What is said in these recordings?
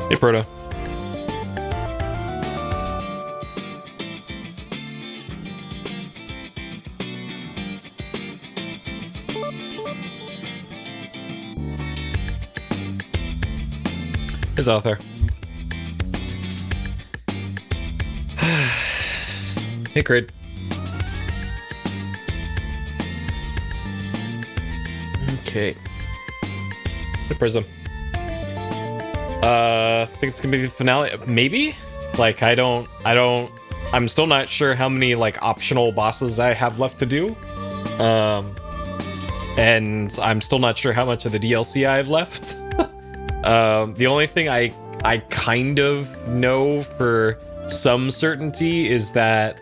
Hey, Proto. It's out there. Hey, Crid. Okay. The Prism. I think it's gonna be the finale. Maybe? Like, I'm still not sure how many, like, optional bosses I have left to do. And I'm still not sure how much of the DLC I have left. The only thing I kind of know for some certainty is that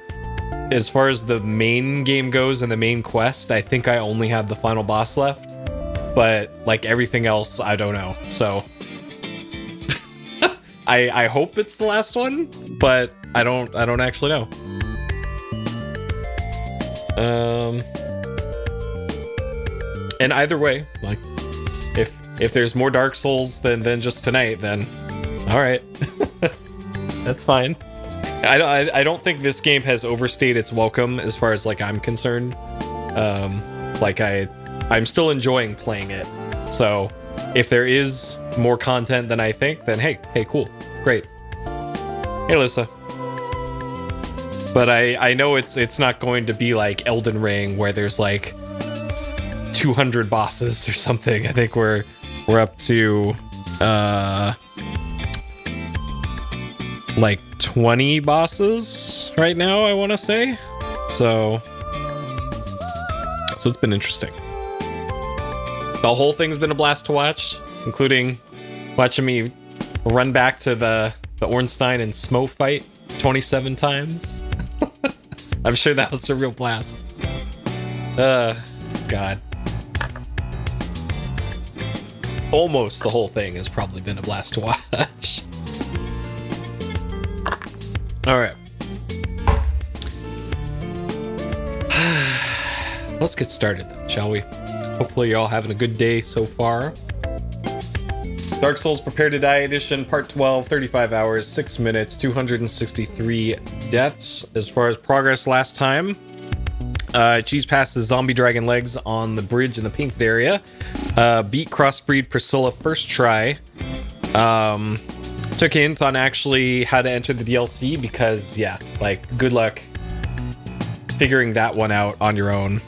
as far as the main game goes and the main quest, I think I only have the final boss left. But, like, everything else, I don't know. So I hope it's the last one, but I don't actually know. And either way, like, if there's more Dark Souls than just tonight, then all right. That's fine. I don't think this game has overstayed its welcome as far as, like, I'm concerned. Like, I'm still enjoying playing it. So if there is more content than I think, then hey, cool, great. Hey, Alyssa. But I know it's not going to be like Elden Ring where there's like 200 bosses or something. I think we're up to like 20 bosses right now, I want to say. So it's been interesting. The whole thing's been a blast to watch, including watching me run back to the Ornstein and Smo fight 27 times. I'm sure that was a real blast. God. Almost the whole thing has probably been a blast to watch. All right. Let's get started then, shall we? Hopefully you're all having a good day so far. Dark Souls Prepare to Die Edition, Part 12, 35 hours, 6 minutes, 263 deaths. As far as progress last time, Cheese passed the zombie dragon legs on the bridge in the painted area. Beat Crossbreed Priscilla first try. Took a hint on actually how to enter the DLC because, yeah, like, good luck figuring that one out on your own.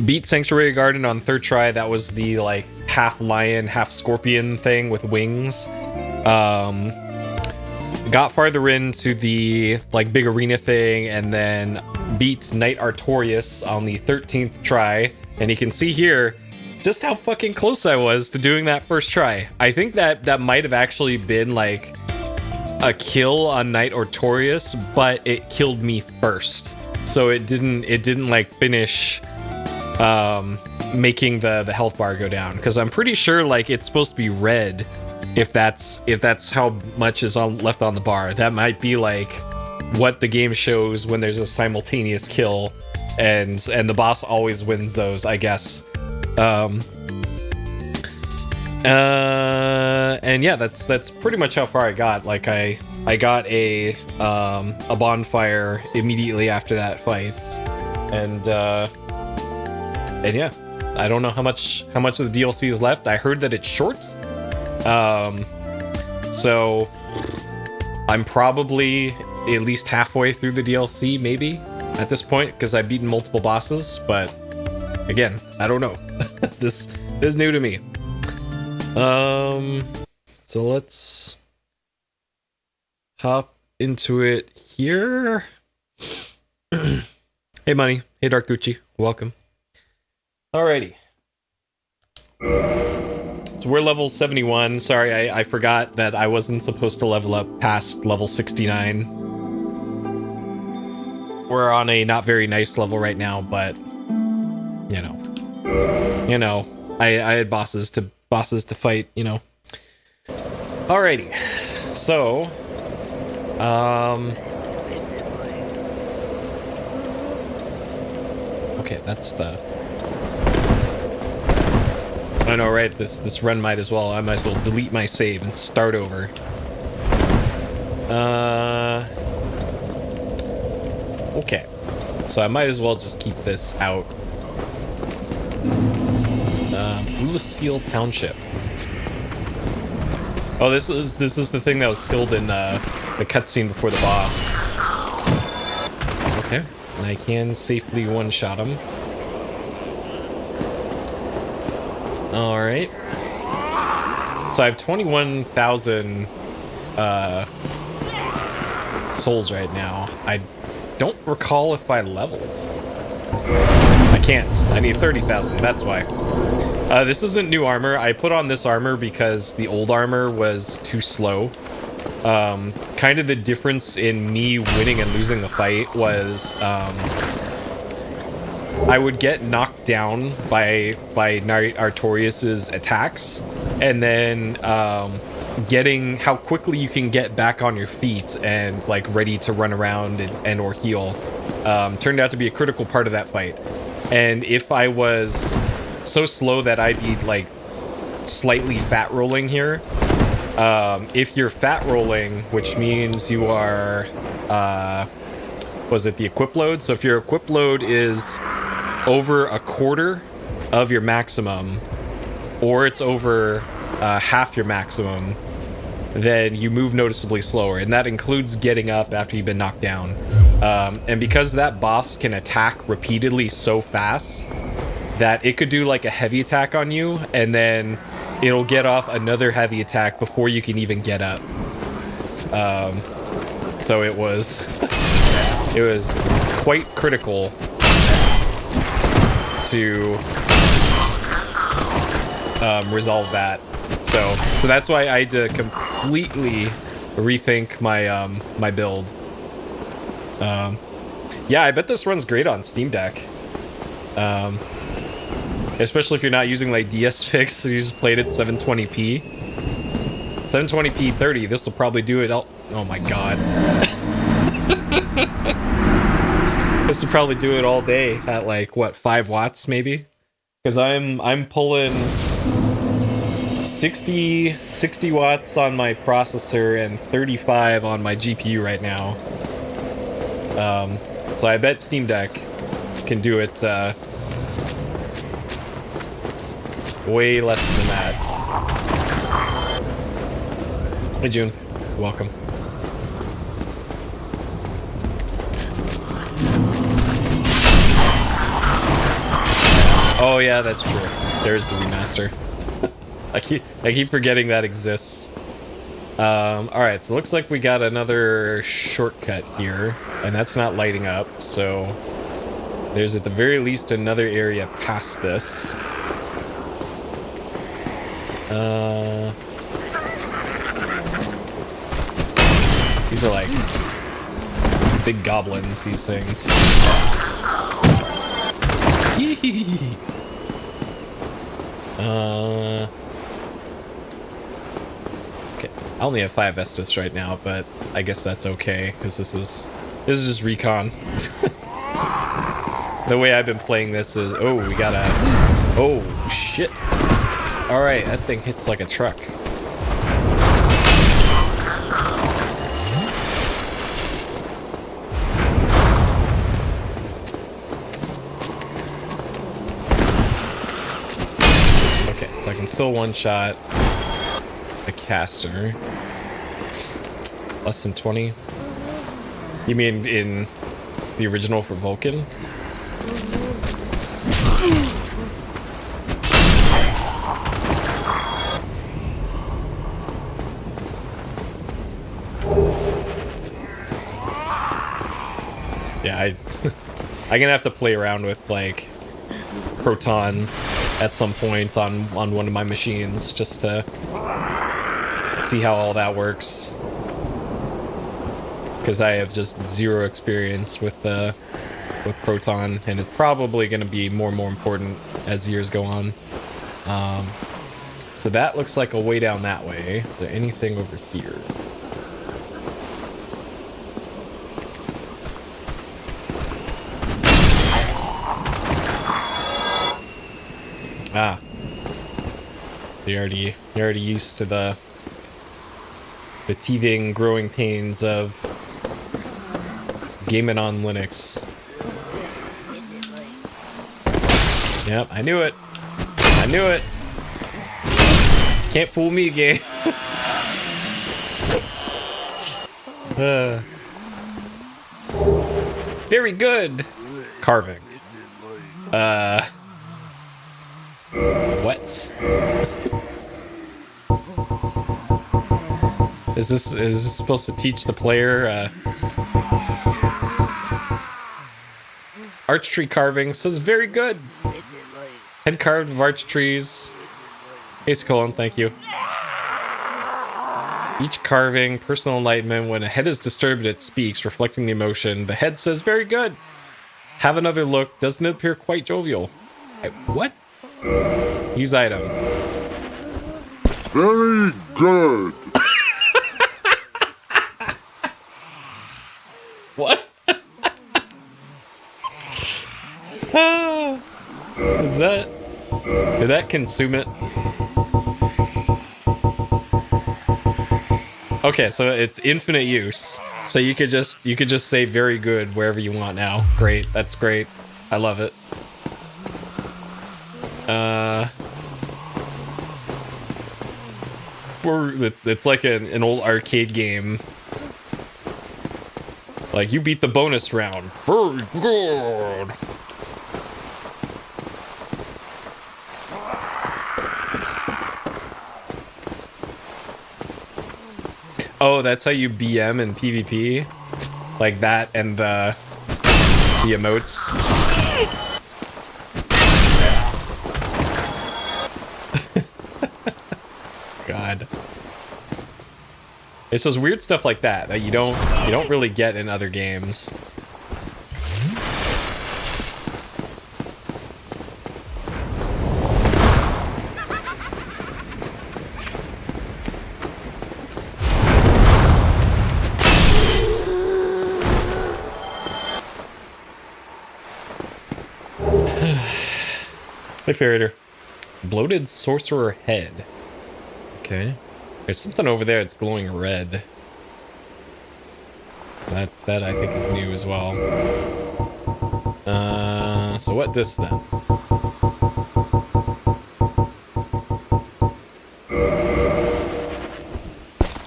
Beat Sanctuary Garden on third try. That was the, like, half lion, half scorpion thing with wings. Got farther into the, like, big arena thing, and then beat Knight Artorias on the 13th try. And you can see here just how fucking close I was to doing that first try. I think that might have actually been, like, a kill on Knight Artorias, but it killed me first. So it didn't like finish making the health bar go down, because I'm pretty sure, like, it's supposed to be red if that's how much is left on the bar. That might be like what the game shows when there's a simultaneous kill, and the boss always wins those, I guess. And yeah, that's pretty much how far I got. Like, I got a bonfire immediately after that fight, and yeah, I don't know how much of the DLC is left. I heard that it's short, so I'm probably at least halfway through the DLC, maybe at this point, because I've beaten multiple bosses. But again, I don't know. This is new to me. So let's hop into it here. Hey, Money. Hey, Dark Gucci. Welcome. Alrighty. So we're level 71. Sorry, I forgot that I wasn't supposed to level up past level 69. We're on a not very nice level right now, but you know, I had bosses to fight, you know. Alrighty. So, okay, that's the... I know, right? This run might as well. I might as well delete my save and start over. Okay. So I might as well just keep this out. Blue Seal Township. Oh, this is the thing that was killed in the cutscene before the boss. Okay, and I can safely one-shot him. All right. So I have 21,000 souls right now. I don't recall if I leveled. I can't. I need 30,000. That's why. This isn't new armor. I put on this armor because the old armor was too slow. Kind of the difference in me winning and losing the fight was I would get knocked down by Knight Artorias's attacks, and then getting how quickly you can get back on your feet and like ready to run around and or heal turned out to be a critical part of that fight. And if I was so slow that I'd be like slightly fat rolling here, if you're fat rolling, which means you are was it the equip load? So if your equip load is over a quarter of your maximum, or it's over half your maximum, then you move noticeably slower, and that includes getting up after you've been knocked down. And because that boss can attack repeatedly so fast that it could do like a heavy attack on you, and then it'll get off another heavy attack before you can even get up. So it was it was quite critical to resolve that. So that's why I had to completely rethink my my build. Yeah, I bet this runs great on Steam Deck. Especially if you're not using like DS Fix, so you just played it 720p. 720p 30, this will probably do it all. Oh my god. This will probably do it all day at like what, 5 watts maybe? Because I'm pulling 60 watts on my processor and 35 on my GPU right now. So I bet Steam Deck can do it way less than that. Hey June, welcome. Oh yeah, that's true. There's the remaster. I keep forgetting that exists. Alright, so looks like we got another shortcut here, and that's not lighting up, so there's at the very least another area past this. These are like big goblins, these things. Okay, I only have 5 Estus right now, but I guess that's okay, because this is just recon. The way I've been playing this is, oh, we got a, oh shit. Alright, that thing hits like a truck. Okay, so I can still one-shot the caster. Less than 20? You mean in the original for Vulcan? Yeah, I'm gonna have to play around with like Proton at some point on one of my machines just to see how all that works, because I have just zero experience with Proton, and it's probably going to be more and more important as years go on. So that looks like a way down that way. Is there anything over here? Ah. You're already used to the teething, growing pains of gaming on Linux. Yep, I knew it. I knew it. Can't fool me, game. Very good. Carving. What? Is this supposed to teach the player arch tree carving? Says very good. Head carved of arch trees. Ace colon, thank you. Each carving, personal enlightenment. When a head is disturbed, it speaks, reflecting the emotion. The head says very good. Have another look. Doesn't appear quite jovial. What? Use item. Very good. What? Is that... Did that consume it? Okay, so it's infinite use. So you could just say very good wherever you want now. Great, that's great. I love it. It's like an old arcade game. Like, you beat the bonus round. Very good. Oh, that's how you BM in PvP? Like that and the emotes. God. It's just weird stuff like that that you don't really get in other games. Hey, Ferreter. Bloated sorcerer head. Okay. There's something over there that's glowing red. That I think is new as well. So what disc then?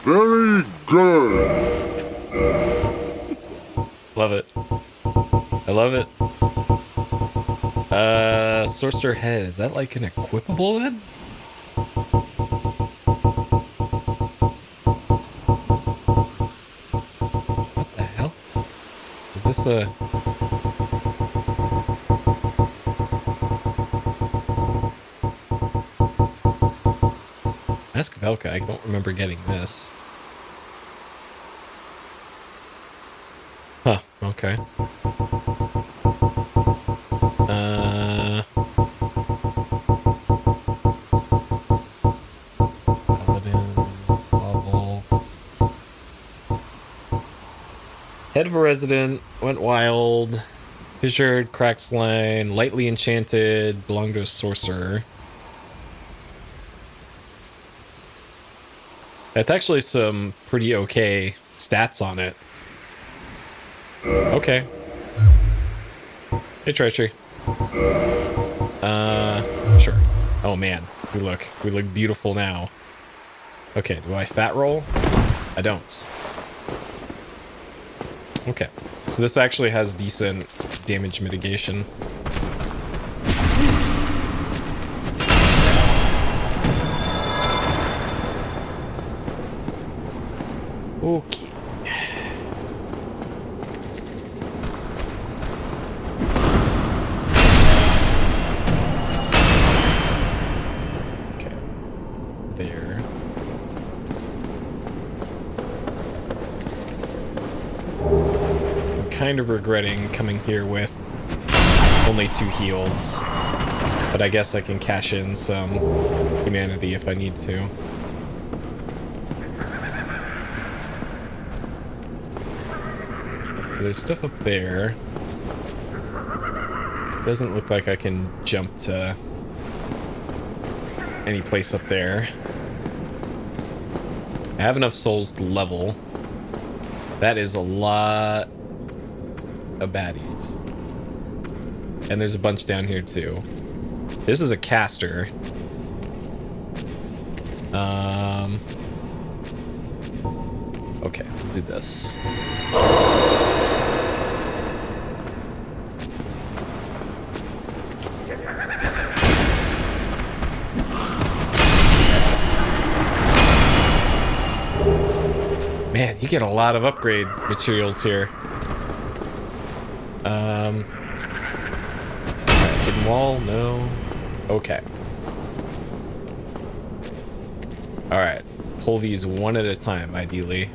Very good. Love it. I love it. Sorcerer head. Is that like an equipable then? What the hell? Is this a... Ask Velka. I don't remember getting this. Huh. Okay. Head of a resident, went wild, fissured, cracks line, lightly enchanted, belonged to a sorcerer. That's actually some pretty okay stats on it. Okay. Hey, Treachery. Sure. Oh man, we look beautiful now. Okay, do I fat roll? I don't. Okay, so this actually has decent damage mitigation. Okay. Okay. There. Kind of regretting coming here with only 2 heals, but I guess I can cash in some humanity if I need to. There's stuff up there. Doesn't look like I can jump to any place up there. I have enough souls to level. That is a lot of baddies. And there's a bunch down here too. This is a caster. Okay, we'll do this. Man, you get a lot of upgrade materials here. Hidden wall, no. Okay. Alright, pull these one at a time, ideally.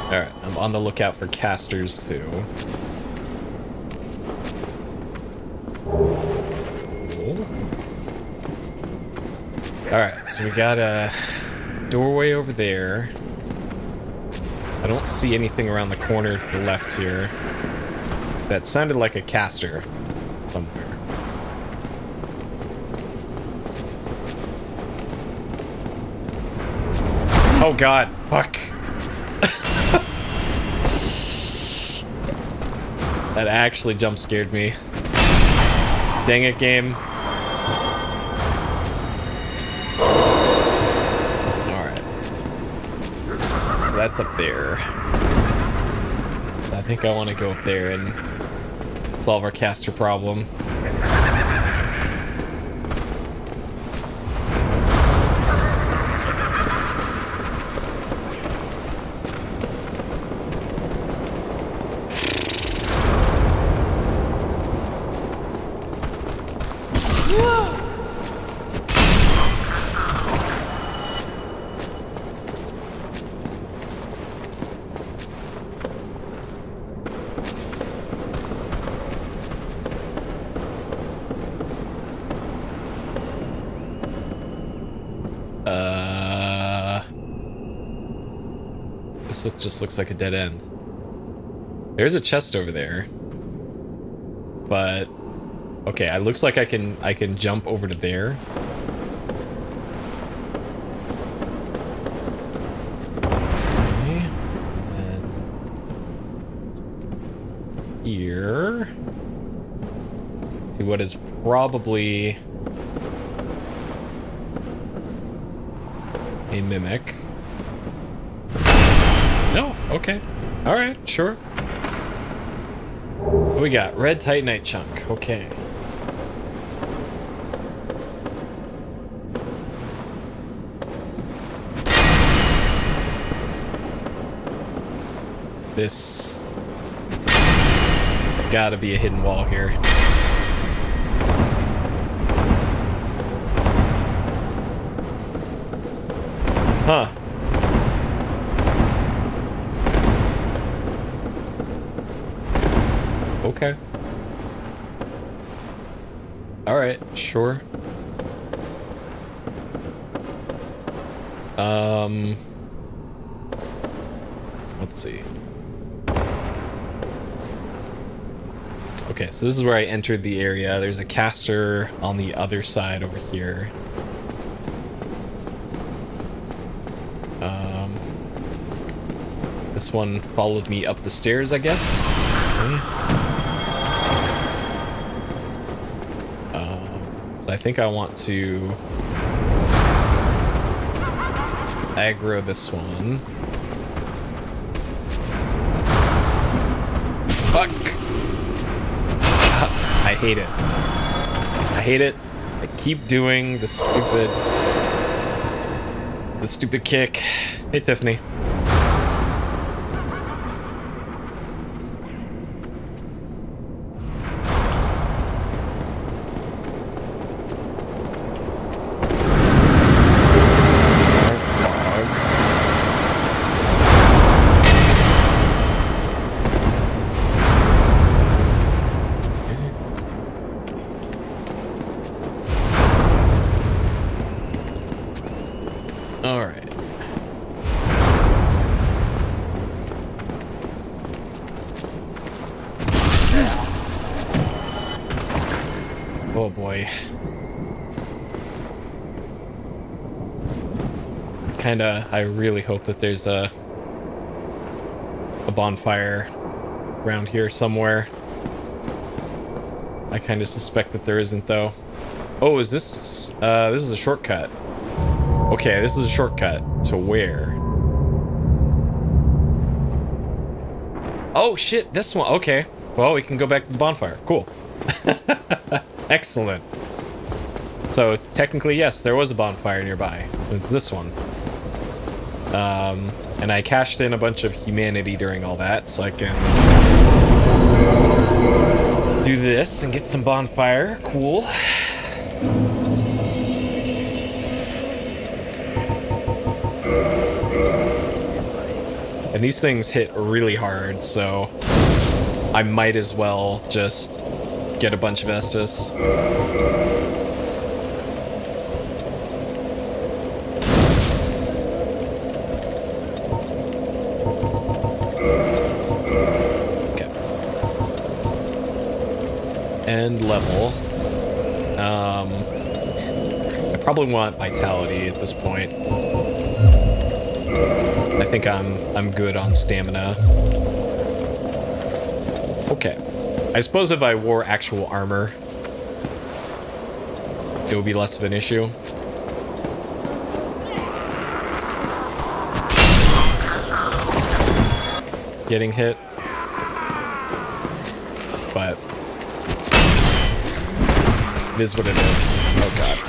Alright, I'm on the lookout for casters too. Alright, so we got a doorway over there. I don't see anything around the corner to the left here. That sounded like a caster somewhere. Oh god, fuck. That actually jump scared me. Dang it, game. Alright. So that's up there. I think I want to go up there and solve our caster problem. This just looks like a dead end. There's a chest over there. But okay, it looks like I can jump over to there. Okay. And here to what is probably a mimic. No, okay. Alright, sure. What we got? Red Titanite chunk. Okay. This gotta be a hidden wall here. Huh. Okay. Alright, sure. Let's see. Okay, so this is where I entered the area. There's a caster on the other side over here. This one followed me up the stairs, I guess. Okay. So I think I want to aggro this one. Fuck! I hate it. I hate it. I keep doing the stupid kick. Hey, Tiffany. All right. Oh boy. I really hope that there's a bonfire around here somewhere. I kind of suspect that there isn't, though. Oh, is this... this is a shortcut. Okay, this is a shortcut to where? Oh, shit, this one. Okay. Well, we can go back to the bonfire. Cool. Excellent. So, technically, yes, there was a bonfire nearby. It's this one. And I cashed in a bunch of humanity during all that, so I can do this and get some bonfire. Cool. And these things hit really hard, so I might as well just get a bunch of Estus. And level. I probably want vitality at this point. I think I'm good on stamina. Okay. I suppose if I wore actual armor, it would be less of an issue. Getting hit. But it is what it is. Oh god.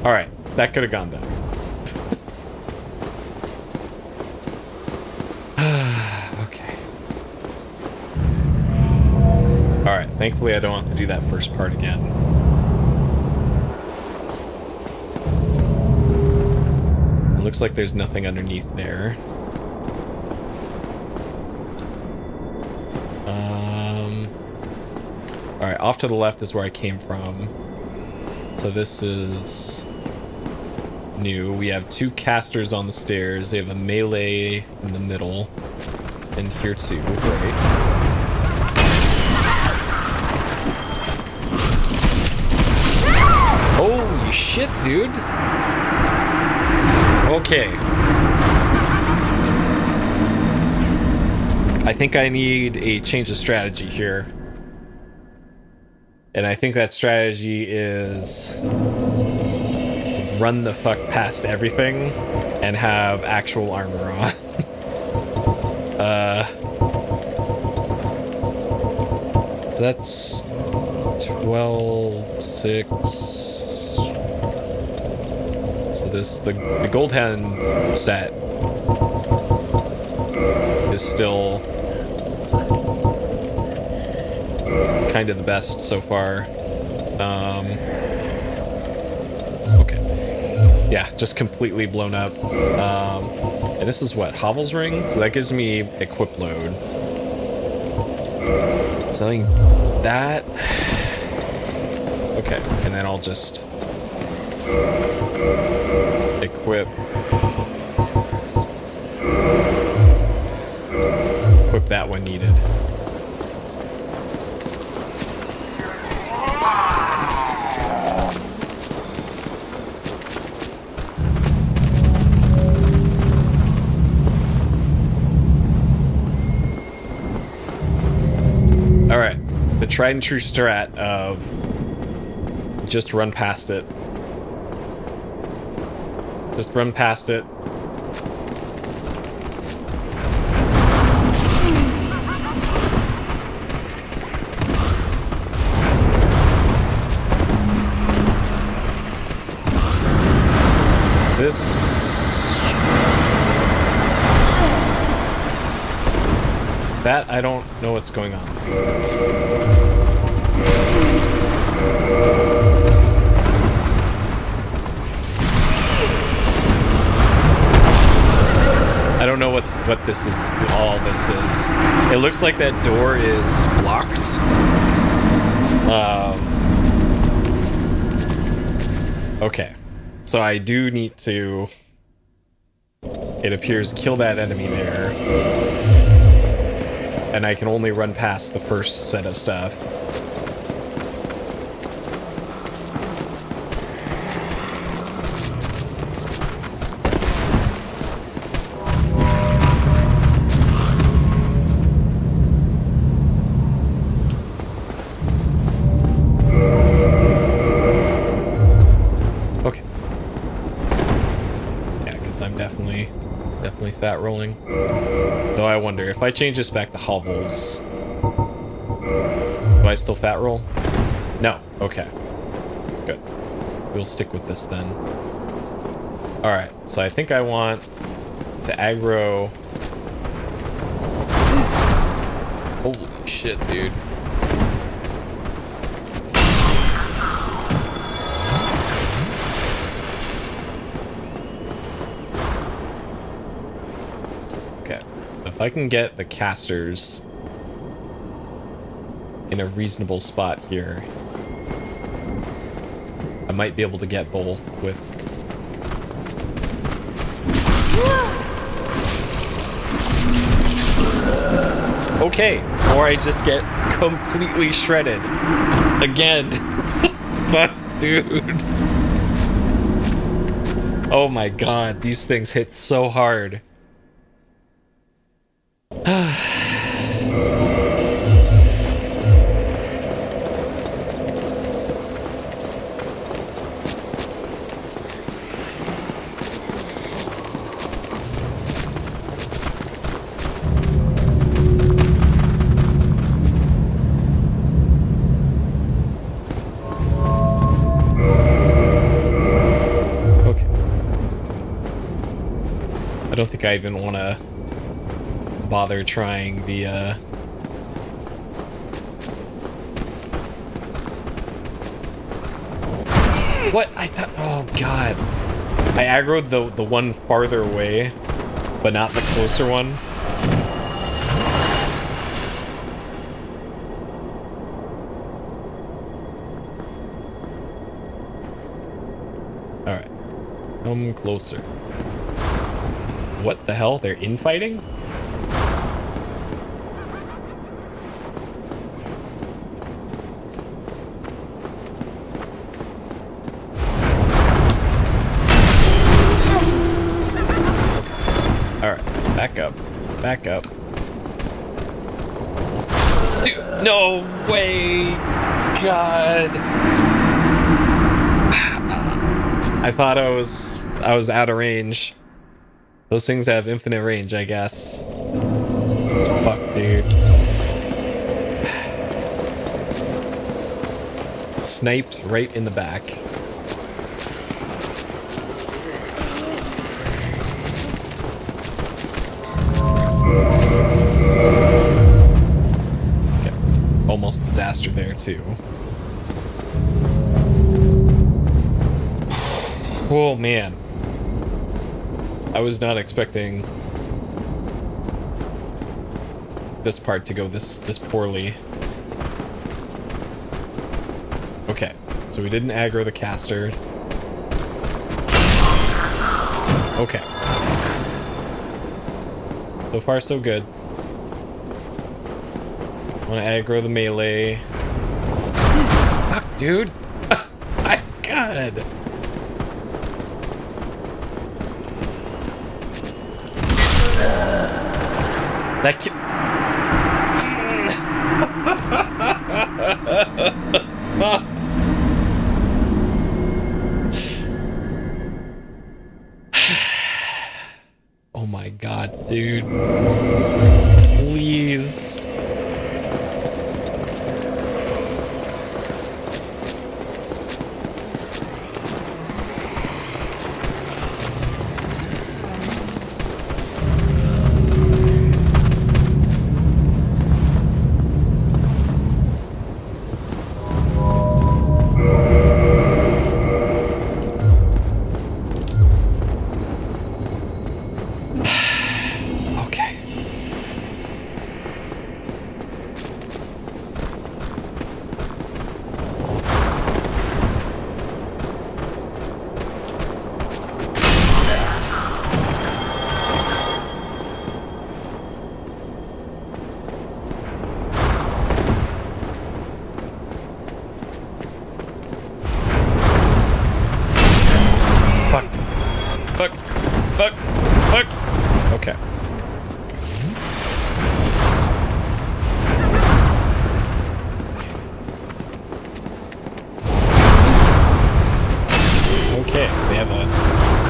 Alright, that could have gone better. Alright, thankfully I don't have to do that first part again. It looks like there's nothing underneath there. Alright, off to the left is where I came from. So this is new. We have two casters on the stairs. They have a melee in the middle. And here too. Great. Holy shit, dude. Okay. I think I need a change of strategy here. And I think that strategy is run the fuck past everything and have actual armor on. So that's 12, 6. So this, the gold hand set is still kind of the best so far. Okay. Yeah, just completely blown up. And this is what? Hovel's Ring? So that gives me equip load. So I think that... Okay, and then I'll just equip that when needed. Alright, the tried and true strat of just run past it. Just run past it. That, I don't know what's going on. this is all this is. It looks like that door is blocked. Okay. So I do need to, it appears, kill that enemy there. And I can only run past the first set of stuff. Okay. Yeah, because I'm definitely fat rolling. Though I wonder, if I change this back to hovels, do I still fat roll? No. Okay. Good. We'll stick with this then. Alright, so I think I want to aggro... Holy shit, dude. If I can get the casters in a reasonable spot here, I might be able to get both with... Okay, or I just get completely shredded. Again. Fuck, dude. Oh my god, these things hit so hard. I don't think I even want to bother trying the, What? I thought... Oh, God. I aggroed the one farther away, but not the closer one. Alright. Come closer. What the hell? They're infighting? Alright, back up. Back up. Dude, no way! God! I thought I was out of range. Those things have infinite range, I guess. Fuck, dude. Sniped right in the back. Okay. Almost disaster there, too. Oh, man. I was not expecting this part to go this poorly. Okay, so we didn't aggro the caster. Okay. So far, so good. I want to aggro the melee. Fuck, dude! My God! That ki- Oh my God, dude. Please.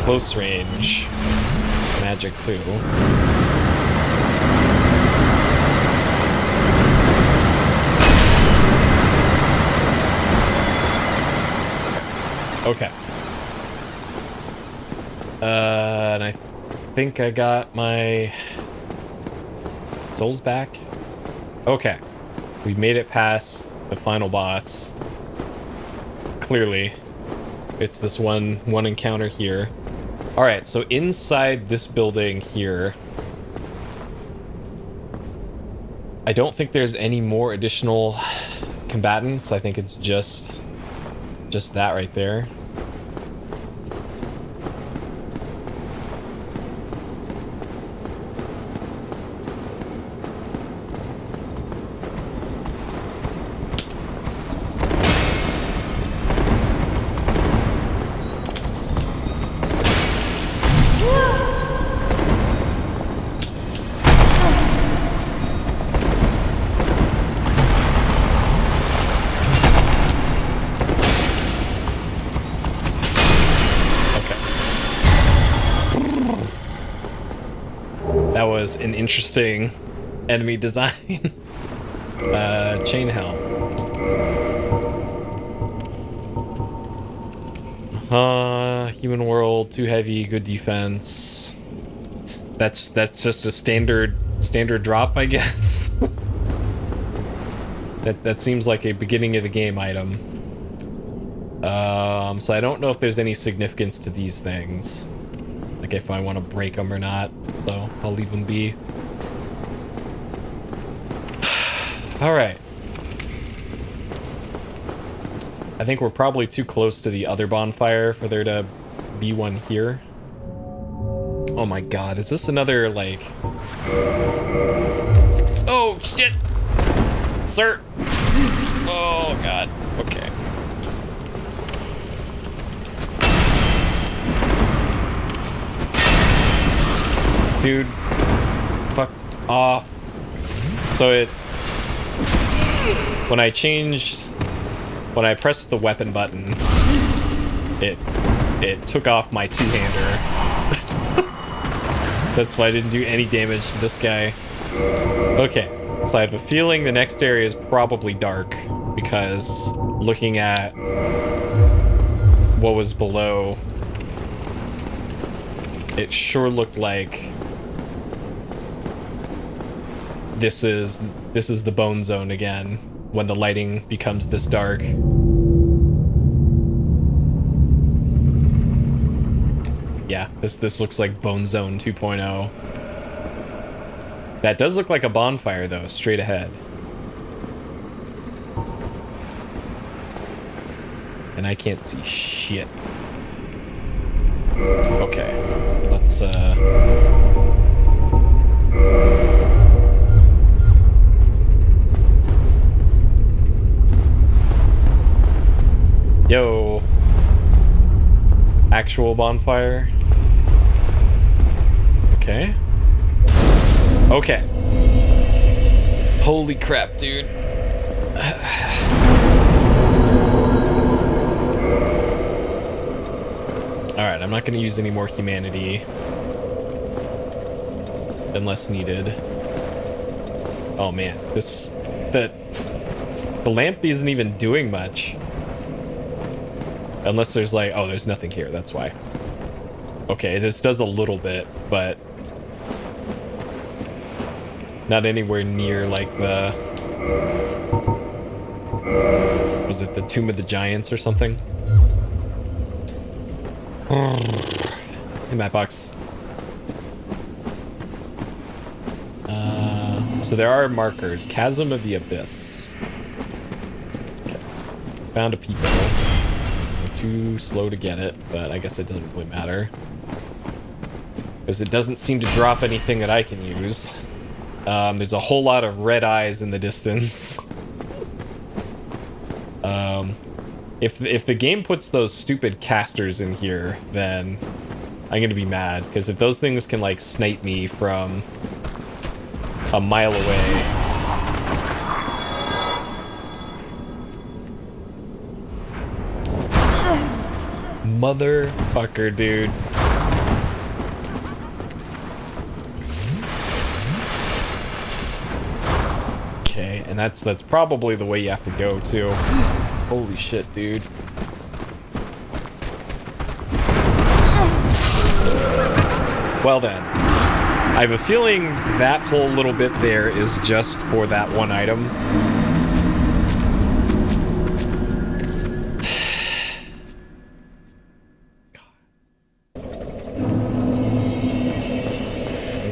close range magic too. Okay. And I think I got my souls back. Okay. We made it past the final boss. Clearly. It's this one encounter here. Alright, so inside this building here, I don't think there's any more additional combatants. I think it's just that right there. An interesting enemy design. Chain helm. Human world, too heavy, good defense. That's just a standard drop, I guess. that seems like a beginning of the game item. So I don't know if there's any significance to these things. Like if I want to break them or not, so I'll leave them be. All right. I think we're probably too close to the other bonfire for there to be one here. Oh my god, is this another, like... Oh, shit! Sir! Oh god, okay. Dude, fuck off. So when I pressed the weapon button, it took off my two-hander. That's why I didn't do any damage to this guy. Okay, so I have a feeling the next area is probably dark, because looking at what was below, it sure looked like this is the bone zone again when the lighting becomes this dark. Yeah, this looks like Bone Zone 2.0. That does look like a bonfire though, straight ahead. And I can't see shit. Okay, let's Yo. Actual bonfire. Okay. Okay. Holy crap, dude. Alright, I'm not going to use any more humanity unless needed. Oh man, the lamp isn't even doing much. Unless there's like, oh, there's nothing here, that's why. Okay, this does a little bit, but not anywhere near like the... Was it the Tomb of the Giants or something? In that box. So there are markers. Chasm of the Abyss. Okay. Found a peephole. Too slow to get it, but I guess it doesn't really matter. Because it doesn't seem to drop anything that I can use. There's a whole lot of red eyes in the distance. If the game puts those stupid casters in here, then I'm gonna be mad. Because if those things can, like, snipe me from a mile away... Motherfucker, dude. And that's probably the way you have to go, too. Holy shit, dude. Well then. I have a feeling that whole little bit there is just for that one item.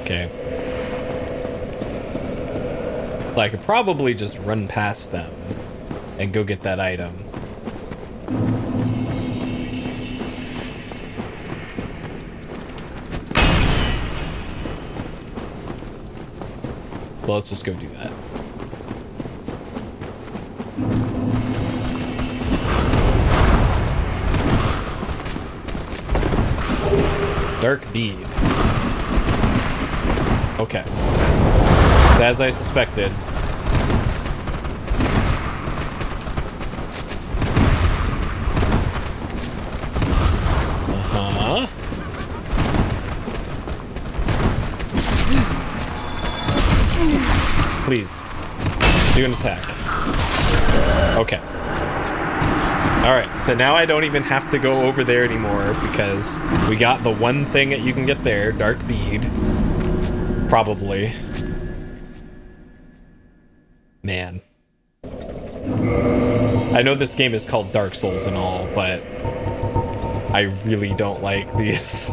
Okay. I could probably just run past them and go get that item. So let's just go do that. Dark bead. Okay. So as I suspected. Uh-huh. Please. Do an attack. Okay. Alright, so now I don't even have to go over there anymore because we got the one thing that you can get there, Dark Bead. Probably. Man. I know this game is called Dark Souls and all, but I really don't like these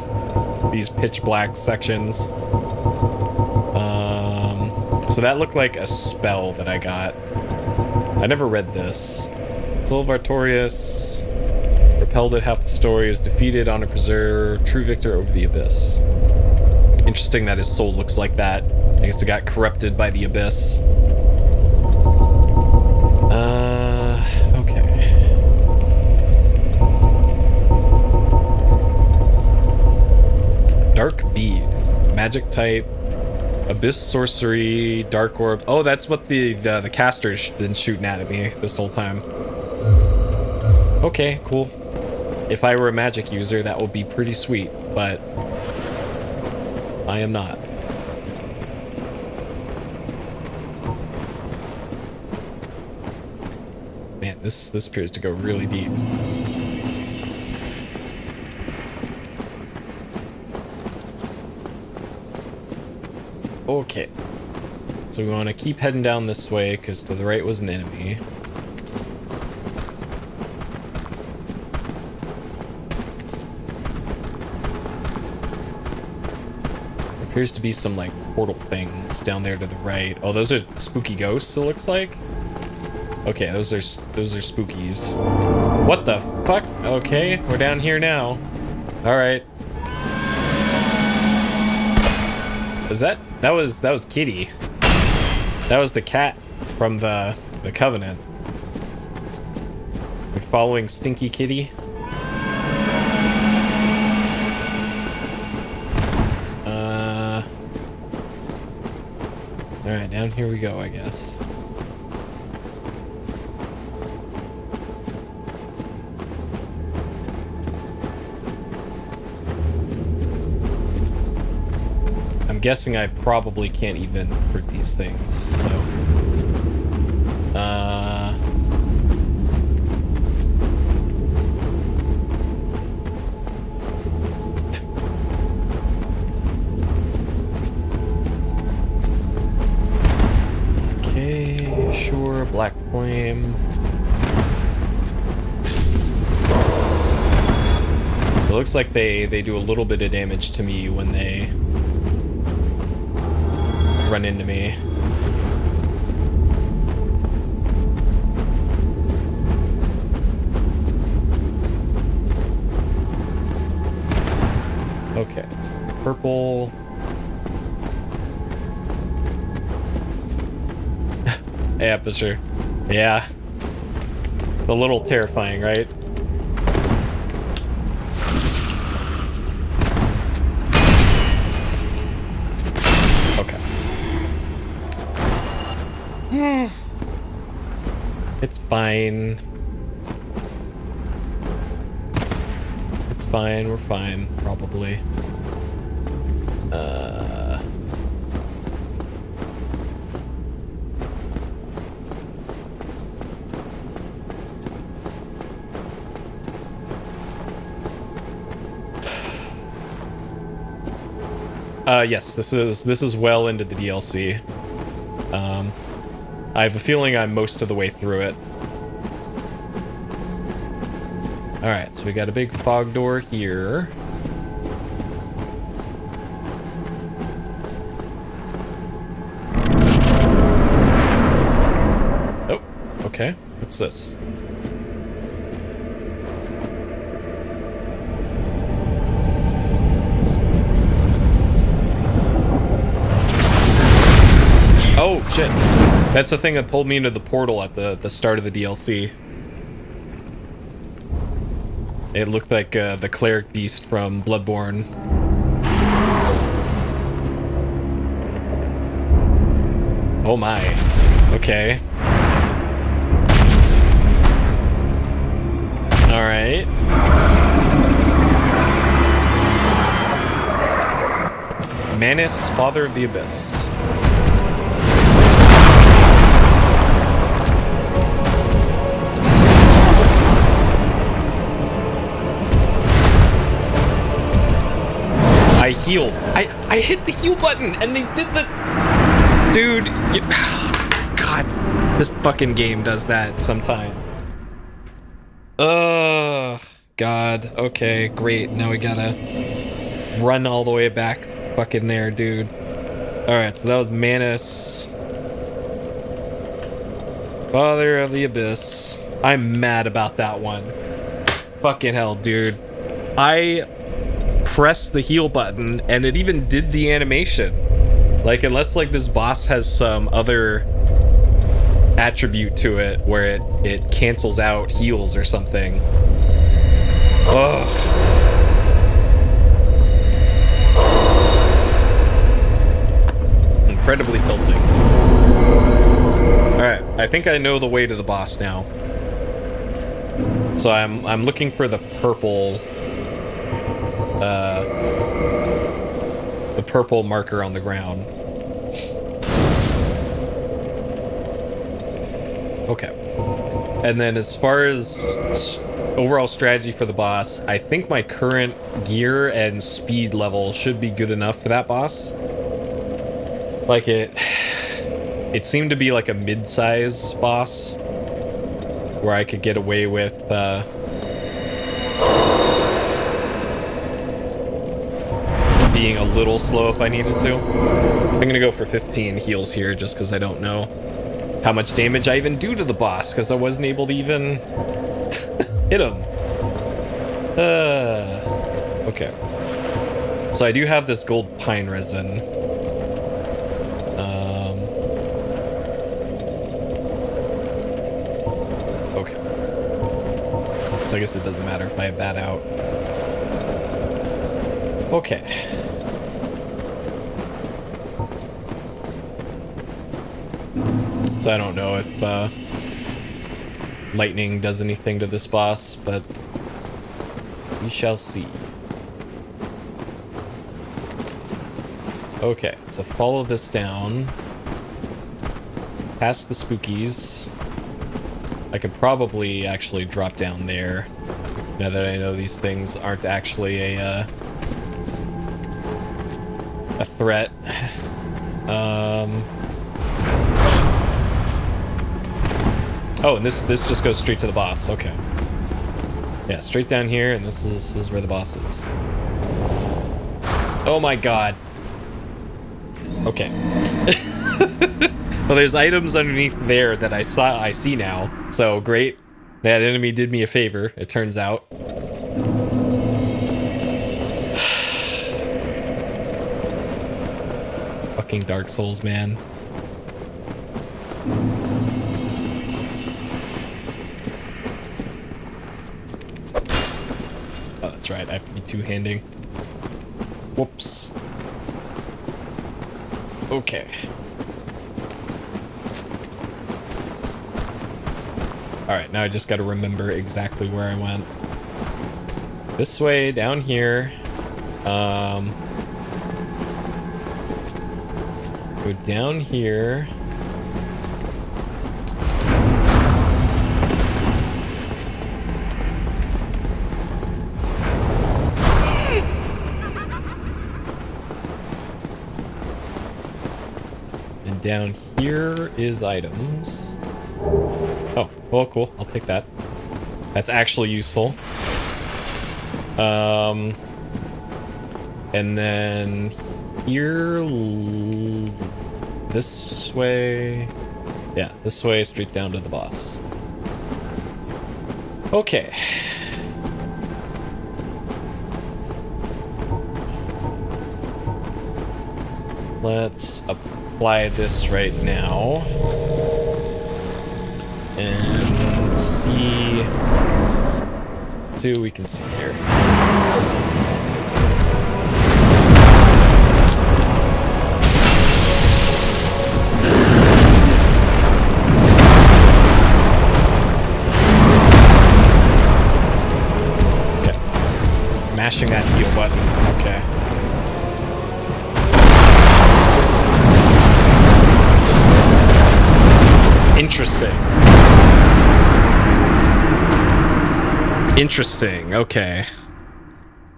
pitch black sections. So that looked like a spell that I got. I never read this. Soul of Artorias, repelled at half the story, is defeated on a preserve, true victor over the abyss. Interesting that his soul looks like that. I guess it got corrupted by the abyss. Okay. Dark bead, magic type, abyss sorcery, dark orb. Oh, that's what the caster's been shooting at me this whole time. Okay, cool. If I were a magic user, that would be pretty sweet, but I am not. Man, this appears to go really deep. Okay. So we want to keep heading down this way, because to the right was an enemy. Appears to be some, like, portal things down there to the right. Oh, those are spooky ghosts, it looks like? Okay, those are spookies. What the fuck? Okay, we're down here now. Alright. Was that was Kitty. That was the cat from the Covenant. We're following Stinky Kitty. Alright, down here we go, I guess. I'm guessing I probably can't even hurt these things, so... Okay, sure, black flame. It looks like they do a little bit of damage to me when they run into me. Okay, so purple. Yeah, for sure. Yeah. It's a little terrifying, right? It's fine. It's fine, we're fine, probably. Yes, this is well into the DLC. I have a feeling I'm most of the way through it. Alright, so we got a big fog door here. Oh, okay. What's this? Oh, shit. That's the thing that pulled me into the portal at the start of the DLC. It looked like the cleric beast from Bloodborne. Oh my. Okay. Alright. Manus, Father of the Abyss. I healed. I hit the heal button and they did the... Dude. God. This fucking game does that sometimes. God. Okay, great. Now we gotta run all the way back fucking there, dude. Alright, so that was Manus. Father of the Abyss. I'm mad about that one. Fucking hell, dude. I pressed the heal button and it even did the animation. Like, unless like this boss has some other attribute to it where it cancels out heals or something. Ugh. Incredibly tilting. Alright, I think I know the way to the boss now. So I'm looking for the purple marker on the ground. Okay. And then as far as overall strategy for the boss, I think my current gear and speed level should be good enough for that boss. Like it seemed to be like a mid-size boss where I could get away with being a little slow if I needed to. I'm gonna go for 15 heals here just because I don't know how much damage I even do to the boss because I wasn't able to even hit him. Okay. So I do have this gold pine resin. Okay. So I guess it doesn't matter if I have that out. Okay. So I don't know if lightning does anything to this boss, but we shall see. Okay, so follow this down. Past the spookies. I could probably actually drop down there, now that I know these things aren't actually a threat. Oh, and this just goes straight to the boss. Okay. Yeah, straight down here, and this is where the boss is. Oh my god. Okay. Well, there's items underneath there that I see now. So great. That enemy did me a favor, it turns out. Fucking Dark Souls, man. Oh, that's right, I have to be two-handing. Whoops. Okay. Alright, now I just gotta remember exactly where I went. This way, down here. Go down here. down here is items. Oh, well, cool. I'll take that. That's actually useful. And then here, this way. Yeah, this way, straight down to the boss. Okay. Let's apply this right now. And see what we can see here. Okay. Mashing that heal button. Okay. Interesting. Interesting, okay.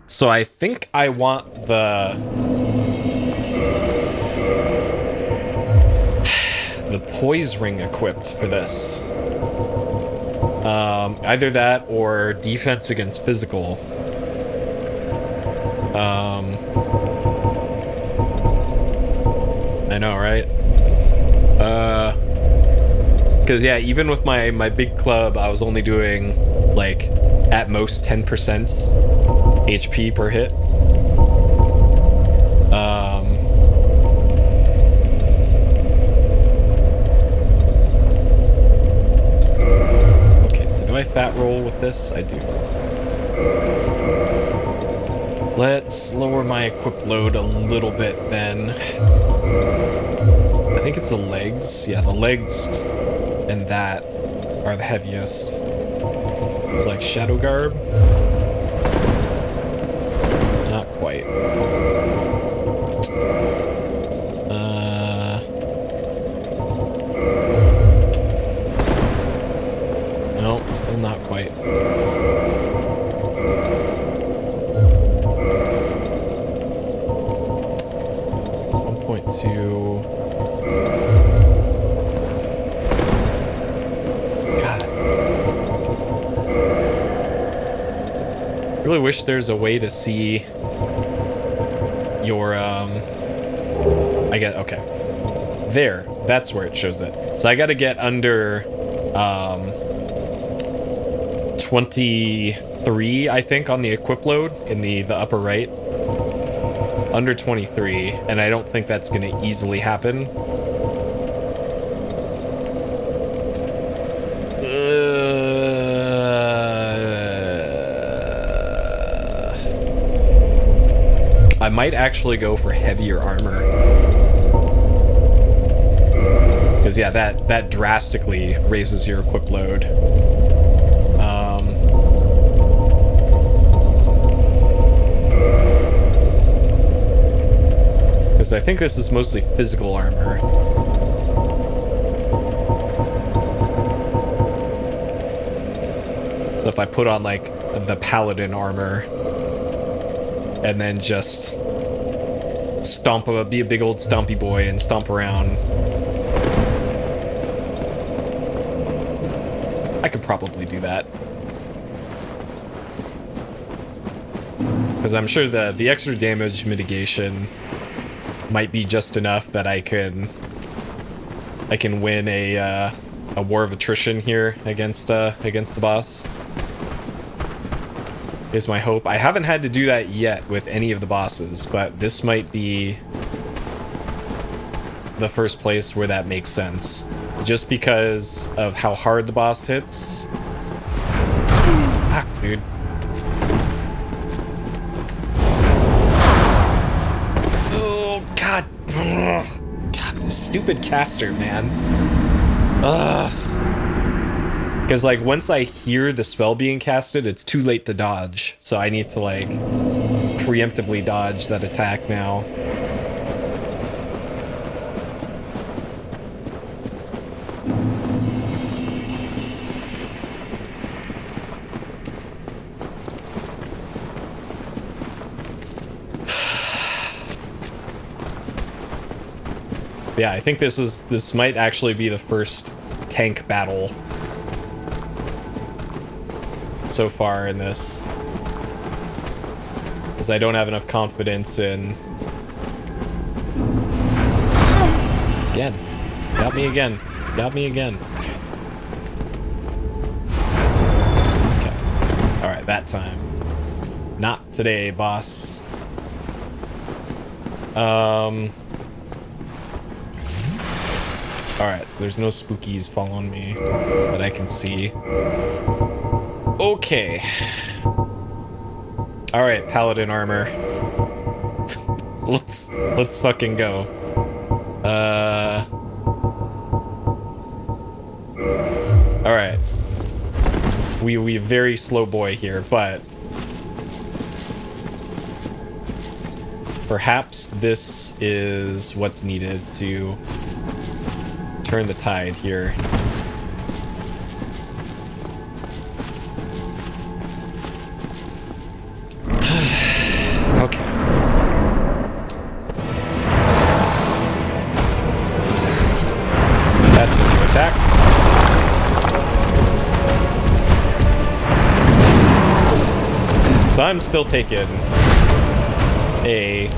So I think I want the poise ring equipped for this. Either that or defense against physical. I know, right? Because, yeah, even with my big club, I was only doing, like, at most 10% HP per hit. Okay, so do I fat roll with this? I do. Let's lower my equip load a little bit, then. I think it's the legs. Yeah, the legs and that are the heaviest. It's like Shadow Garb. Not quite. No, still not quite. 1.2. I really wish there's a way to see your, I get, okay. There, that's where it shows it. So I gotta get under, 23, I think, on the equip load in the upper right. Under 23, and I don't think that's gonna easily happen. I might actually go for heavier armor. Because, yeah, that drastically raises your equip load. Because I think this is mostly physical armor. So if I put on, like, the paladin armor, and then just be a big old stompy boy and stomp around, I could probably do that. Because I'm sure the extra damage mitigation might be just enough that I can win a war of attrition here against the boss. Is my hope. I haven't had to do that yet with any of the bosses, but this might be the first place where that makes sense. Just because of how hard the boss hits. Fuck, dude. Oh, God. Ugh. God, this stupid caster, man. Ugh. Because, like, once I hear the spell being casted, it's too late to dodge. So I need to, like, preemptively dodge that attack now. Yeah, I think this might actually be the first tank battle so far in this. Because I don't have enough confidence in... Again. Got me again. Got me again. Okay. Alright, that time. Not today, boss. Alright, so there's no spookies following me that I can see. Okay. Alright, paladin armor. Let's fucking go. Alright. We very slow boy here, but perhaps this is what's needed to turn the tide here. Okay. That's a new attack. So I'm still taking a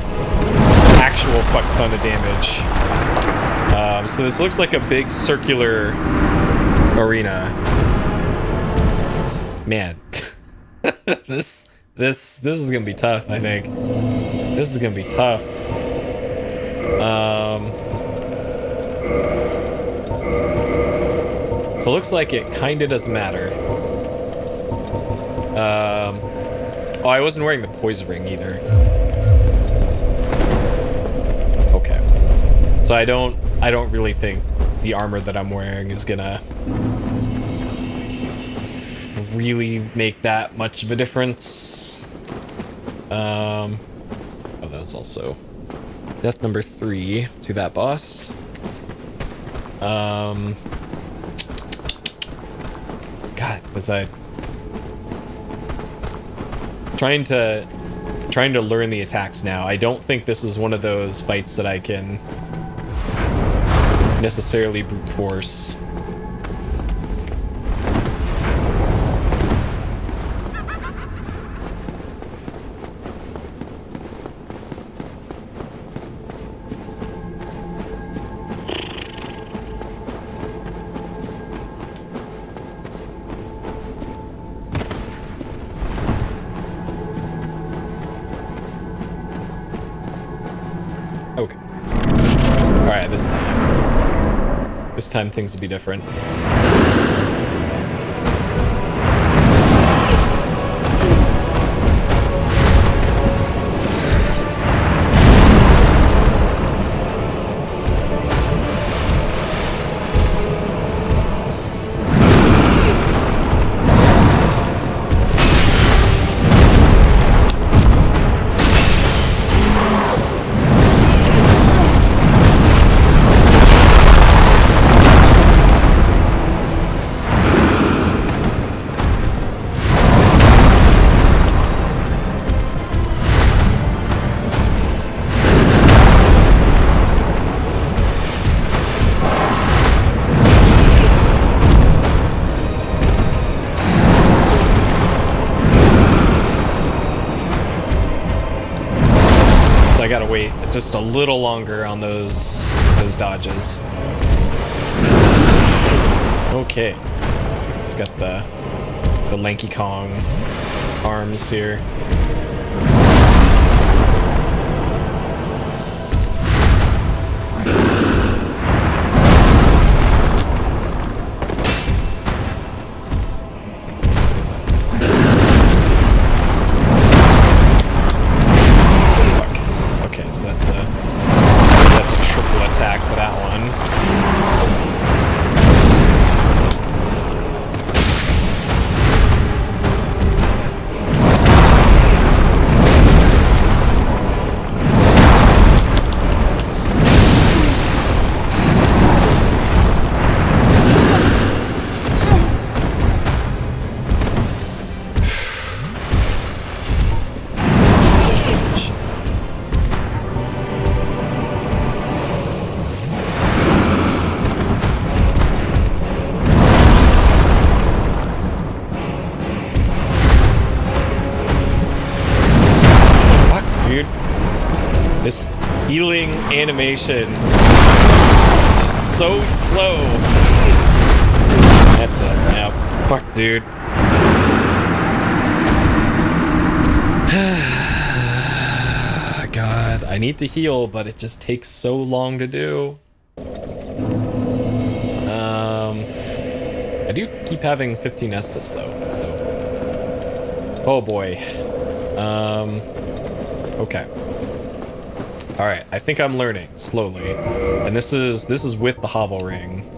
actual fuck ton of damage. So this looks like a big circular arena. Man, this is gonna be tough. I think this is gonna be tough. So it looks like it kind of doesn't matter. Oh, I wasn't wearing the poison ring either. Okay. So I don't really think the armor that I'm wearing is gonna really make that much of a difference. Oh, that was also death number 3 to that boss. God, was I trying to learn the attacks now. I don't think this is one of those fights that I can necessarily brute force. Okay. Alright, this time things will be different. I gotta wait just a little longer on those dodges. Okay, it's got the Lanky Kong arms here. This healing animation is so slow. That's it. Yeah. Fuck, dude. God, I need to heal, but it just takes so long to do. I do keep having 15 Estus though, so. Oh boy. Okay. All right, I think I'm learning slowly, and this is with the Hovel Ring.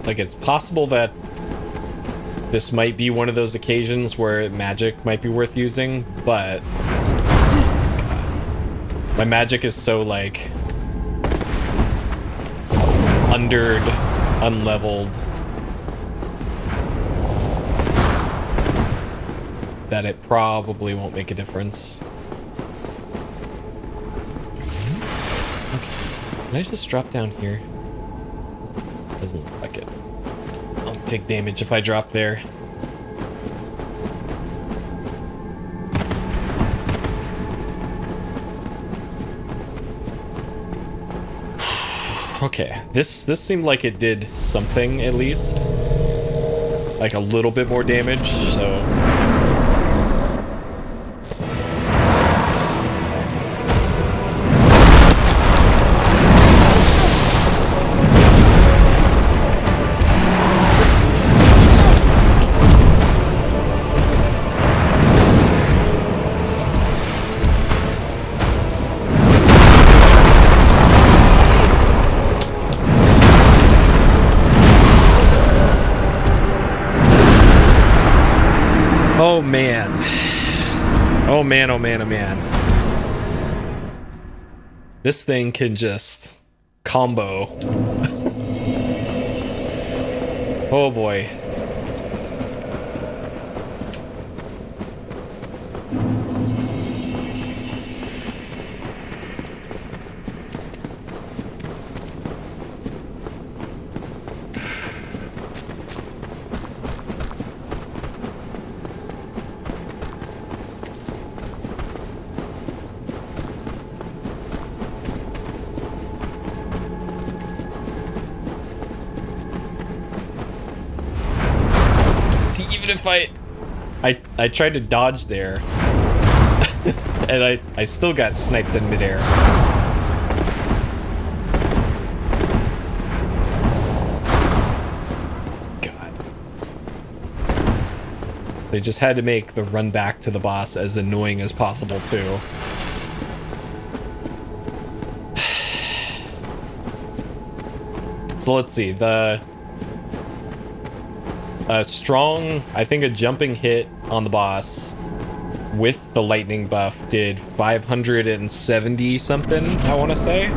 Like, it's possible that this might be one of those occasions where magic might be worth using, but God, my magic is so, like, undered, unleveled, that it probably won't make a difference. Okay. Can I just drop down here? Doesn't look like it. I'll take damage if I drop there. Okay, this seemed like it did something at least. Like a little bit more damage, so... Oh man. Oh man, oh man, oh man. This thing can just combo. Oh boy. See, even if I tried to dodge there, and I still got sniped in midair. God. They just had to make the run back to the boss as annoying as possible, too. So let's see, strong, I think a jumping hit on the boss with the lightning buff did 570 something, I want to say.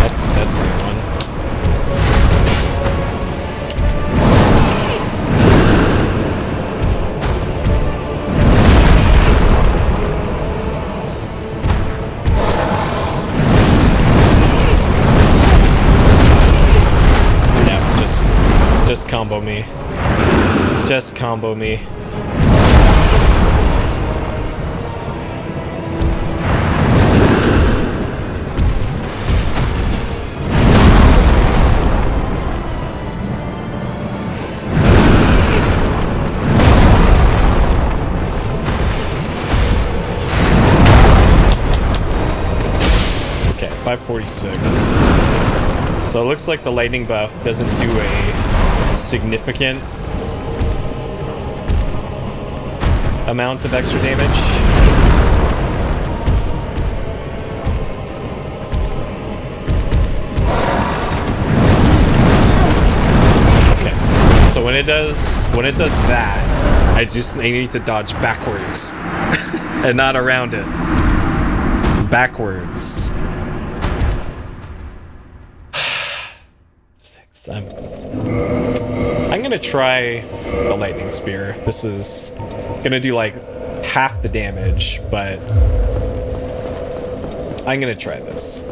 That's a good one. Just combo me. Just combo me. Okay, 546. So it looks like the lightning buff doesn't do a significant amount of extra damage. Okay, so when it does that, I need to dodge backwards and not around it. Backwards. Christ. I'm gonna try the lightning spear. This is gonna do like half the damage, but I'm gonna try this.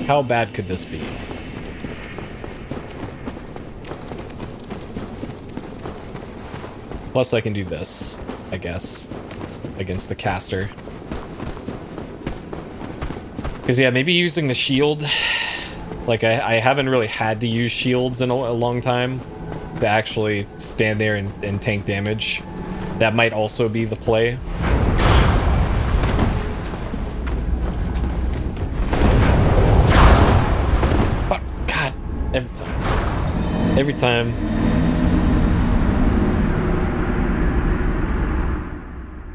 How bad could this be? Plus I can do this, I guess, against the caster. Because yeah, maybe using the shield. Like I haven't really had to use shields in a long time to actually stand there and tank damage. That might also be the play. Fuck, God, every time. Every time.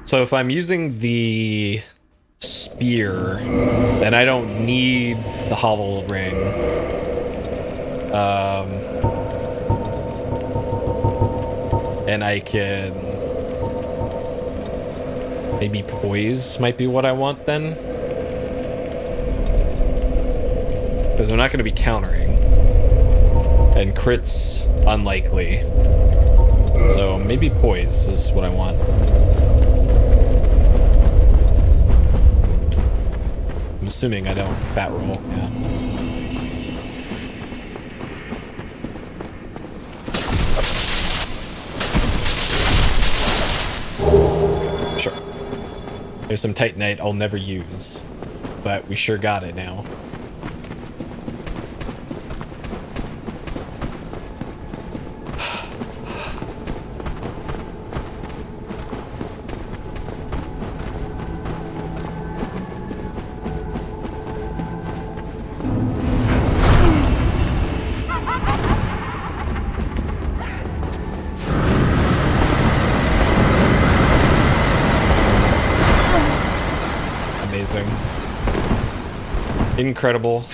So if I'm using the spear, then I don't need the hovel ring. And I can maybe poise might be what I want then, because I'm not going to be countering, and crits unlikely. So maybe poise is what I want. I'm assuming I don't bat roll, yeah. Sure. There's some Titanite I'll never use, but we sure got it now. Incredible.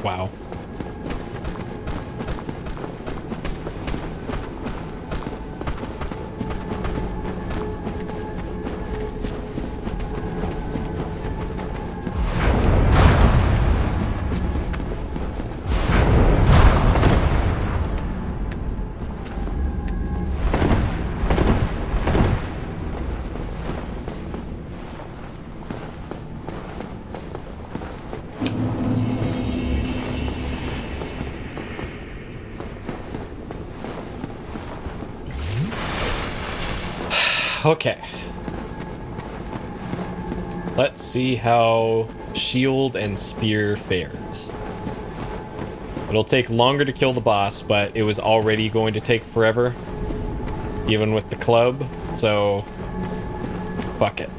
Wow. Okay. Let's see how shield and spear fares. It'll take longer to kill the boss, but it was already going to take forever, even with the club, so fuck it.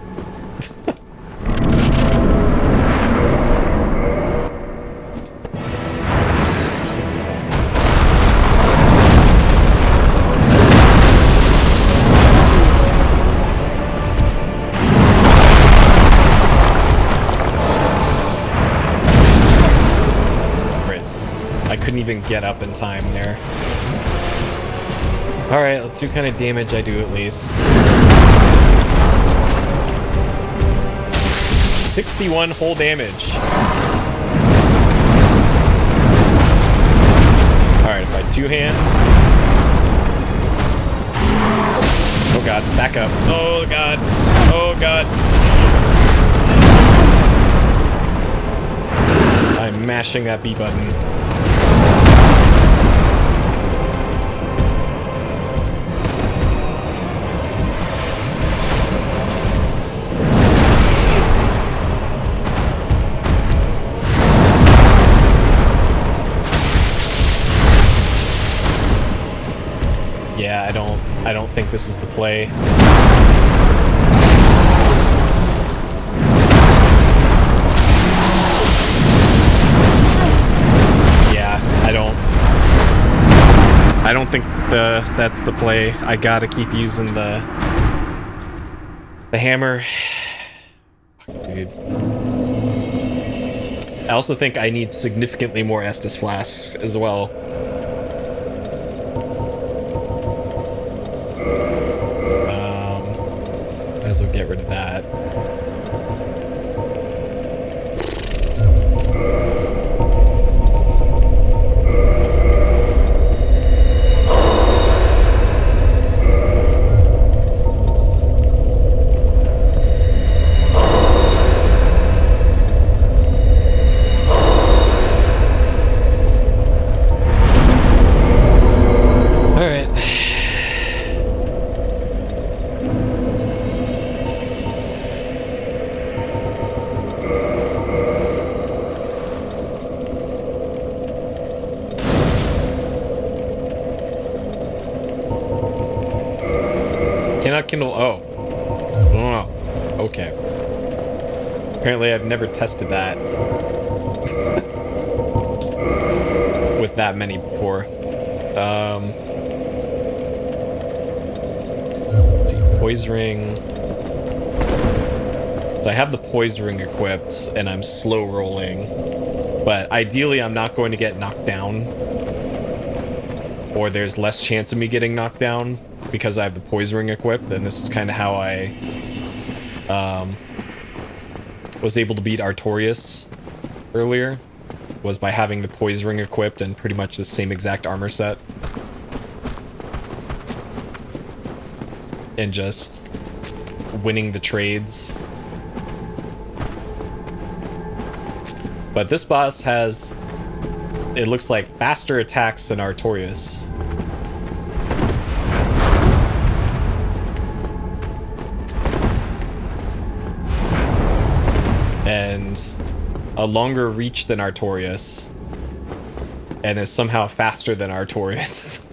Couldn't even get up in time there. Alright, let's see what kind of damage I do at least. 61 whole damage. Alright, if I two-hand. Oh god, back up. Oh god. Oh god. I'm mashing that B button. Yeah, I don't think this is the play. Yeah, I don't think that's the play. I gotta keep using the hammer. Dude. I also think I need significantly more Estus flasks as well. Might as well get rid of that. Cannot kindle. Oh, okay. Apparently, I've never tested that with that many before. Let's see, poise ring. So I have the poise ring equipped, and I'm slow rolling. But ideally, I'm not going to get knocked down, or there's less chance of me getting knocked down, because I have the poise ring equipped, and this is kind of how I was able to beat Artorias earlier, was by having the poise ring equipped and pretty much the same exact armor set. And just winning the trades. But this boss has, it looks like, faster attacks than Artorias. And a longer reach than Artorias, and is somehow faster than Artorias.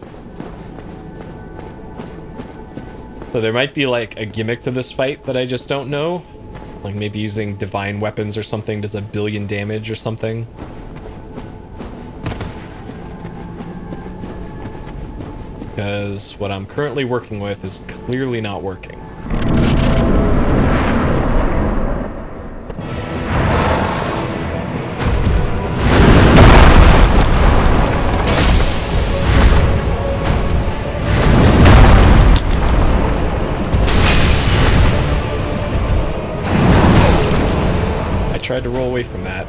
So there might be like a gimmick to this fight that I just don't know. Like maybe using divine weapons or something does 1 billion damage or something. Because what I'm currently working with is clearly not working. Tried to roll away from that.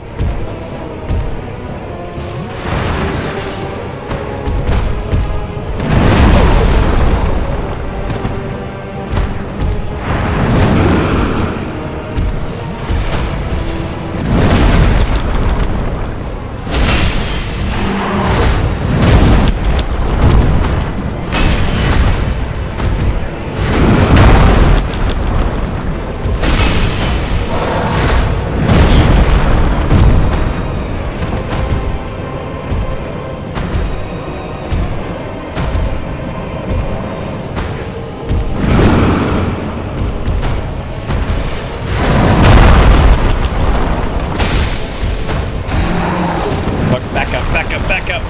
Back up.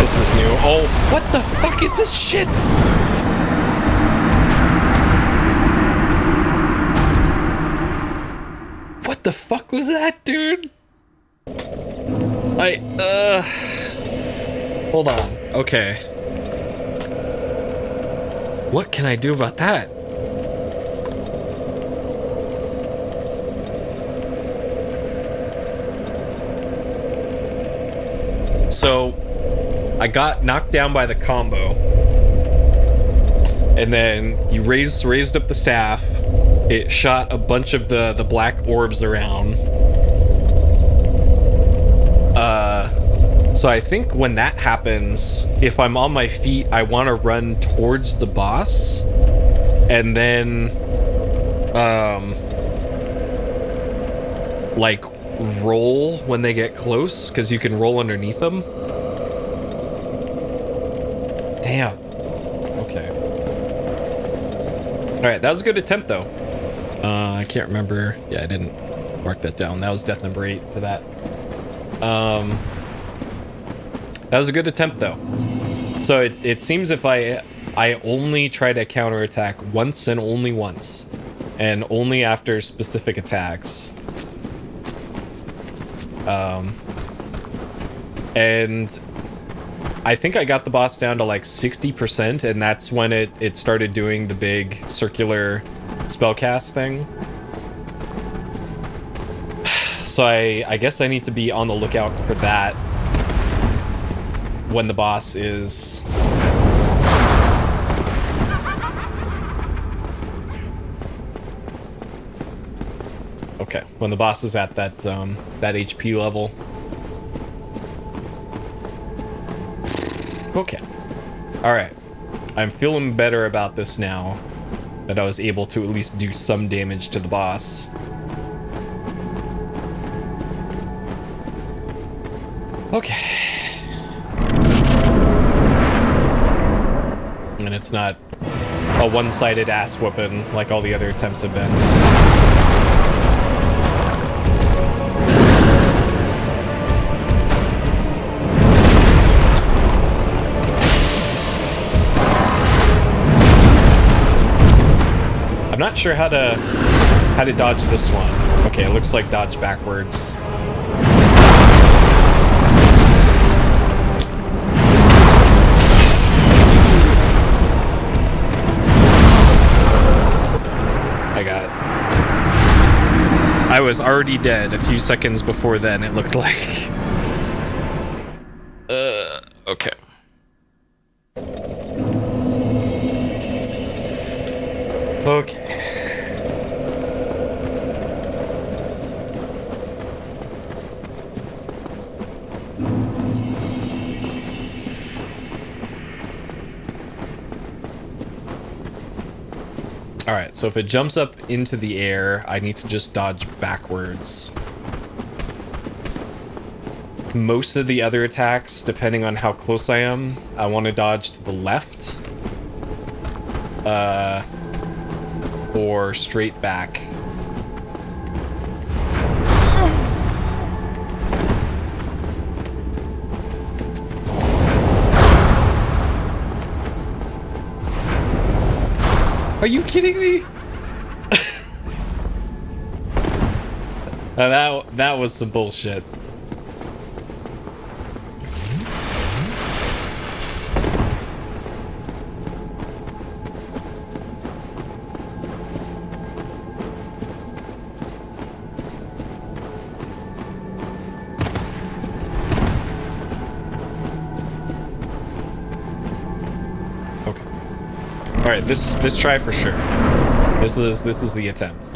This is new. Oh, what the fuck is this shit? What the fuck was that, dude? Hold on. Okay. What can I do about that? So, I got knocked down by the combo, and then you raised up the staff. It shot a bunch of the black orbs around. So I think when that happens, if I'm on my feet, I want to run towards the boss, and then, like, roll when they get close, because you can roll underneath them. Damn. Okay. Alright, that was a good attempt, though. I can't remember. Yeah, I didn't mark that down. That was death number 8 to that. That was a good attempt, though. So it seems if I only try to counterattack once and only once, and only after specific attacks. And I think I got the boss down to like 60%, and that's when it started doing the big circular spellcast thing. So I guess I need to be on the lookout for that when the boss is... Okay, when the boss is at that HP level. Okay. Alright. I'm feeling better about this now that I was able to at least do some damage to the boss. Okay. And it's not a one-sided ass whooping like all the other attempts have been. I'm not sure how to dodge this one. Okay, it looks like dodge backwards. I was already dead a few seconds before then, it looked like. Okay. Okay. Alright, so if it jumps up into the air, I need to just dodge backwards. Most of the other attacks, depending on how close I am, I want to dodge to the left. Or straight back. Are you kidding me? That was some bullshit. All right, this try for sure. This is the attempt.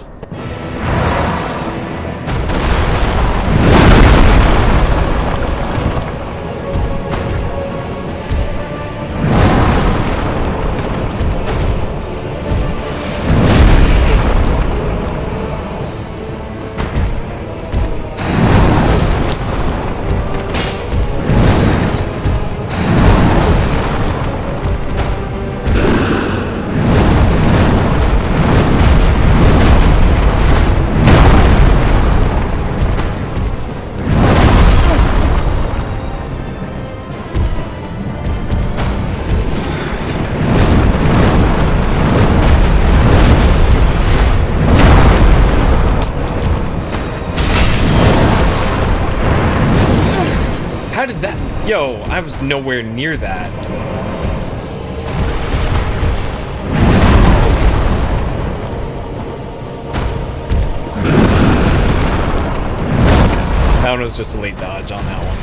How did that? Yo, I was nowhere near that. That one was just a late dodge on that one.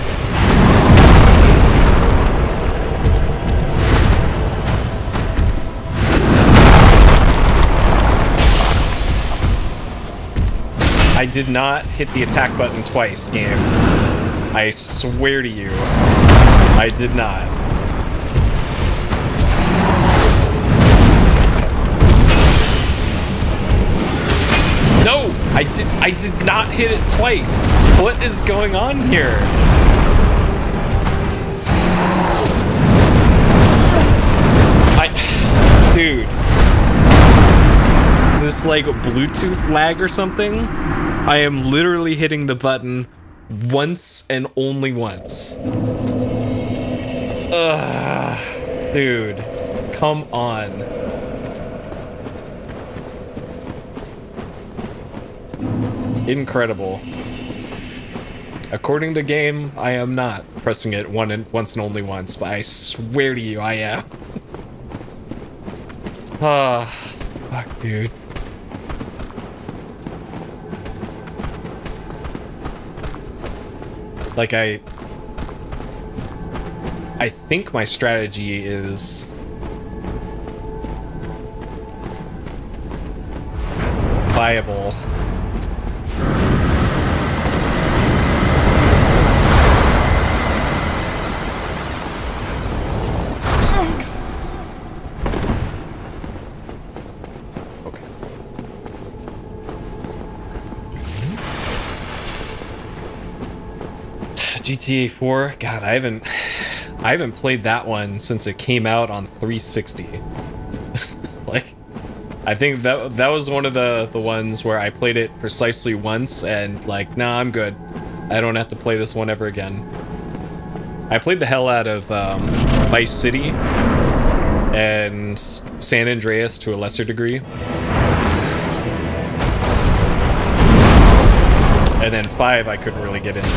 I did not hit the attack button twice, game. I swear to you, I did not. No! I did not hit it twice. What is going on here? Dude. Is this like Bluetooth lag or something? I am literally hitting the button once and only once. Ugh. Dude. Come on. Incredible. According to the game, I am not pressing it once and only once, but I swear to you, I am. Ah, fuck, dude. Like, I think my strategy is viable. GTA 4, God, I haven't played that one since it came out on 360. Like, I think that was one of the ones where I played it precisely once and like, nah, I'm good. I don't have to play this one ever again. I played the hell out of Vice City and San Andreas to a lesser degree. And then 5 I couldn't really get into.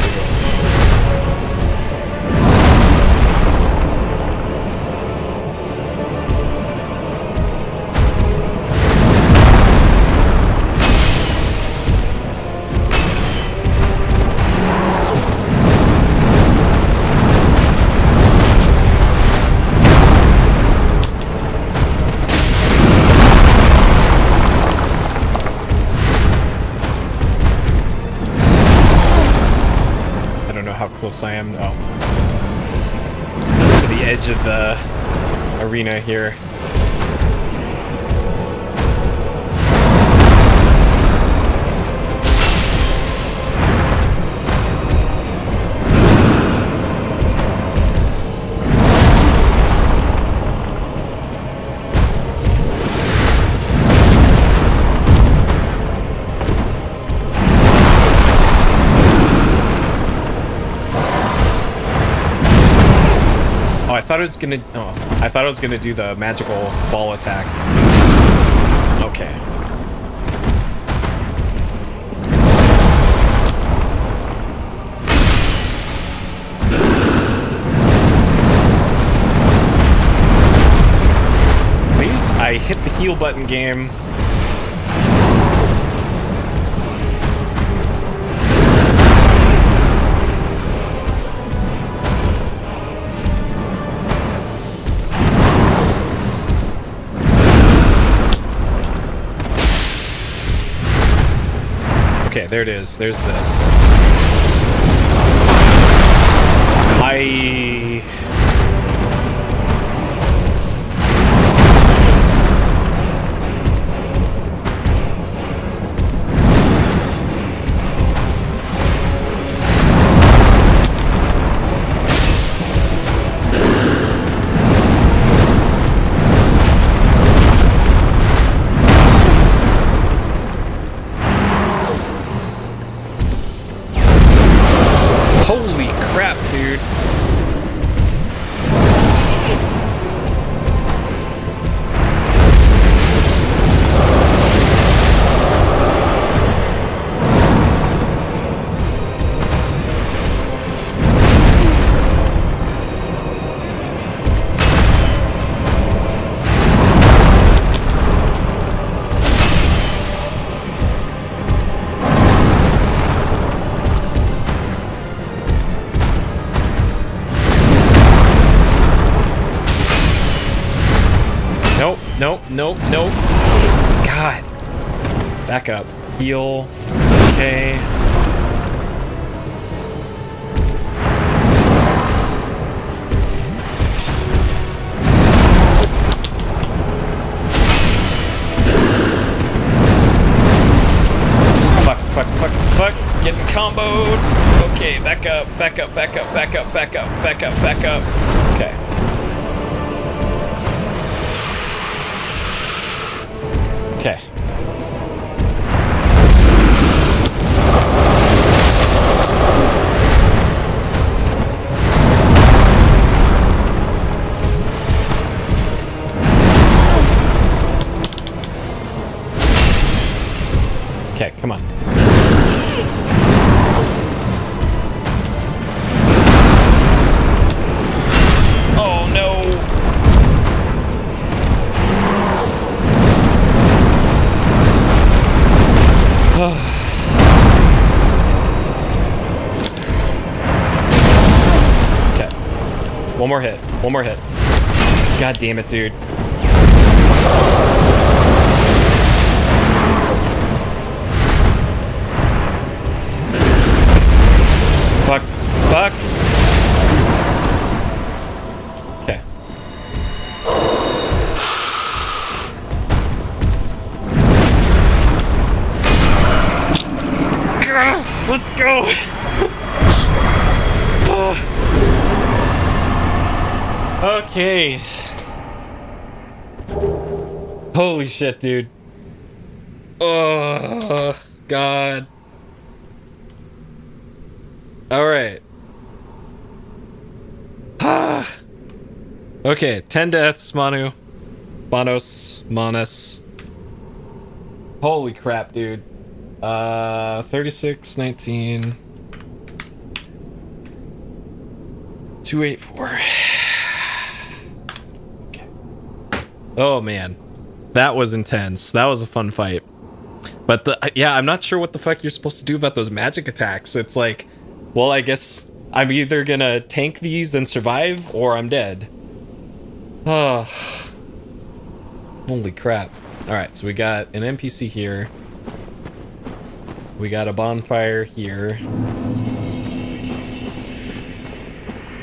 Close I am. Oh, to the edge of the arena here. I thought I was gonna do the magical ball attack. Okay. Please, I hit the heal button, game. Okay, there it is. There's this. Holy crap, dude. Nope. God. Back up. Heal. Okay. Fuck. fuck. Getting comboed. Okay, back up. Okay. Okay. Okay, come on. Oh no! Okay. One more hit. God damn it, dude. Fuck. Okay. Let's go. Okay. Holy shit, dude. Oh, God. All right. Okay, 10 deaths, Manus. Holy crap, dude. 36, 19. 284. Okay. Oh, man. That was intense. That was a fun fight. But, yeah, I'm not sure what the fuck you're supposed to do about those magic attacks. It's like, well, I guess I'm either gonna tank these and survive, or I'm dead. Oh. Holy crap. Alright, so we got an NPC here. We got a bonfire here.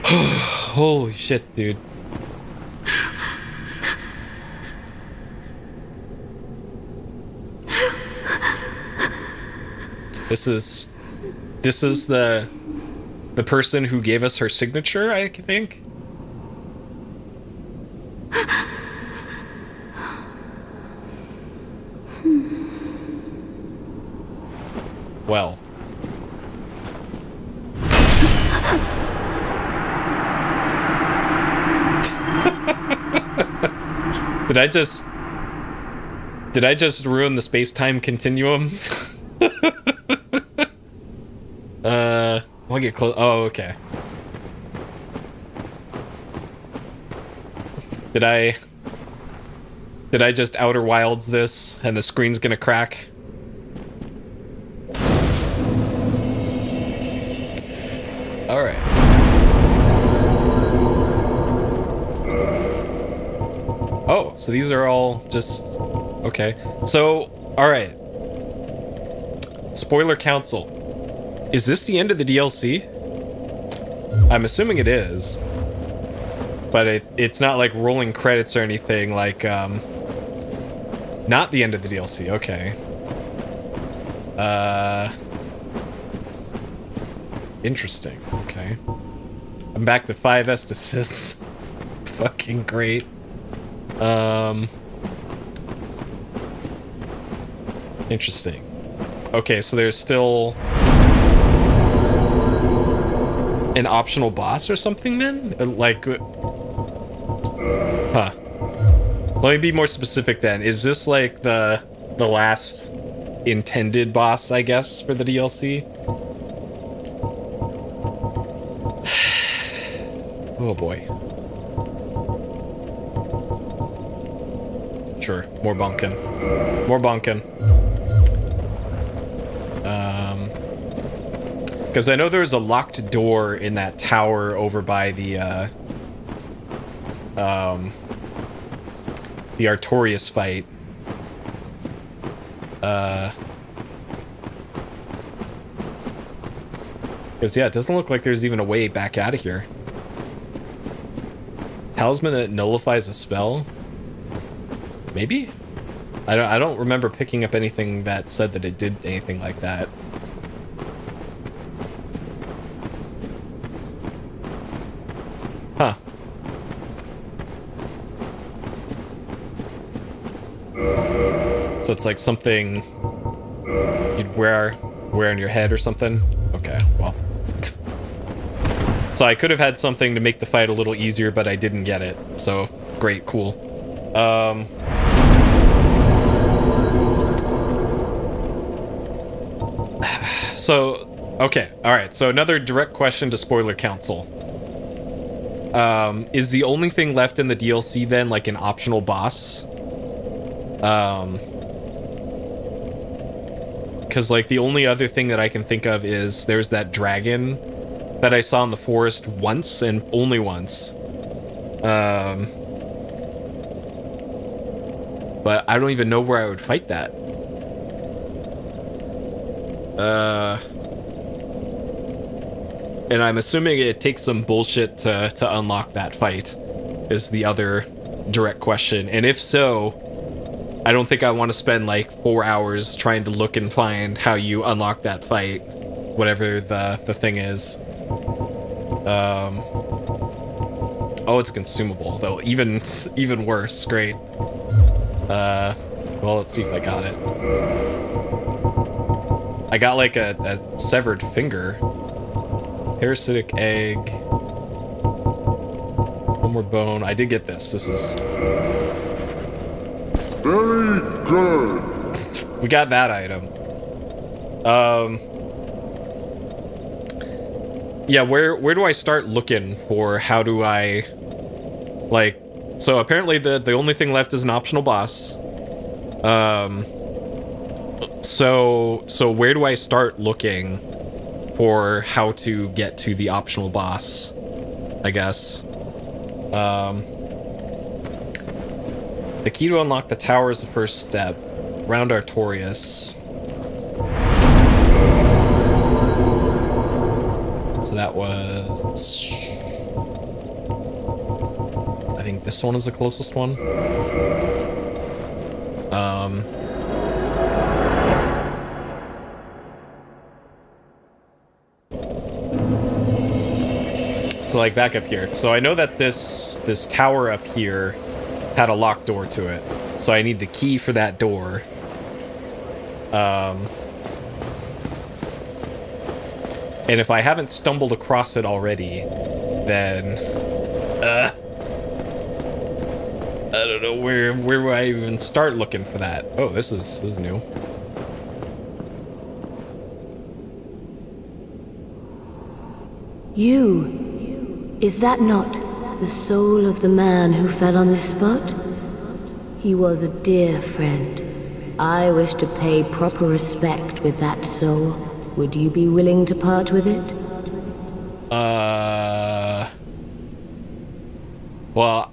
Holy shit, dude. This is the person who gave us her signature, I think. Well. Did I just ruin the space-time continuum? I'll get close. Oh, okay. Did I just Outer Wilds this and the screen's gonna crack? Alright. Oh, so these are all just... Okay. So, alright. Spoiler Council. Is this the end of the DLC? I'm assuming it is. But it's not like rolling credits or anything, like, not the end of the DLC, okay. Interesting, okay. I'm back to 5 Estus. Fucking great. Interesting. Okay, so there's still an optional boss or something then? Like, huh. Let me be more specific then. Is this like the last intended boss, I guess, for the DLC? Oh boy. Sure, more bunkin'. More bunkin'. Because I know there's a locked door in that tower over by the Artorias fight. Because, yeah, it doesn't look like there's even a way back out of here. Talisman that nullifies a spell? Maybe? I don't remember picking up anything that said that it did anything like that. So it's like something you'd wear on your head or something? Okay, well. So I could have had something to make the fight a little easier, but I didn't get it. So, great, cool. So, okay, alright. So another direct question to Spoiler Council. Is the only thing left in the DLC then like an optional boss? Because like the only other thing that I can think of is there's that dragon that I saw in the forest once and only once. But I don't even know where I would fight that. And I'm assuming it takes some bullshit to unlock that fight, is the other direct question. And if so, I don't think I want to spend like 4 hours trying to look and find how you unlock that fight, whatever the thing is. Oh, it's consumable, though. Even worse. Great. Well, let's see if I got it. I got like a severed finger. Parasitic egg. One more bone. I did get this. This is... Very good. We got that item. Yeah, where do I start looking for how do I... Like... So apparently the only thing left is an optional boss. So where do I start looking for how to get to the optional boss, I guess? The key to unlock the tower is the first step. Round Artorias. So that was... I think this one is the closest one. So like back up here. So I know that this tower up here had a locked door to it. So I need the key for that door. And if I haven't stumbled across it already, then I don't know where do I even start looking for that. Oh, this is new. Is that not the soul of the man who fell on this spot? He was a dear friend. I wish to pay proper respect with that soul. Would you be willing to part with it? Well,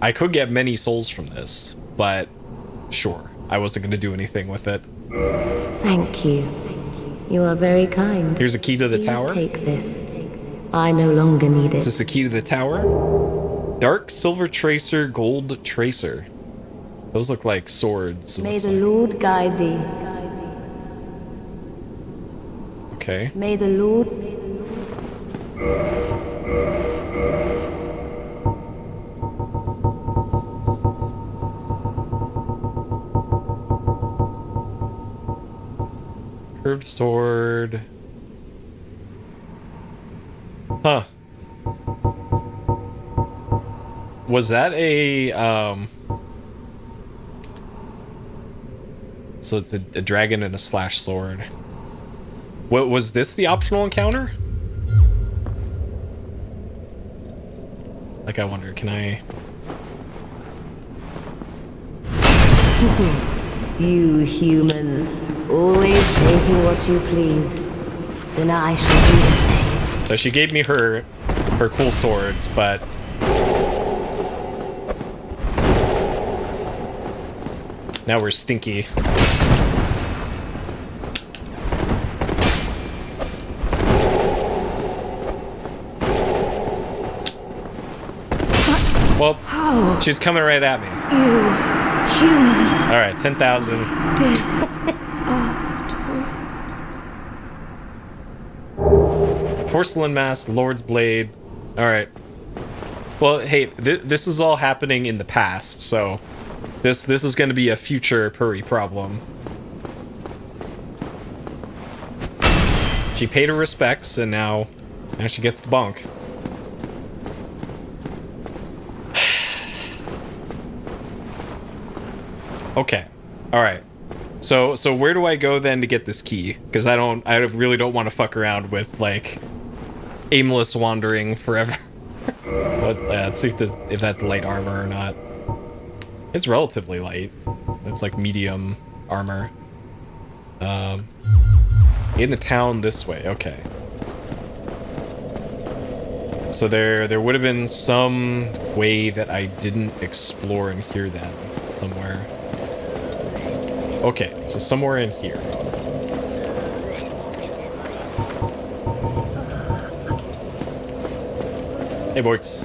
I could get many souls from this, but sure. I wasn't going to do anything with it. Thank you. You are very kind. Here's a key to the tower. Take this. I no longer need it. Is this the key to the tower? Dark silver tracer, gold tracer. Those look like swords. May the Lord guide thee. Okay. May the Lord... Curved sword. Huh. Was that a, So it's a dragon and a slash sword. What was this the optional encounter? Like, I wonder, can I... You humans, always taking what you please. Then I shall do the same. So she gave me her cool swords, but... Now we're stinky. Well, she's coming right at me. You humans. Alright, 10,000. Porcelain mask, Lord's blade. Alright. Well, hey, this is all happening in the past, so This is going to be a future Puri problem. She paid her respects, and now she gets the bonk. Okay, all right. So where do I go then to get this key? Because I really don't want to fuck around with like aimless wandering forever. But let's see if that's light armor or not. It's relatively light. It's like medium armor. In the town this way. Okay. So there would have been some way that I didn't explore in here then, somewhere. Okay, so somewhere in here. Hey, boys.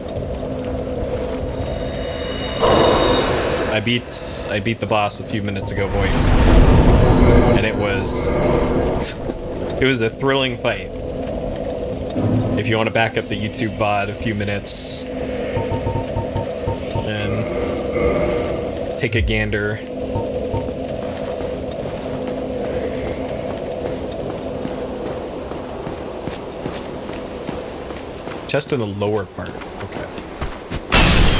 I beat the boss a few minutes ago, boys, and it was a thrilling fight. If you want to back up the YouTube VOD a few minutes and take a gander. Chest in the lower part. Okay.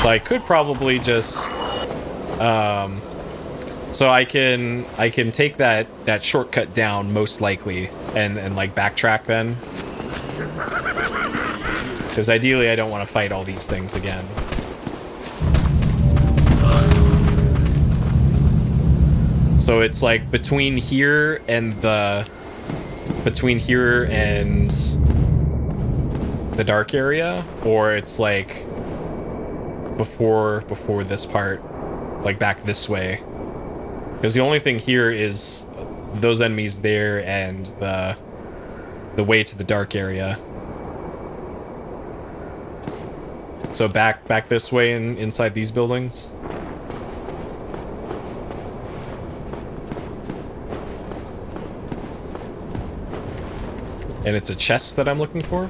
So I could probably just so I can take that shortcut down most likely and like backtrack then. Because ideally I don't want to fight all these things again. So it's like between here and the dark area, or it's like before this part, like back this way. Because the only thing here is those enemies there and the way to the dark area. So back this way inside these buildings. And it's a chest that I'm looking for.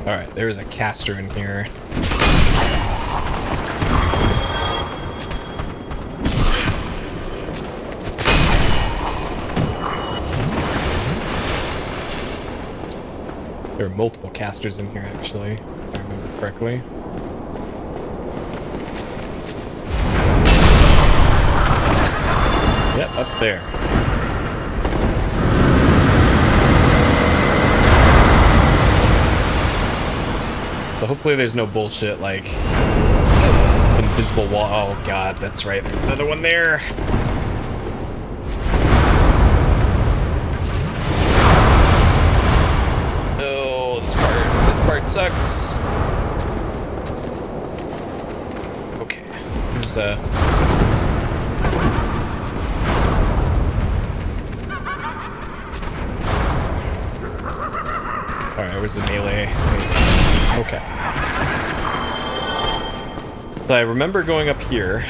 Alright, there's a caster in here. There are multiple casters in here, actually, if I remember correctly. Yep, up there. So hopefully there's no bullshit like invisible wall. Oh god, that's right. There's another one there. Oh, this part sucks. Okay, there's Alright, where's the melee? Okay. So I remember going up here.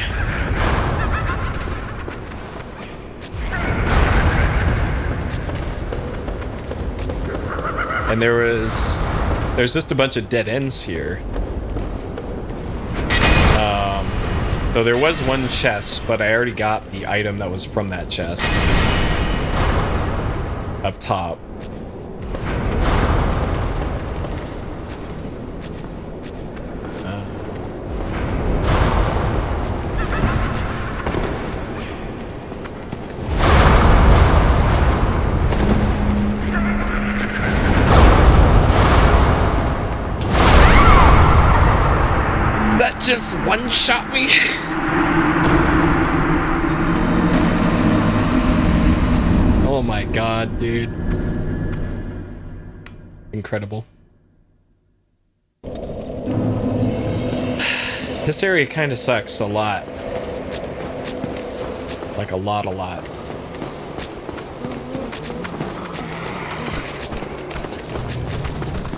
And there's just a bunch of dead ends here. Though there was one chest, but I already got the item that was from that chest. Up top. Just one-shot me. Oh my god, dude. Incredible. This area kind of sucks a lot. Like a lot.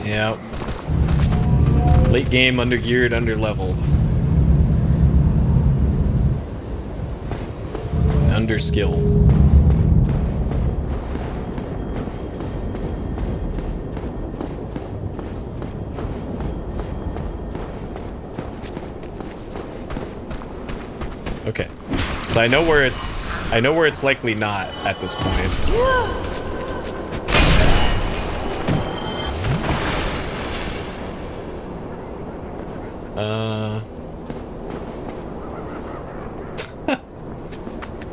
Yep. Late game, under-geared, under-leveled. Under-skill. Okay. So I know where it's likely not at this point.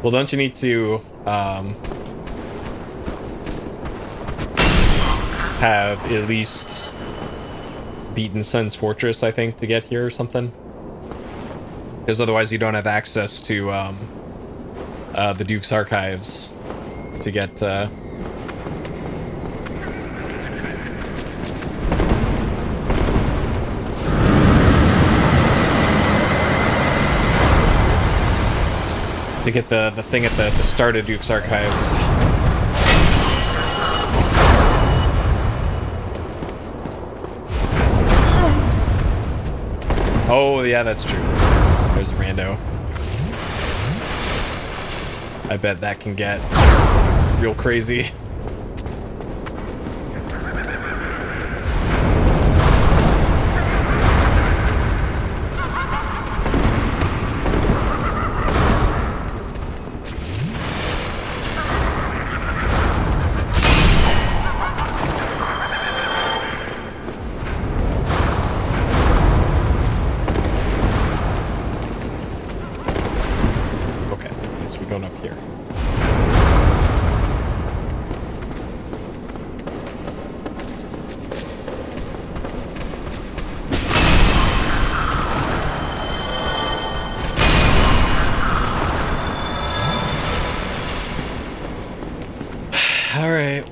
Well, don't you need to have at least beaten Sun's Fortress, I think, to get here or something? Because otherwise you don't have access to the Duke's archives to get to get the thing at the start of Duke's archives. Oh, yeah, that's true. There's a rando. I bet that can get real crazy.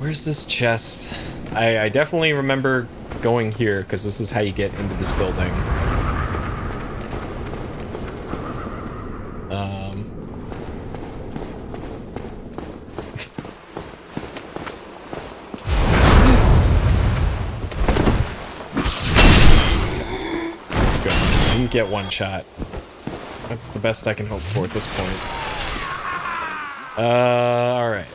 Where's this chest? I definitely remember going here because this is how you get into this building. Good. I didn't get one shot. That's the best I can hope for at this point. All right.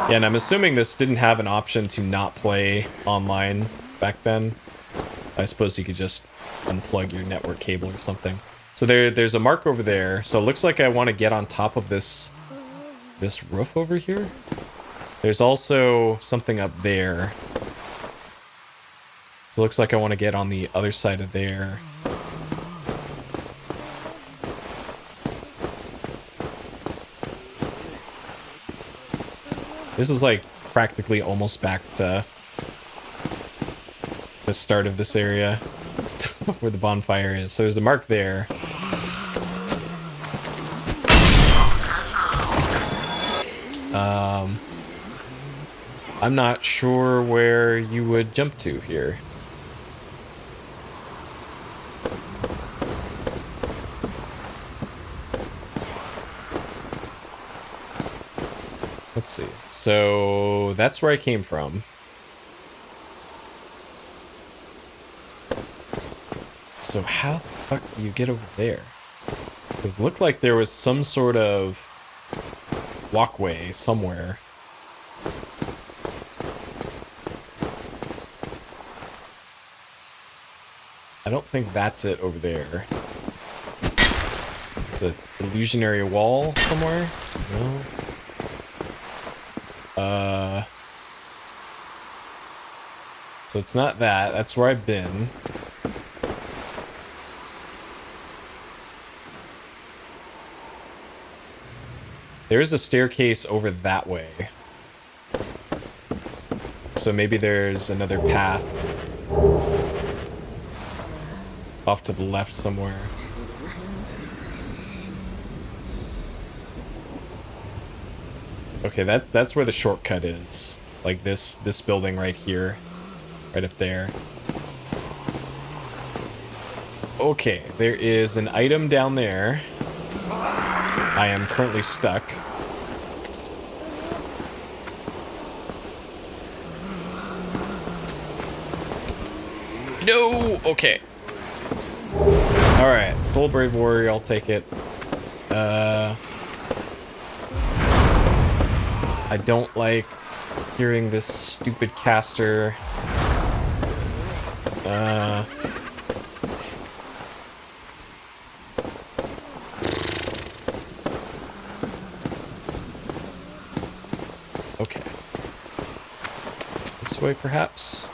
Yeah, and I'm assuming this didn't have an option to not play online back then. I suppose you could just unplug your network cable or something. So there's a mark over there. So it looks like I want to get on top of this roof over here. There's also something up there. So it looks like I want to get on the other side of there. This is like practically almost back to the start of this area where the bonfire is. So there's the mark there. I'm not sure where you would jump to here. Let's see. So that's where I came from. So how the fuck do you get over there? Because it looked like there was some sort of walkway somewhere. I don't think that's it over there. It's an illusionary wall somewhere? No. So it's not that. That's where I've been. There's a staircase over that way. So maybe there's another path off to the left somewhere. Okay, that's where the shortcut is. Like this building right here. Right up there. Okay, there is an item down there. I am currently stuck. No! Okay. Alright, Soul Brave Warrior, I'll take it. I don't like hearing this stupid caster. Okay. This way, perhaps?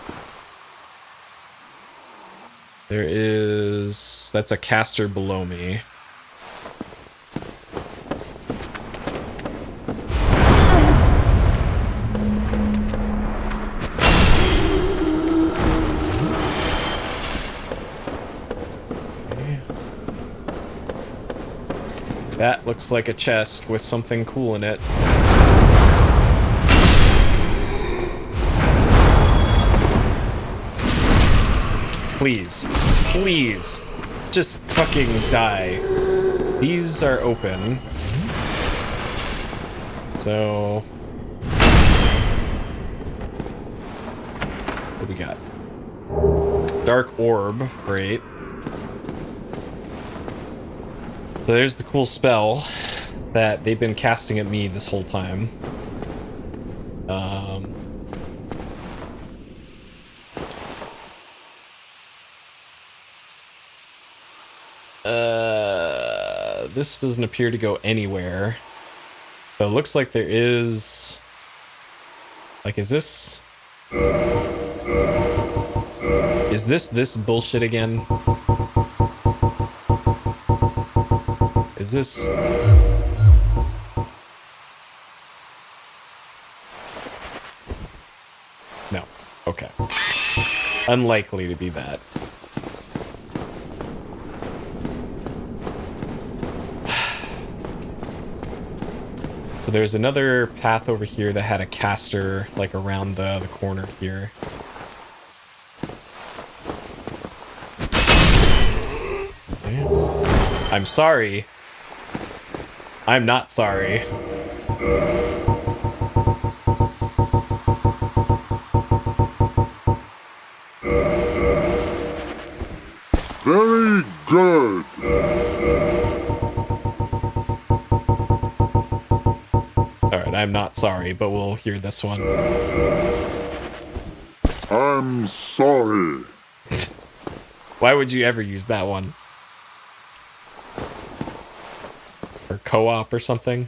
There is... That's a caster below me. That looks like a chest with something cool in it. Please. Please. Just fucking die. These are open. So... what do we got? Dark Orb. Great. So there's the cool spell that they've been casting at me this whole time. This doesn't appear to go anywhere. But it looks like there is... Like, is this... Is this bullshit again? Is this... No. Okay. Unlikely to be that. So there's another path over here that had a caster, like, around the corner here. Yeah. I'm sorry. I'm not sorry. Very good. Alright, I'm not sorry, but we'll hear this one. I'm sorry. Why would you ever use that one? Or co-op or something?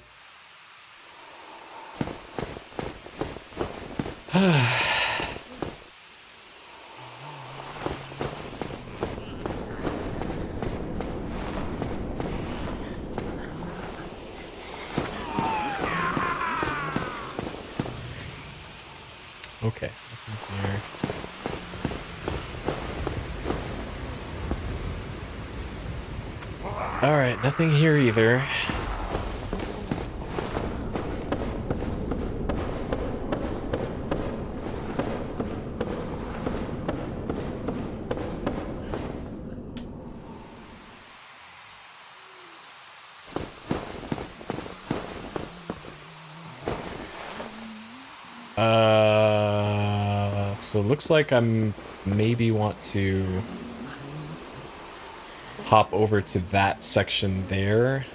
Okay, nothing here. Alright, nothing here either. So it looks like I'm maybe want to hop over to that section there.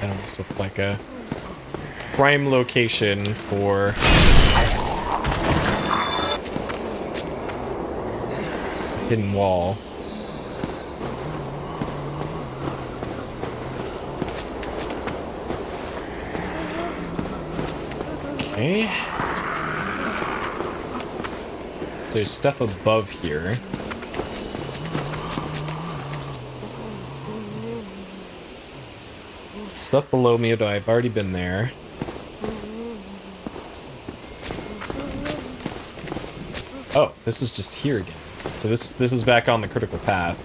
That almost looked like a prime location for hidden wall. Okay. So there's stuff above here. Stuff below me, though I've already been there. Oh, this is just here again. So this is back on the critical path.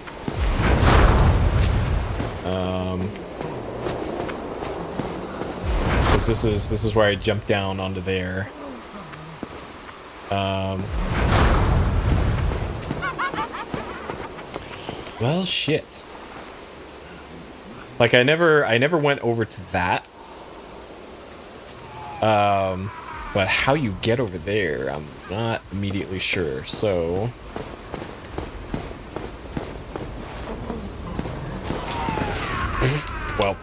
because this is where I jump down onto there. Well, shit. Like I never went over to that. But how you get over there, I'm not immediately sure. So. Well.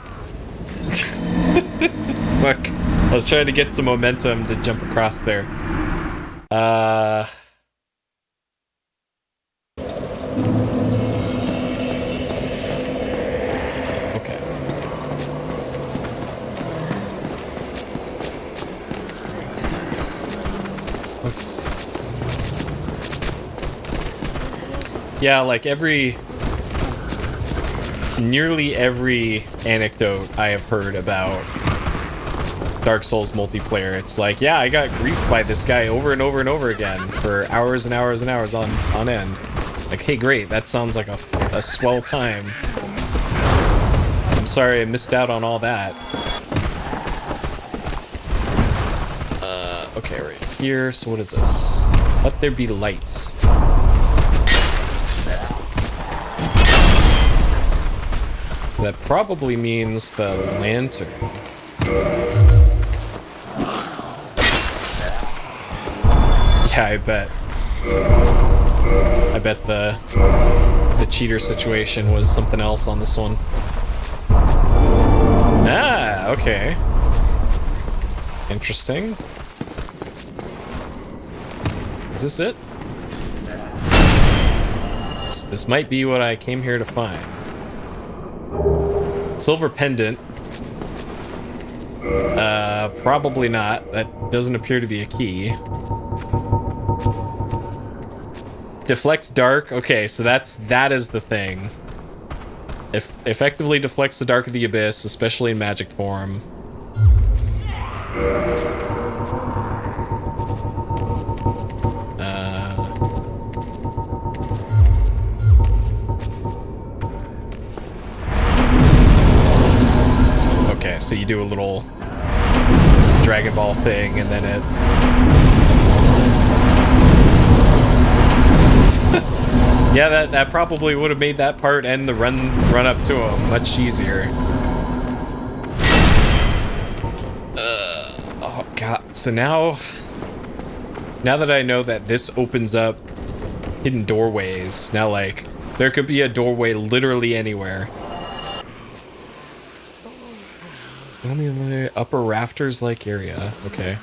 Fuck. I was trying to get some momentum to jump across there. Okay. Yeah, like nearly every anecdote I have heard about Dark Souls multiplayer, it's like, yeah, I got griefed by this guy over and over and over again for hours and hours and hours on end. Like, hey, great, that sounds like a swell time. I'm sorry I missed out on all that. Okay, right here, so what is this? Let there be lights. That probably means the lantern. Yeah, I bet the cheater situation was something else on this one. Ah, okay. Interesting. Is this it? This might be what I came here to find. Silver pendant. Probably not. That doesn't appear to be a key. Deflect dark. Okay, so that is the thing. Effectively deflects the dark of the abyss, especially in magic form. Okay, so you do a little Dragon Ball thing, and then it... Yeah, that probably would have made that part and the run up to him much easier. Oh god, so now that I know that this opens up hidden doorways, now like, there could be a doorway literally anywhere. Only in the upper rafters-like area. Okay.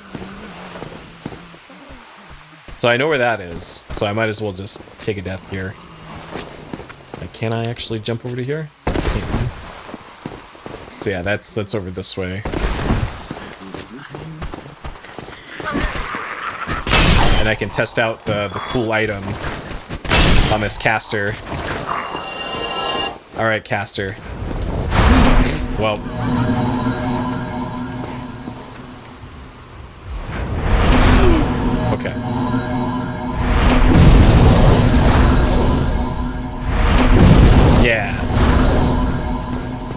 So I know where that is, so I might as well just take a death here. Like, can I actually jump over to here? So yeah, that's over this way. And I can test out the cool item on this caster. Alright, caster. Well... Okay. Yeah.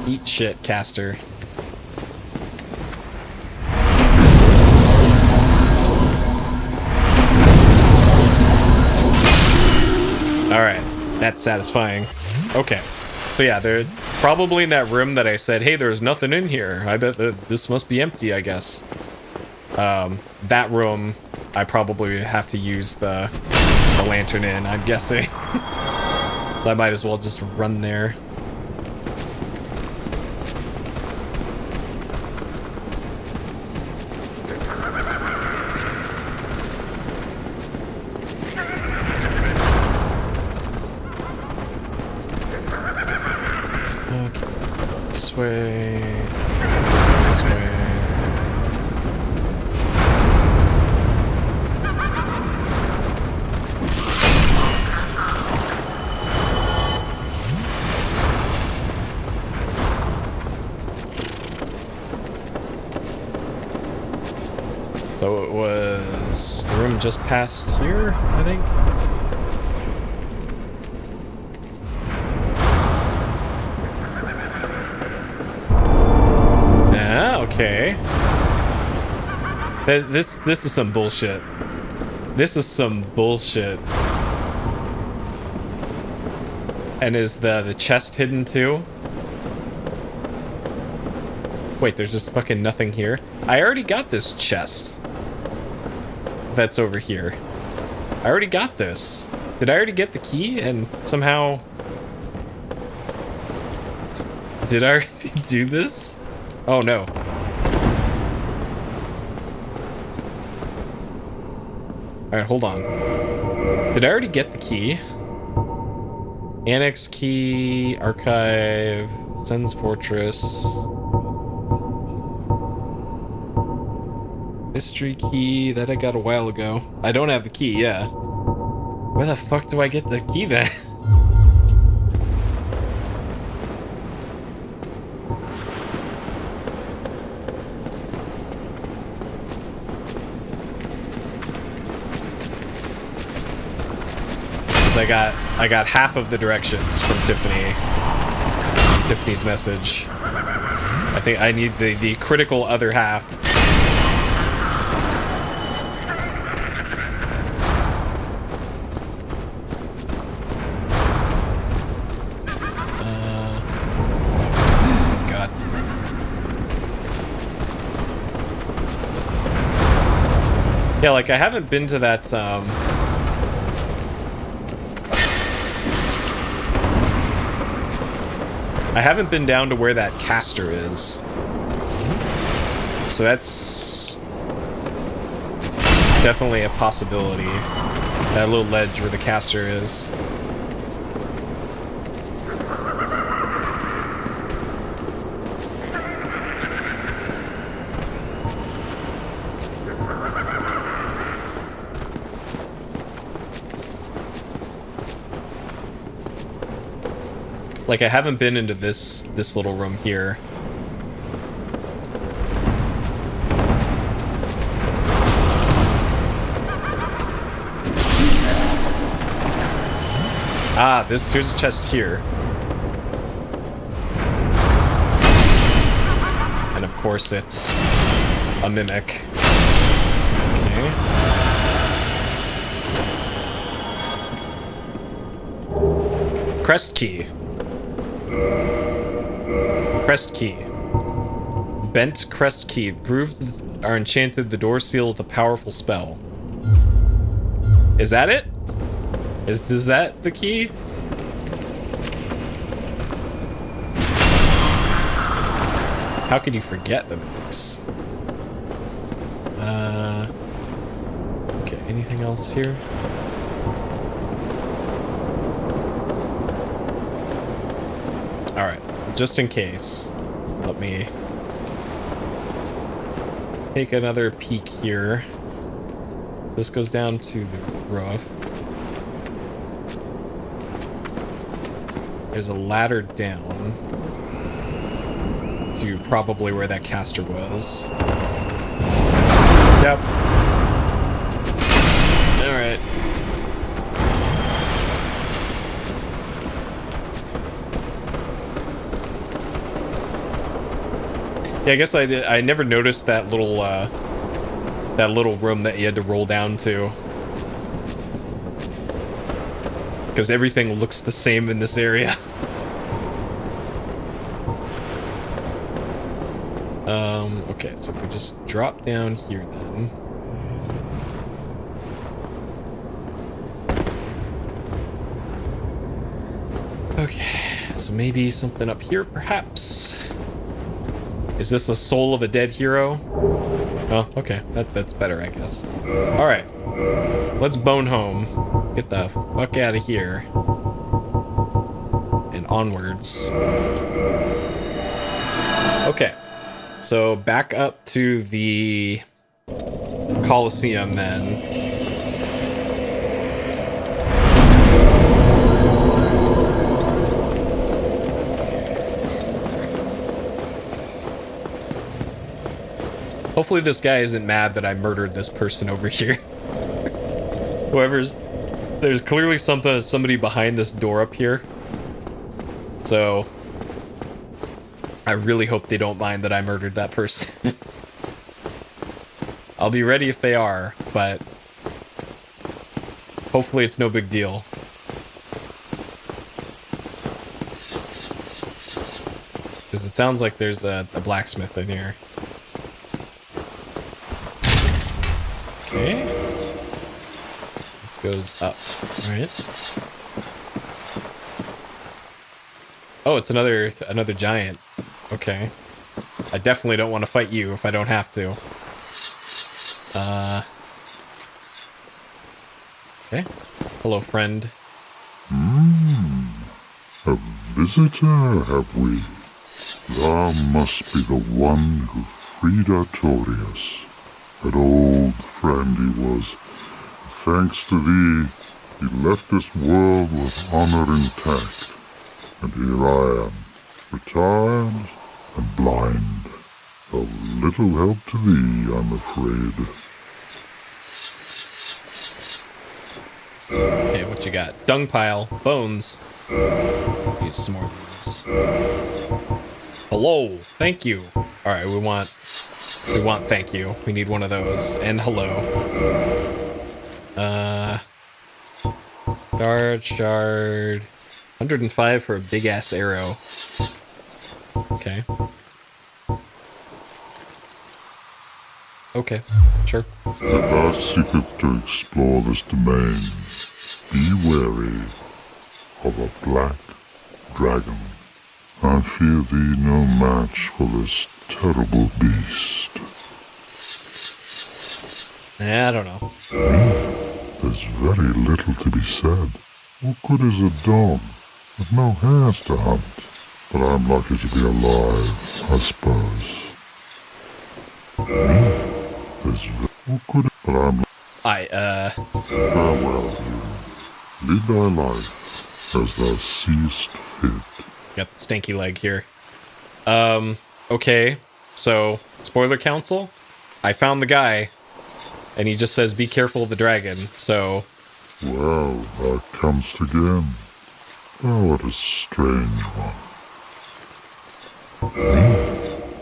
Eat shit, caster. Alright, that's satisfying. Okay. So yeah, they're probably in that room that I said, hey, there's nothing in here. I bet that this must be empty, I guess. That room, I probably have to use the lantern in, I'm guessing. So I might as well just run there. Okay, this way. This way. So it was the room just past here, I think. Ah, okay. This is some bullshit. This is some bullshit. And is the chest hidden too? Wait, there's just fucking nothing here. I already got this chest. That's over here. I already got this. Did I already get the key and somehow... Did I already do this? Oh no. Alright, hold on. Did I already get the key? Annex key, archive, Sen's Fortress. Mystery key, that I got a while ago. I don't have the key, yeah. Where the fuck do I get the key then? I got half of the directions from Tiffany. Tiffany's message. I think I need the critical other half. God. Yeah, like I haven't been to that I haven't been down to where that caster is. So that's definitely a possibility. That little ledge where the caster is. Like, I haven't been into this little room here. Ah, here's a chest here. And of course it's a mimic. Okay. Crest Key. Crest Key. Bent Crest Key. The grooves are enchanted. The door sealed with a powerful spell. Is that it? Is that the key? How could you forget the mix? Okay, anything else here? Alright, just in case, let me take another peek here. This goes down to the roof. There's a ladder down to probably where that caster was. Yep. Alright. Yeah, I guess I never noticed that little room that you had to roll down to. Because everything looks the same in this area. Okay, so if we just drop down here then. Okay, so maybe something up here perhaps. Is this a soul of a dead hero? Oh, okay, that's better, I guess. Alright, let's bone home. Get the fuck out of here. And onwards. Okay. So back up to the Colosseum then. Hopefully this guy isn't mad that I murdered this person over here. There's clearly somebody behind this door up here. So I really hope they don't mind that I murdered that person. I'll be ready if they are, but hopefully it's no big deal. Because it sounds like there's a blacksmith in here. Okay. This goes up. Alright. Oh, it's another giant. Okay. I definitely don't want to fight you if I don't have to. Okay. Hello, friend. A visitor, have we? Thou must be the one who freed Artorias. That old friend he was. Thanks to thee, he left this world with honor intact. And here I am, retired and blind. Of little help to thee, I'm afraid. Okay, what you got? Dung pile, bones. Use some more of these. Hello, thank you. All right, we want thank you. We need one of those. And hello. Shard. 105 for a big ass arrow. Okay. Okay, sure. If thou seeketh to explore this domain, be wary of a black dragon. I fear thee no match for this terrible beast. I don't know. There's very little to be said. What good is a dog with no hairs to hunt? But I'm lucky to be alive, I suppose. There's what good, but I'm farewell, you. Lead thy life as thou seest fit. Got the stanky leg here. Okay. So, spoiler council. I found the guy, and he just says, "Be careful of the dragon." So, Well, thou comest again. Thou art a strange one.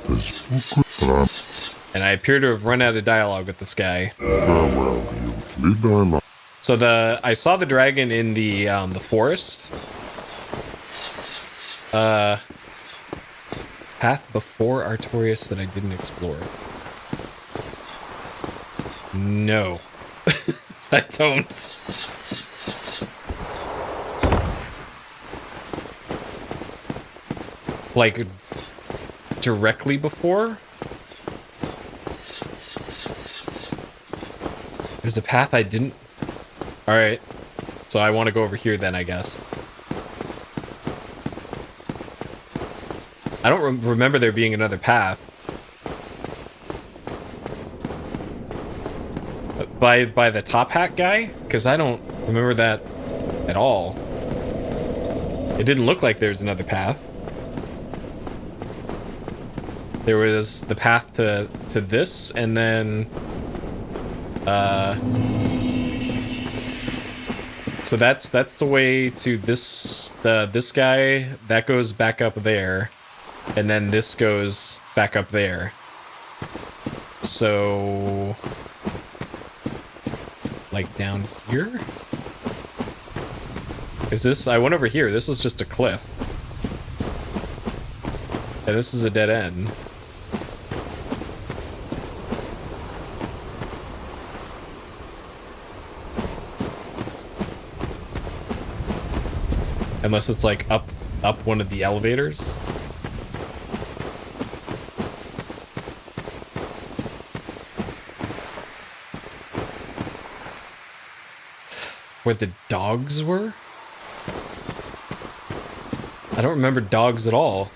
There's what good, but I'm and I appear to have run out of dialogue with this guy. farewell, you. Lead thy life. So I saw the dragon in the forest. Path before Artorias that I didn't explore. No. I don't. Like, directly before? There's a path I didn't... Alright. So I want to go over here then, I guess. I don't remember there being another path. By the top hat guy? Because I don't remember that at all. It didn't look like there's another path. There was the path to this, and then... So that's the way to this guy. That goes back up there. And then this goes back up there. So... like down here? Is this... I went over here. This was just a cliff. And this is a dead end. Unless it's like up one of the elevators. Where the dogs were? I don't remember dogs at all.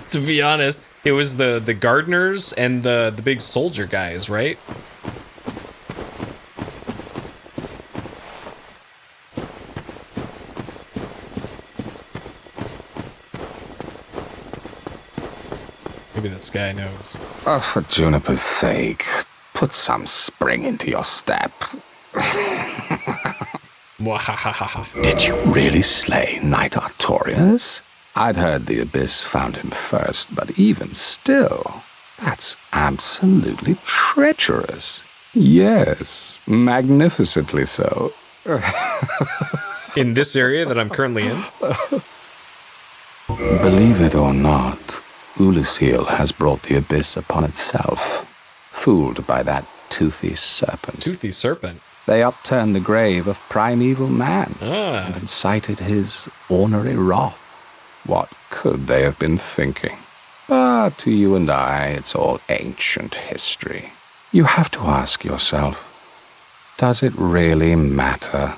To be honest, it was the gardeners and the big soldier guys, right? Maybe this guy knows. Oh, for Juniper's sake, put some spring into your step. Did you really slay Knight Artorias? I'd heard the Abyss found him first, but even still, That's absolutely treacherous. Yes, magnificently so. In this area that I'm currently in? Believe it or not, Ulysses has brought the abyss upon itself, fooled by that toothy serpent. Toothy serpent? They upturned the grave of primeval man and incited his ornery wrath. What could they have been thinking? But to you and I, it's all ancient history. You have to ask yourself, does it really matter?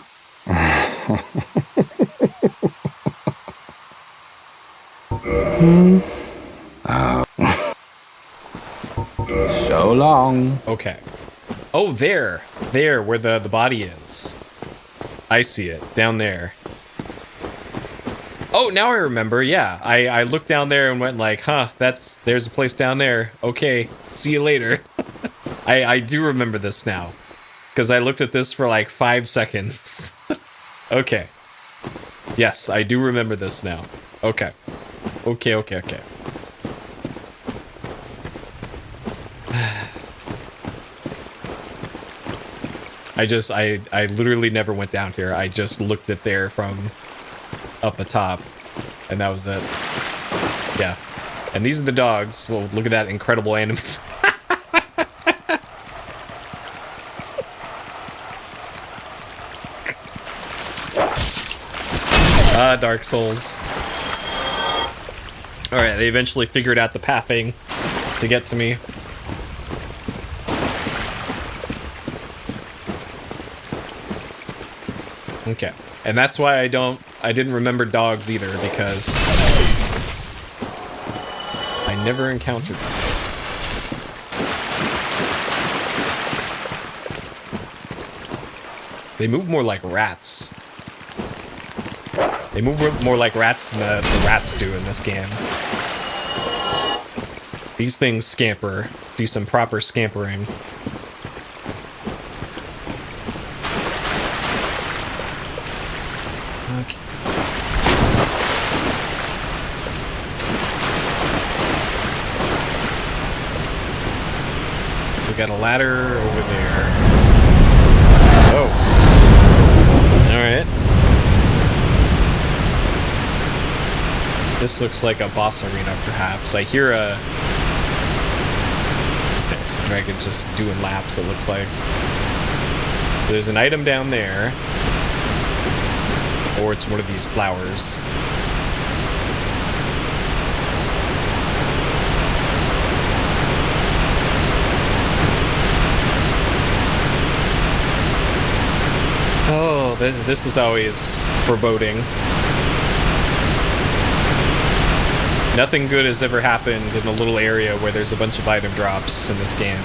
So long. Okay. Oh, there, where the body is. I see it, down there. Oh, now I remember, yeah. I looked down there and went like, huh, there's a place down there. Okay, see you later. I do remember this now. Because I looked at this for like 5 seconds. Okay. Yes, I do remember this now. Okay. Okay. I literally never went down here. I just looked at there from up atop, and that was it. Yeah. And these are the dogs. Well, look at that incredible anim. Dark Souls. Alright, they eventually figured out the pathing to get to me. Okay. And that's why I didn't remember dogs either, because I never encountered them. They move more like rats. They move more like rats than the rats do in this game. These things scamper, do some proper scampering. Okay. So we got a ladder over there. Oh. Alright. This looks like a boss arena, perhaps. I hear a... Okay, so Dragon's just doing laps, it looks like. There's an item down there. Or it's one of these flowers. Oh, this is always foreboding. Nothing good has ever happened in a little area where there's a bunch of item drops in this game.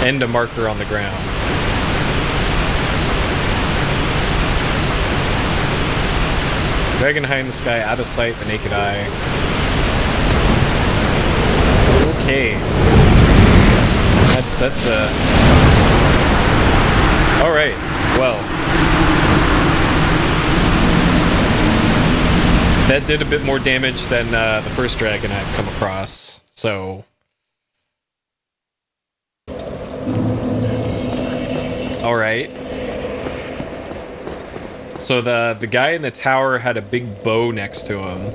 And a marker on the ground. Dragon high in the sky, out of sight, the naked eye. Okay. That's Alright, well. That did a bit more damage than the first dragon I've come across, so... Alright. So the guy in the tower had a big bow next to him.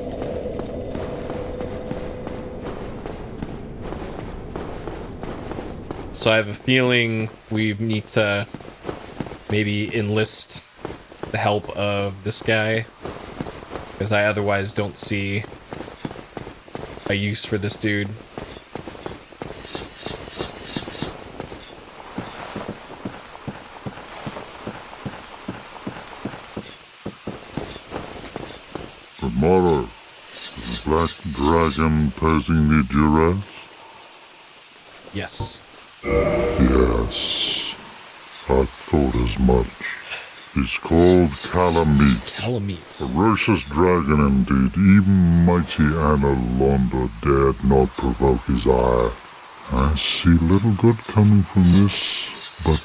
So I have a feeling we need to maybe enlist the help of this guy. Because I otherwise don't see a use for this dude. Tomorrow, is the black dragon posing the duress? Yes. Yes, I thought as much. He's called Calamite. Calamite. Ferocious dragon indeed. Even mighty Anna Londa dared not provoke his ire. I see little good coming from this, but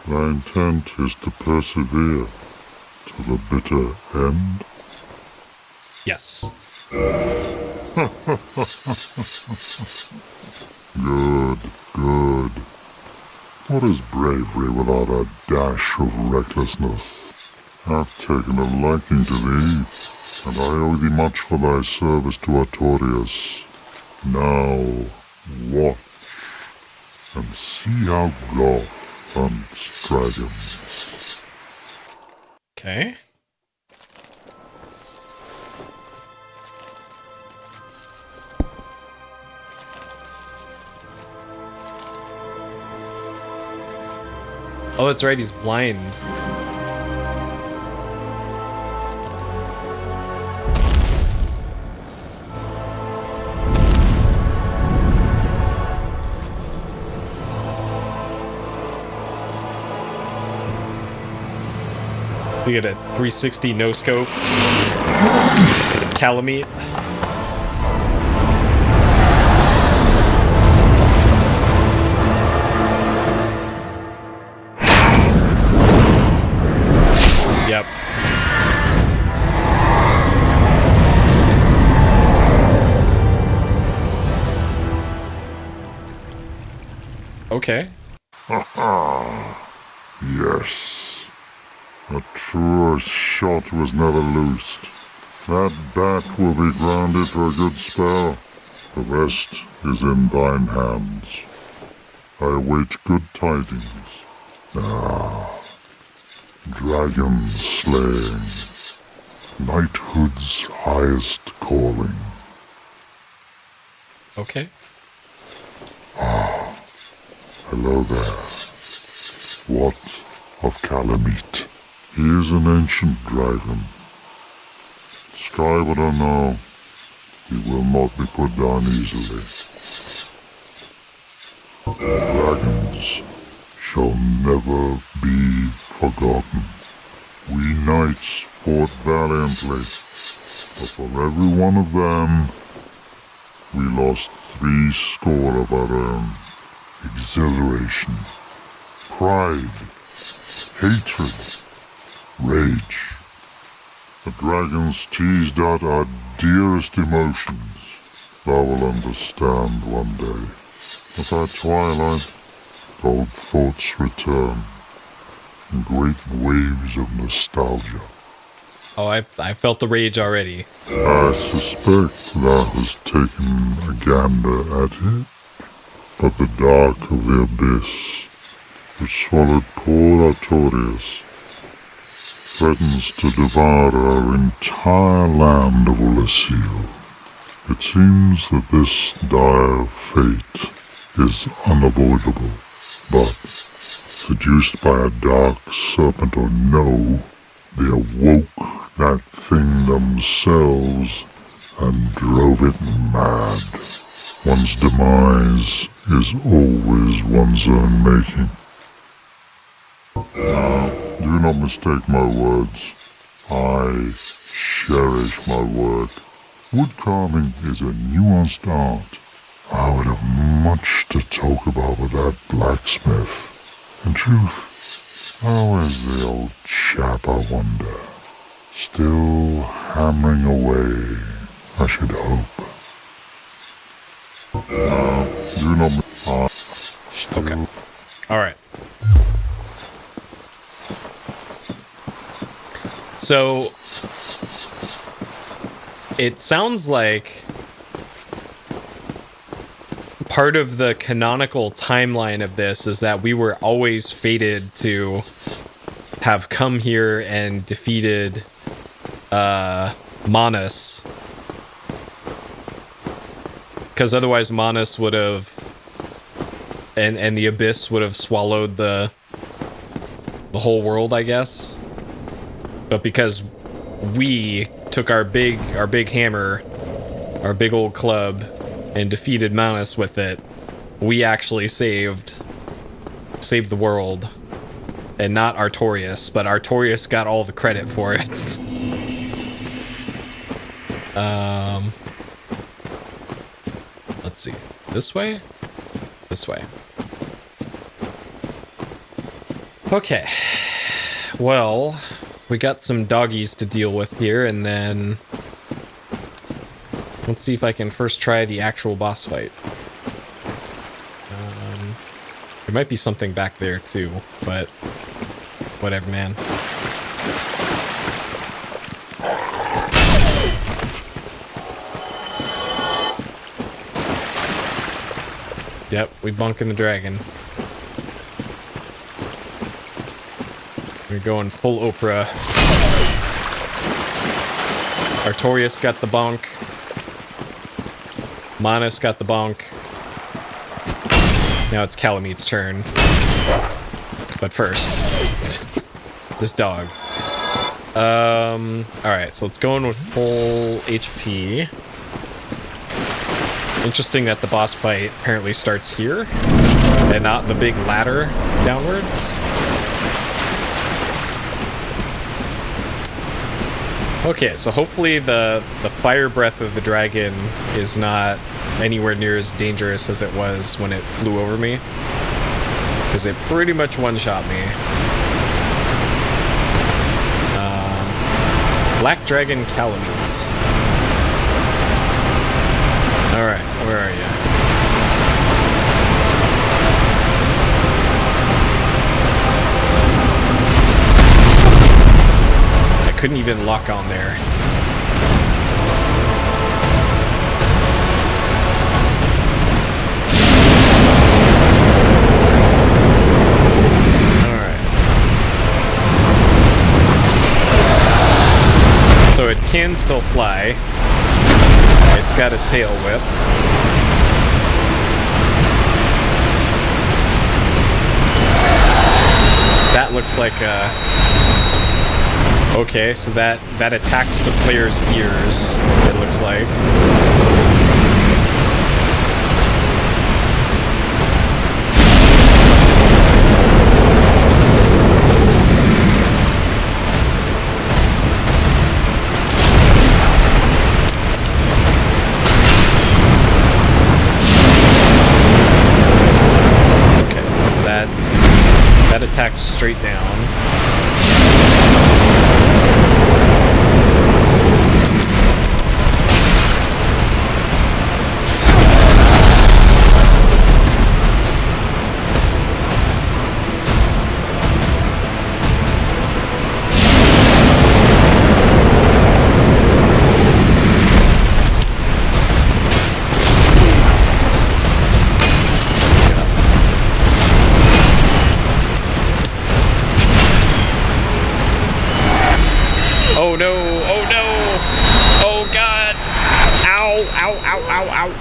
my intent is to persevere to the bitter end. Yes. Good, good. What is bravery without a dash of recklessness? I've taken a liking to thee, and I owe thee much for thy service to Artorias. Now, watch, and see how Goth hunts dragons. Okay. Oh, that's right, he's blind. You get a 360 no scope. Calamite. Yep. Okay. Yes. A truer shot was never loosed. That bat will be grounded for a good spell. The rest is in thine hands. I await good tidings. Dragon slaying. Knighthood's highest calling. Okay. Hello there. What of Calamite? He is an ancient dragon. Scribe, I don't know. He will not be put down easily. Dragons shall never be forgotten. We knights fought valiantly, but for every one of them, we lost 70 of our own. Exhilaration, pride, hatred, rage. The dragons teased out our dearest emotions. Thou will understand one day. At that twilight, old thoughts return in great waves of nostalgia. Oh, I felt the rage already. I suspect thou hast taken a gander at it, but the dark of the abyss, which swallowed poor Artorias, threatens to devour our entire land of Ulasil. It seems that this dire fate is unavoidable, but, seduced by a dark serpent or no, they awoke that thing themselves and drove it mad. One's demise is always one's own making. Now, do not mistake my words. I cherish my work. Wood carving is a nuanced art. I would have much to talk about with that blacksmith. In truth, how is the old chap, I wonder? Still hammering away, I should hope. Do not... Okay. Alright. So, it sounds like part of the canonical timeline of this is that we were always fated to have come here and defeated Manus. Because otherwise Manus would have... And the Abyss would have swallowed the whole world, I guess. But because we took our big hammer, our big old club, and defeated Manus with it, we actually saved the world. And not Artorias, but Artorias got all the credit for it. Let's see. This way? This way. Okay. Well, we got some doggies to deal with here, and then Let's see if I can first try the actual boss fight. There might be something back there too, but whatever, man. Yep, we bunking the dragon. We're going full Oprah. Artorias got the bonk. Manus got the bonk. Now it's Calamete's turn. But first, this dog. Alright, so let's go in with full HP. Interesting that the boss fight apparently starts here and not the big ladder downwards. Okay, so hopefully the fire breath of the dragon is not anywhere near as dangerous as it was when it flew over me, because it pretty much one-shot me. Black Dragon Calametes. Alright, where are you? I couldn't even lock on there. So it can still fly. It's got a tail whip. That looks like a... Okay, so that attacks the player's ears, it looks like. That attacks straight down. Oh no! Oh no! Oh god! Ow! Ow! Ow! Ow! Ow!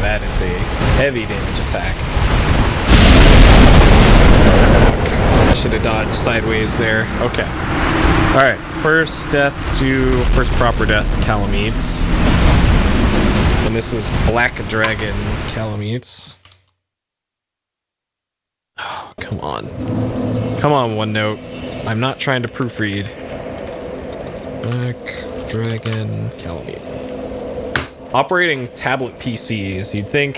That is a heavy damage attack. I should have dodged sideways there. Okay. Alright, first proper death to Calametes. And this is Black Dragon Calametes. Oh, come on. Come on, OneNote. I'm not trying to proofread. Black Dragon Calamete. Operating tablet PCs, you'd think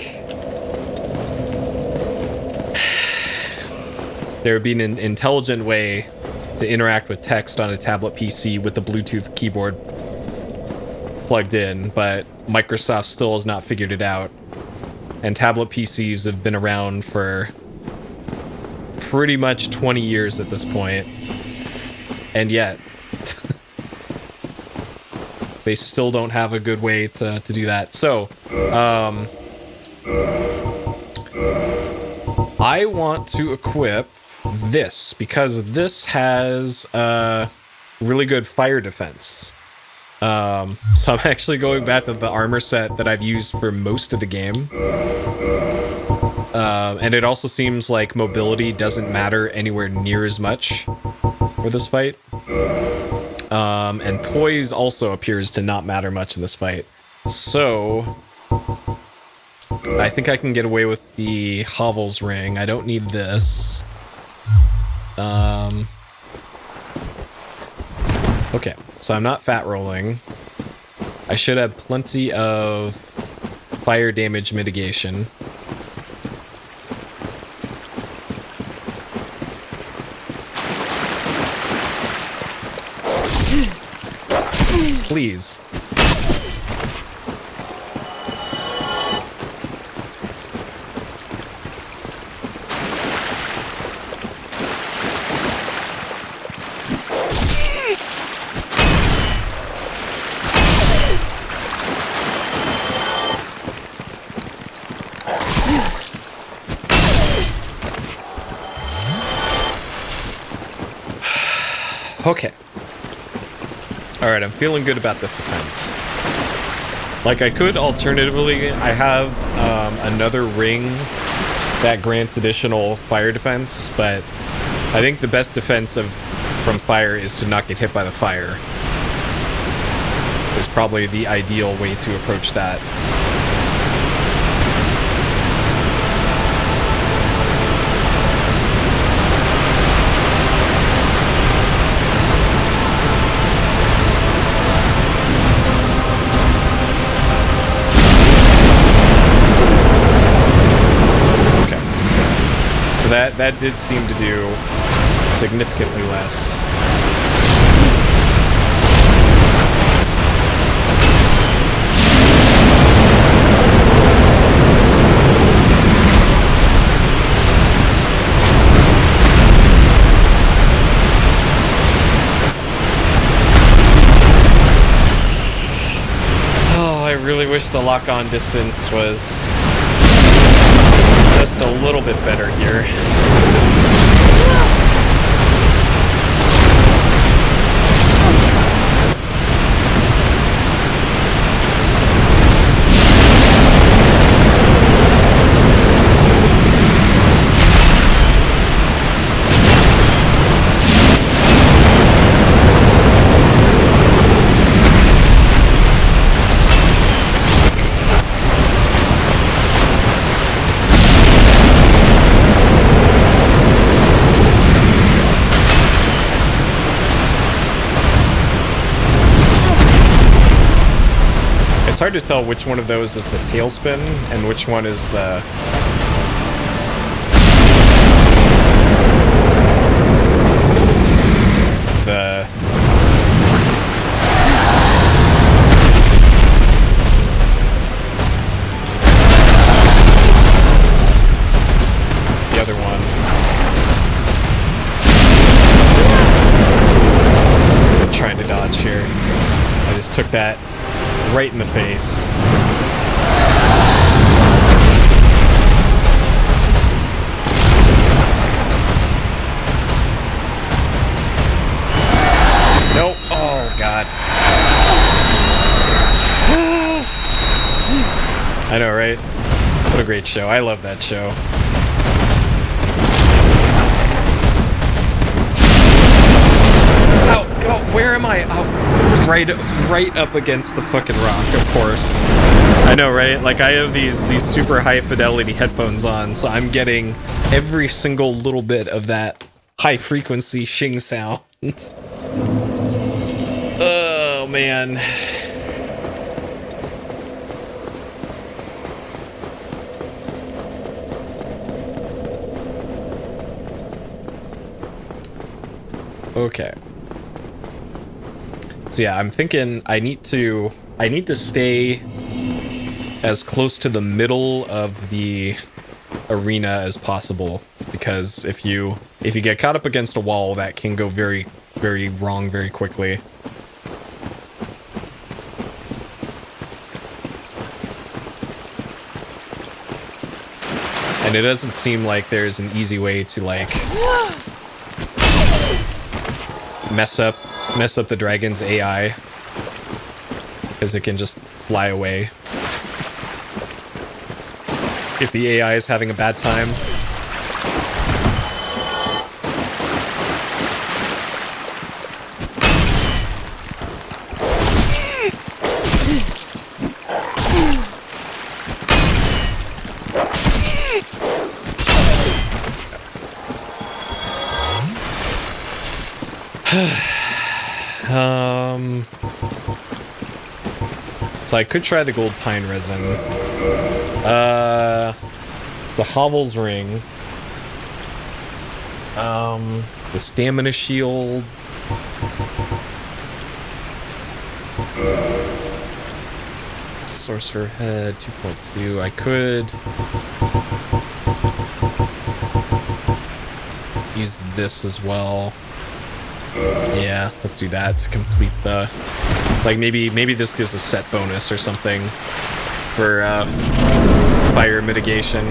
there would be an intelligent way to interact with text on a tablet PC with the Bluetooth keyboard plugged in, but Microsoft still has not figured it out. And tablet PCs have been around for pretty much 20 years at this point. And yet, they still don't have a good way to do that. So, I want to equip this, because this has really good fire defense. So I'm actually going back to the armor set that I've used for most of the game. And it also seems like mobility doesn't matter anywhere near as much for this fight. And poise also appears to not matter much in this fight. So I think I can get away with the Hovel's Ring. I don't need this. Okay, so I'm not fat rolling. I should have plenty of fire damage mitigation. please. Okay. Alright, I'm feeling good about this attempt. Like, I could alternatively, I have another ring that grants additional fire defense, but I think the best defense from fire is to not get hit by the fire. Is probably the ideal way to approach that. That did seem to do significantly less. Oh, I really wish the lock-on distance was just a little bit better here. It's hard to tell which one of those is the tailspin and which one is the other one. I'm trying to dodge here. I just took that right in the face. Nope. Oh, God. I know, right? What a great show. I love that show. Oh, God, where am I? Oh. Right up against the fucking rock, of course. I know, right? Like, I have these super high fidelity headphones on, so I'm getting every single little bit of that high frequency shing sound. Oh, man. Okay. So yeah, I'm thinking I need to stay as close to the middle of the arena as possible, because if you get caught up against a wall, that can go very, very wrong very quickly. And it doesn't seem like there's an easy way to, like, mess up the dragon's AI, because it can just fly away if the AI is having a bad time. So I could try the gold pine resin. It's a Hovel's ring. The stamina shield. Sorcerer Head, 2.2. I could use this as well. Yeah, let's do that to complete the... Like, maybe this gives a set bonus or something for fire mitigation.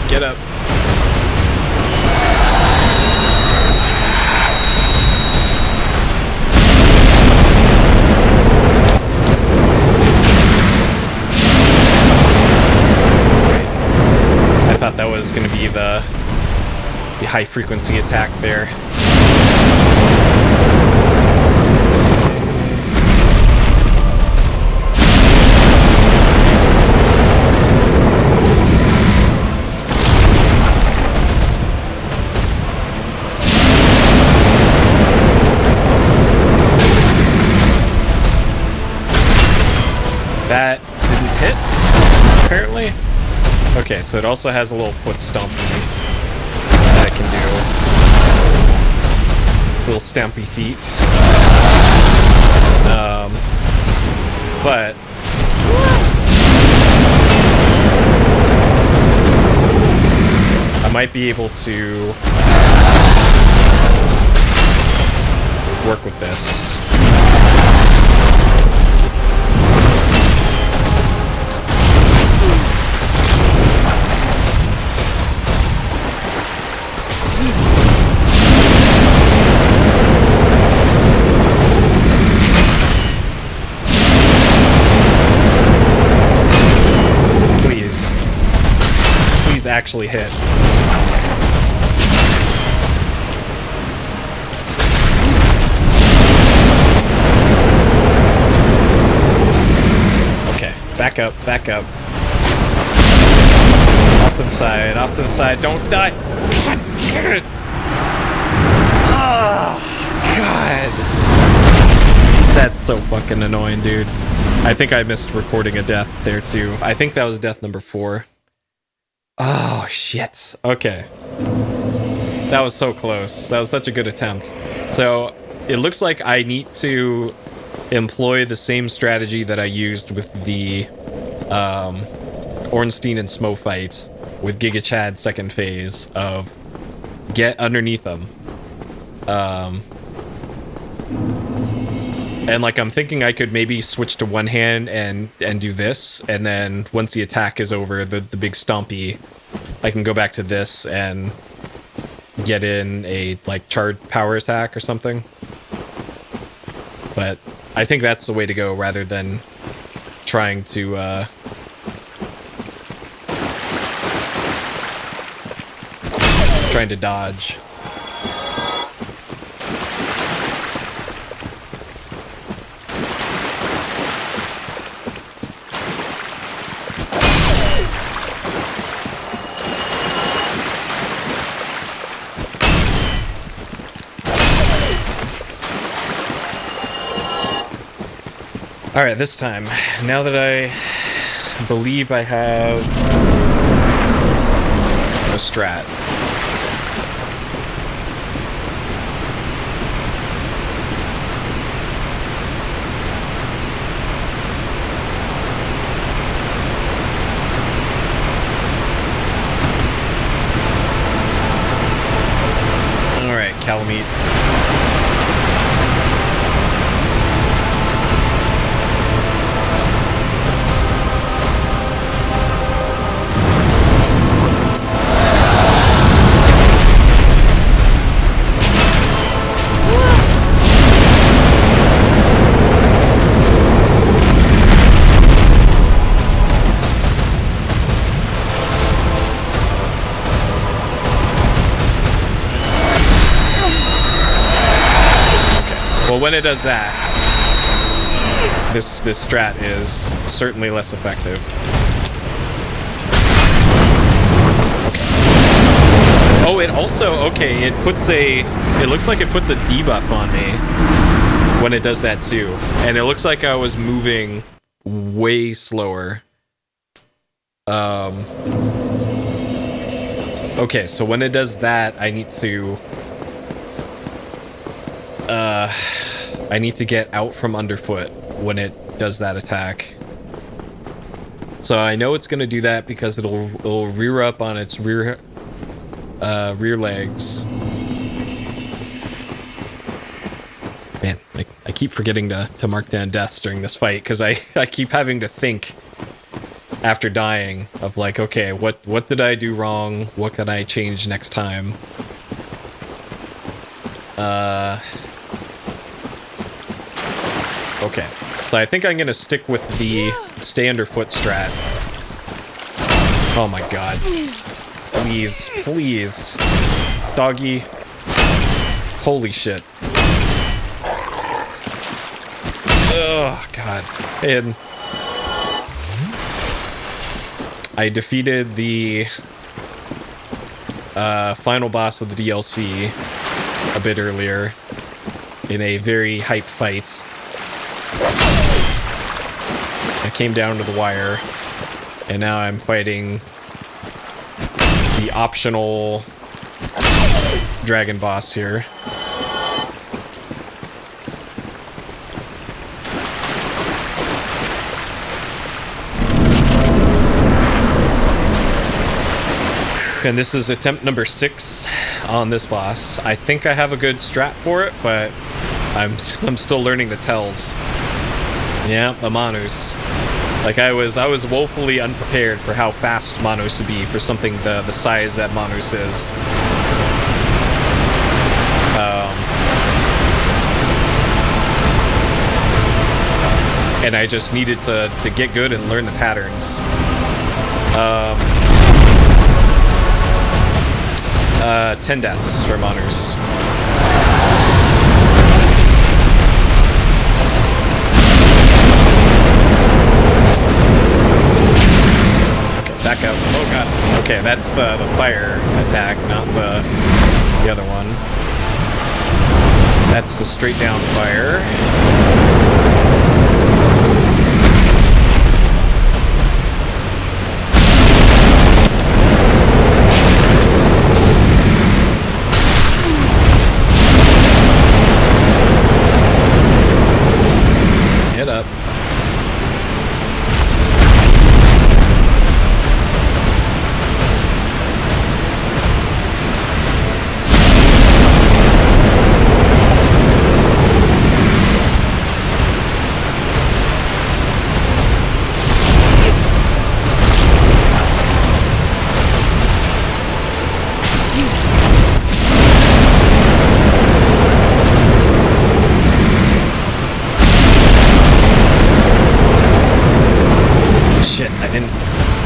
Get up. I thought that was going to be the high frequency attack there. That didn't hit, apparently. Okay, so it also has a little foot stompy that I can do. Little stampy feet. But I might be able to work with this. Actually hit. Okay, back up, back up. Off to the side, don't die! God damn it! Oh, God! That's so fucking annoying, dude. I think I missed recording a death there, too. I think that was death number 4. Oh, shit. Okay. That was so close. That was such a good attempt. So, it looks like I need to employ the same strategy that I used with the Ornstein and Smo fight with Giga Chad's second phase of get underneath them. And like I'm thinking I could maybe switch to one hand and do this, and then once the attack is over, the big stompy, I can go back to this and get in a like charged power attack or something. But I think that's the way to go rather than trying to dodge. Alright, this time, now that I believe I have a strat. Alright, Calamite. Well, when it does that, this strat is certainly less effective. Okay. Oh, it also, okay, it looks like it puts a debuff on me when it does that too. And it looks like I was moving way slower. Okay, so when it does that, I need to get out from underfoot when it does that attack. So I know it's gonna do that because it'll rear up on its rear legs. Man, I keep forgetting to mark down deaths during this fight because I keep having to think after dying of like, okay, what did I do wrong? What can I change next time? Okay, so I think I'm gonna stick with the stay underfoot strat. Oh my god. Please, please. Doggy. Holy shit. Oh god. And I defeated the final boss of the DLC a bit earlier in a very hype fight. I came down to the wire, and now I'm fighting the optional dragon boss here. And this is attempt number 6 on this boss. I think I have a good strat for it, but I'm still learning the tells. Yeah, the Manus. Like I was woefully unprepared for how fast Manus would be for something the size that Manus is. And I just needed to get good and learn the patterns. 10 deaths for Manus. Okay, back up. Oh god. Okay, that's the fire attack, not the other one. That's the straight down fire. Get up.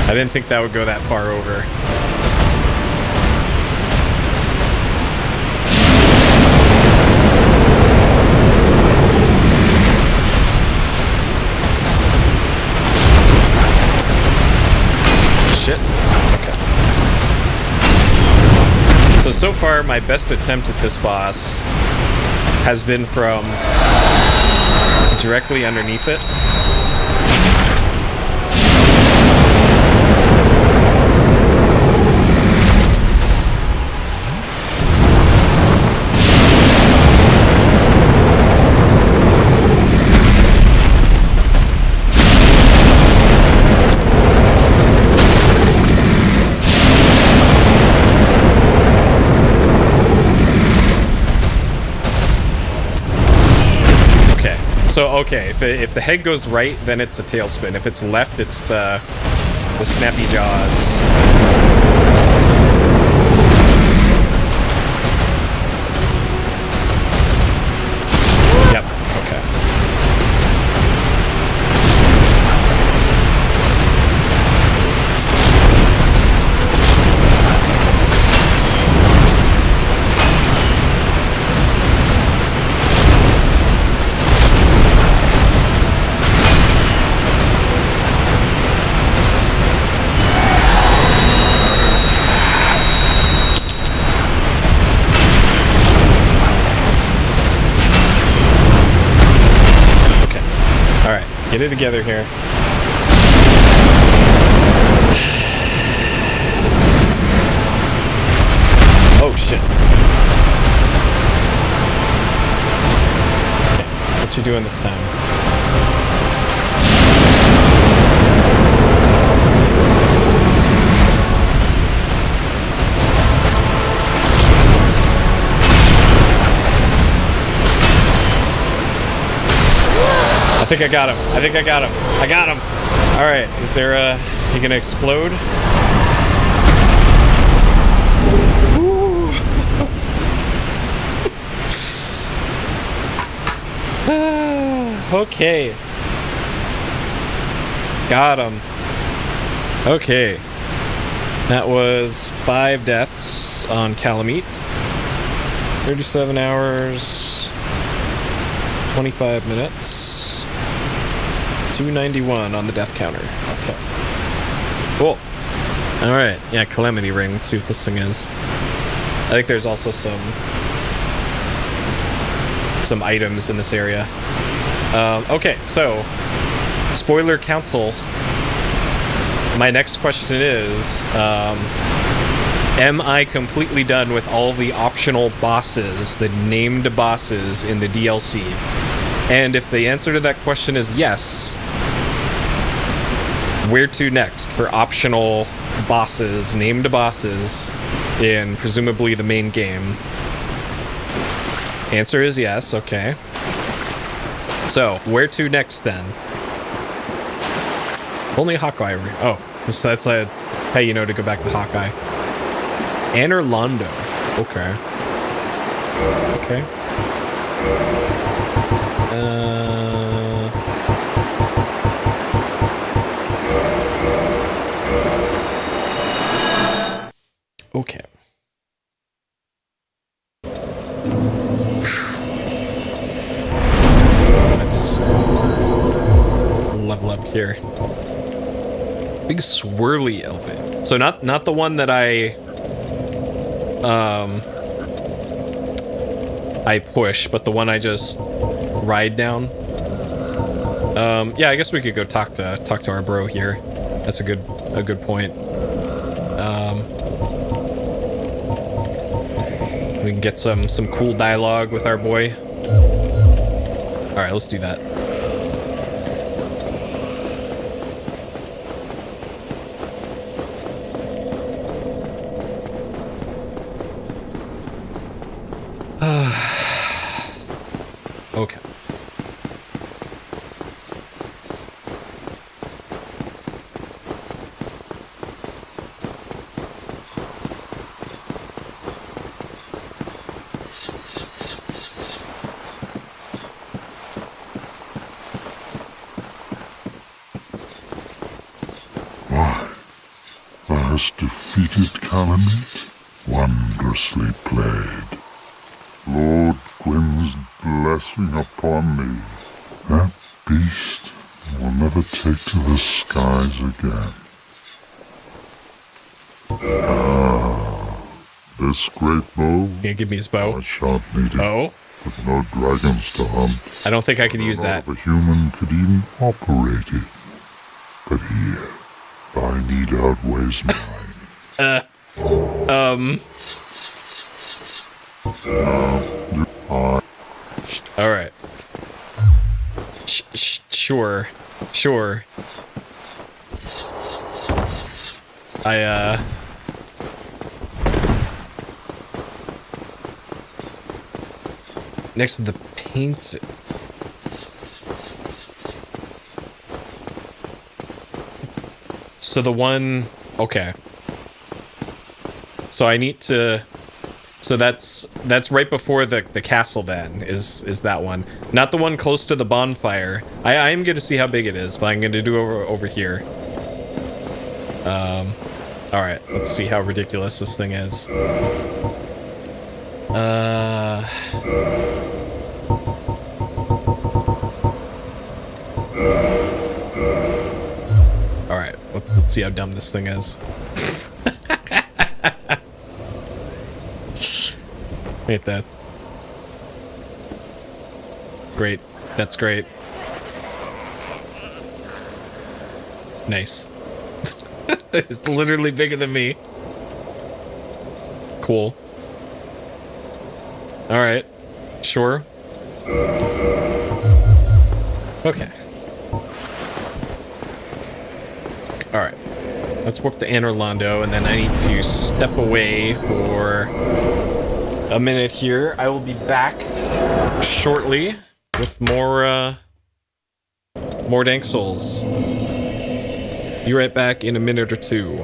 I didn't think that would go that far over. Shit. Okay. So far, my best attempt at this boss has been from directly underneath it. So, okay, if the head goes right, then it's a tailspin. If it's left, it's the snappy jaws. Yep, okay. Get it together here. Oh, shit. Okay, what you doing this time? I think I got him. I think I got him. I got him. All right. Is there you gonna explode? Okay. Got him. Okay. That was 5 deaths on Calamite. 37 hours. 25 minutes. 291 on the death counter. Okay. Cool. Alright. Yeah, Calamity Ring. Let's see what this thing is. I think there's also some items in this area. Okay, so spoiler council. My next question is, am I completely done with all the optional bosses, the named bosses in the DLC? And if the answer to that question is yes, where to next for optional bosses, named bosses, in presumably the main game? Answer is yes, okay. So, where to next then? Only Hawkeye. Oh, that's how you know to go back to Hawkeye. Anne Londo. Okay. Okay. Okay. Let's level up here. Big swirly elephant. So not the one that I push, but the one I just ride down. Yeah, I guess we could go talk to our bro here. That's a good point. We can get some cool dialogue with our boy. All right, let's do that. Okay. Thou hast defeated Calamite? Wondrously played. Lord Gwyn's blessing upon thee. That beast will never take to the skies again. This great bow. Can't give me his bow. I shan't need it. Oh? With no dragons to hunt. I don't think I could use that. A human could even operate it. But here, thy need outweighs mine. All right. Sure. Next to the paints. So the one, okay. So I need to. So that's right before the castle. Then is that one? Not the one close to the bonfire. I am going to see how big it is, but I'm going to do over here. All right. Let's see how ridiculous this thing is. All right. Let's see how dumb this thing is. Hate that. Great. That's great. Nice. It's literally bigger than me. Cool. Alright. Sure. Okay. Alright. Let's warp to Anorlando, and then I need to step away for a minute here. I will be back shortly with more Dank Souls. Be right back in a minute or two.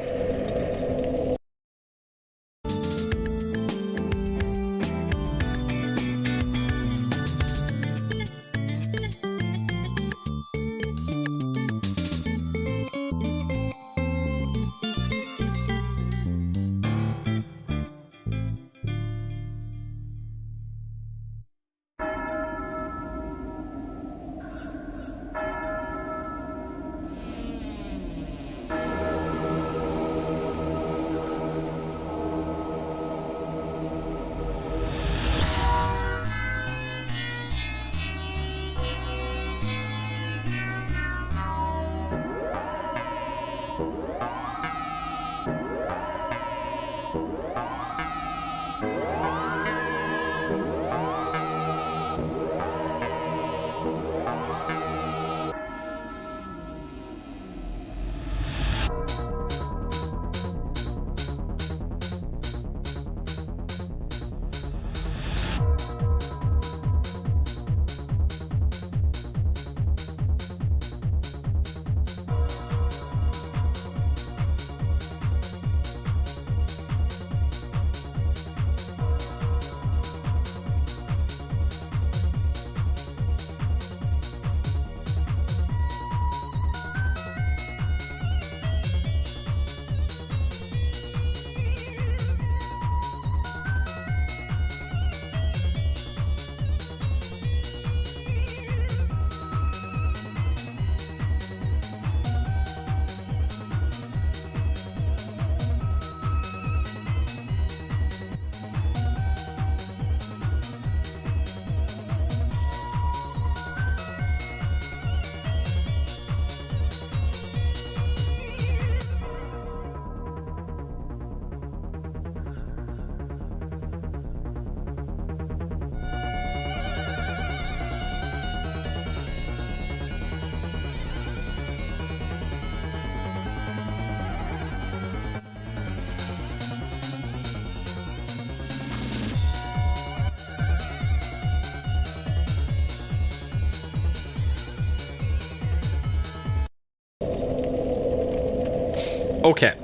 Okay,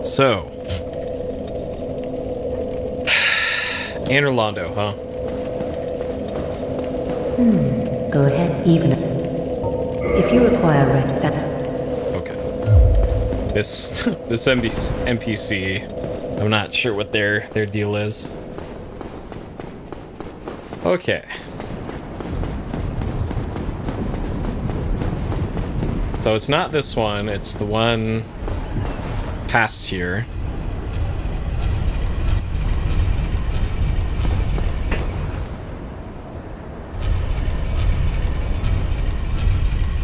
so Anorlando, huh? Go ahead, even if you require that. Okay. This NPC, I'm not sure what their deal is. Okay. So it's not this one, it's the one past here.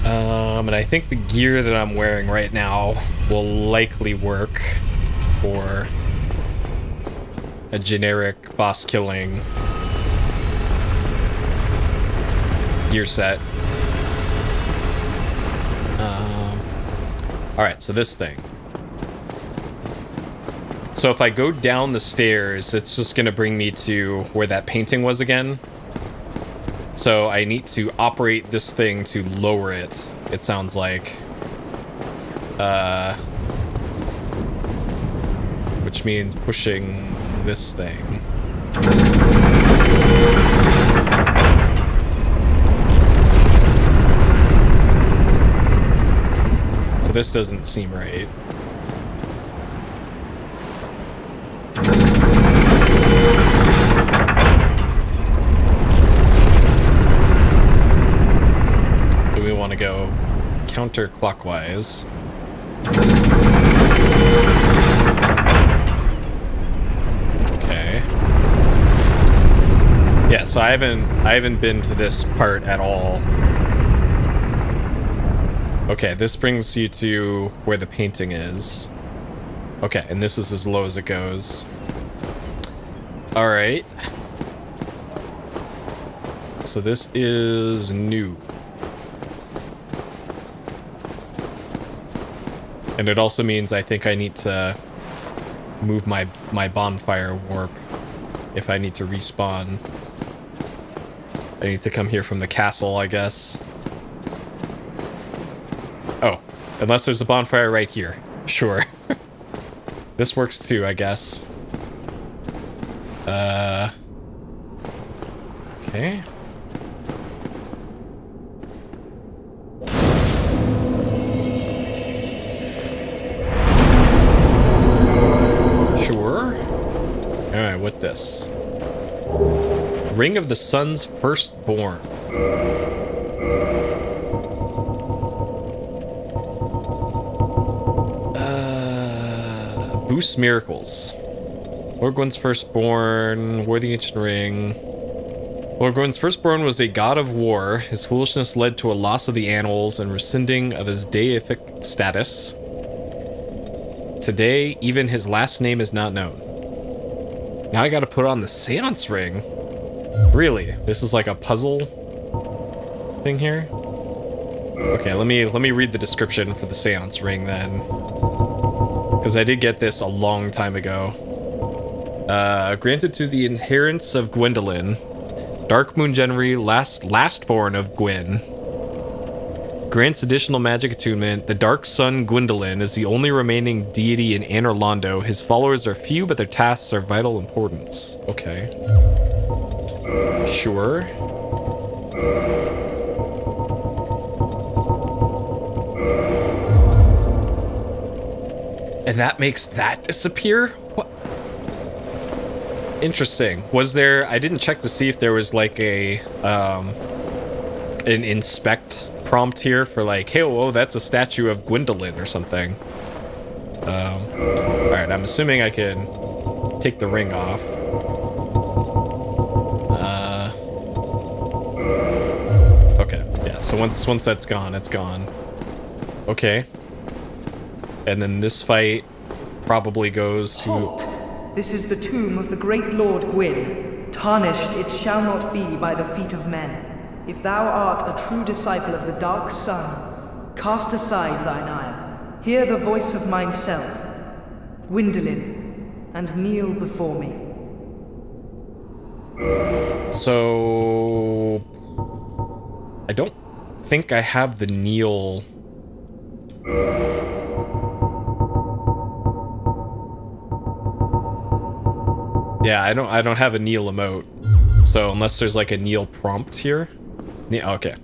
And I think the gear that I'm wearing right now will likely work for a generic boss killing gear set. Alright, so this thing. So if I go down the stairs, it's just gonna bring me to where that painting was again. So I need to operate this thing to lower it, it sounds like. Which means pushing this thing. So this doesn't seem right. So we want to go counterclockwise. Okay. Yeah, so I haven't been to this part at all. Okay, this brings you to where the painting is. Okay, and this is as low as it goes. Alright. So this is new. And it also means I think I need to move my bonfire warp if I need to respawn. I need to come here from the castle, I guess. Oh, unless there's a bonfire right here. Sure. This works too, I guess. Okay. Sure. Alright, what this? Ring of the Sun's Firstborn. Boost miracles. Lord Gwyn's Firstborn, wore the ancient ring. Lord Gwyn's Firstborn was a god of war. His foolishness led to a loss of the annals and rescinding of his deific status. Today, even his last name is not known. Now I gotta put on the Seance Ring. Really? This is like a puzzle thing here? Okay, let me read the description for the Seance Ring then. Because I did get this a long time ago. Granted to the adherents of Gwendolyn, Dark Moon Genry, lastborn of Gwyn. Grants additional magic attunement. The Dark Sun Gwendolyn is the only remaining deity in Anor Londo. His followers are few, but their tasks are vital importance. Okay. Sure. And that makes that disappear? What? Interesting. Was there... I didn't check to see if there was like a... an inspect prompt here for like, hey, whoa, that's a statue of Gwendolyn or something. Alright, I'm assuming I can take the ring off. Okay, yeah, so once that's gone, it's gone. Okay. And then this fight probably goes to... Halt! This is the tomb of the great Lord Gwyn. Tarnished it shall not be by the feet of men. If thou art a true disciple of the Dark Sun, cast aside thine ire. Hear the voice of mine self, Gwendolyn, and kneel before me. So... I don't think I have the kneel... Yeah, I don't have a kneel emote. So unless there's like a kneel prompt here. Okay.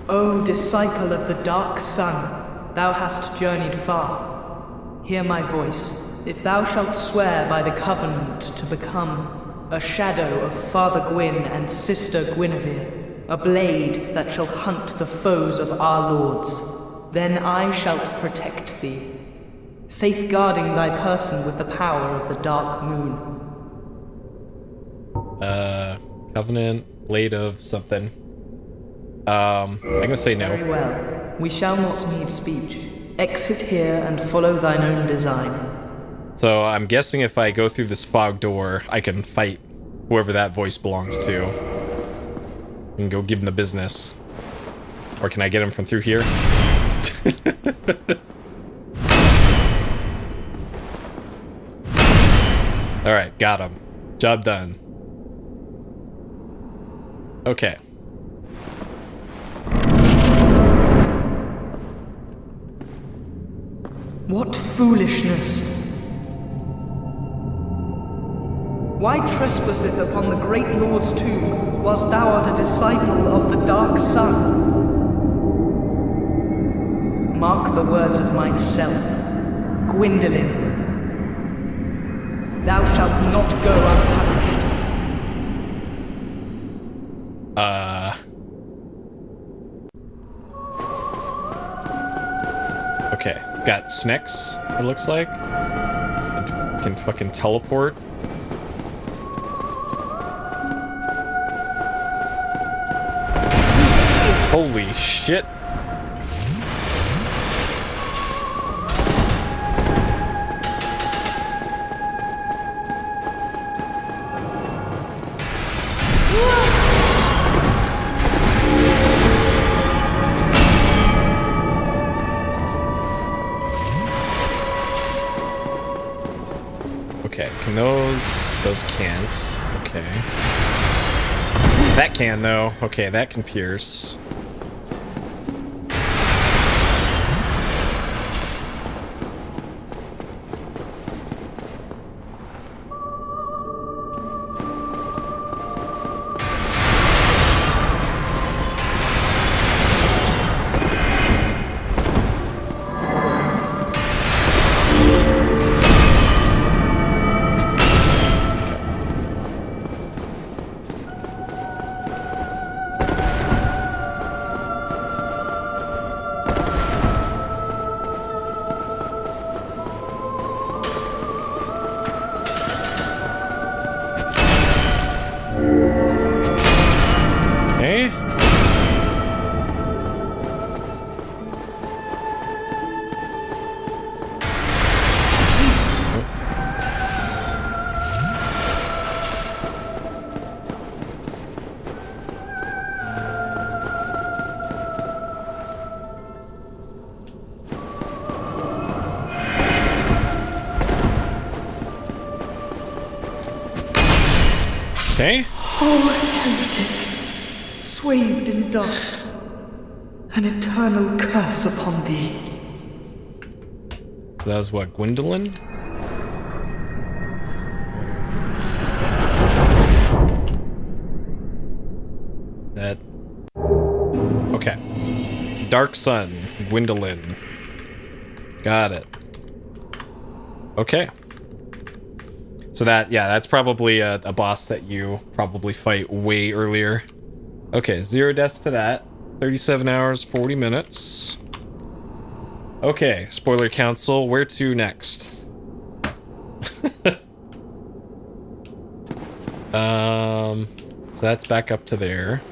O disciple of the Dark Sun, thou hast journeyed far. Hear my voice. If thou shalt swear by the covenant to become a shadow of Father Gwyn and Sister Guinevere, a blade that shall hunt the foes of our lords, then I shall protect thee, safeguarding thy person with the power of the Dark Moon. Covenant, blade of something. I'm gonna say no. Very well. We shall not need speech. Exit here and follow thine own design. So I'm guessing if I go through this fog door, I can fight whoever that voice belongs to. And go give him the business. Or can I get him from through here? Alright, got him. Job done. Okay. What foolishness! Why trespasseth upon the great Lord's tomb, whilst thou art a disciple of the Dark Sun? Mark the words of mine self, Gwendolyn. Thou shalt not go unpunished. Okay, got Snacks, it looks like. Can fucking teleport. Holy shit. can those can't. Okay. That can, though. Okay, that can pierce. Okay. Oh, heretic, swathed in dark, an eternal curse upon thee. So that was what, Gwendolyn? That... Okay. Dark Sun, Gwendolyn. Got it. Okay. So that, yeah, that's probably a boss that you probably fight way earlier. Okay, 0 deaths to that. 37 hours, 40 minutes. Okay, spoiler council, where to next? So that's back up to there.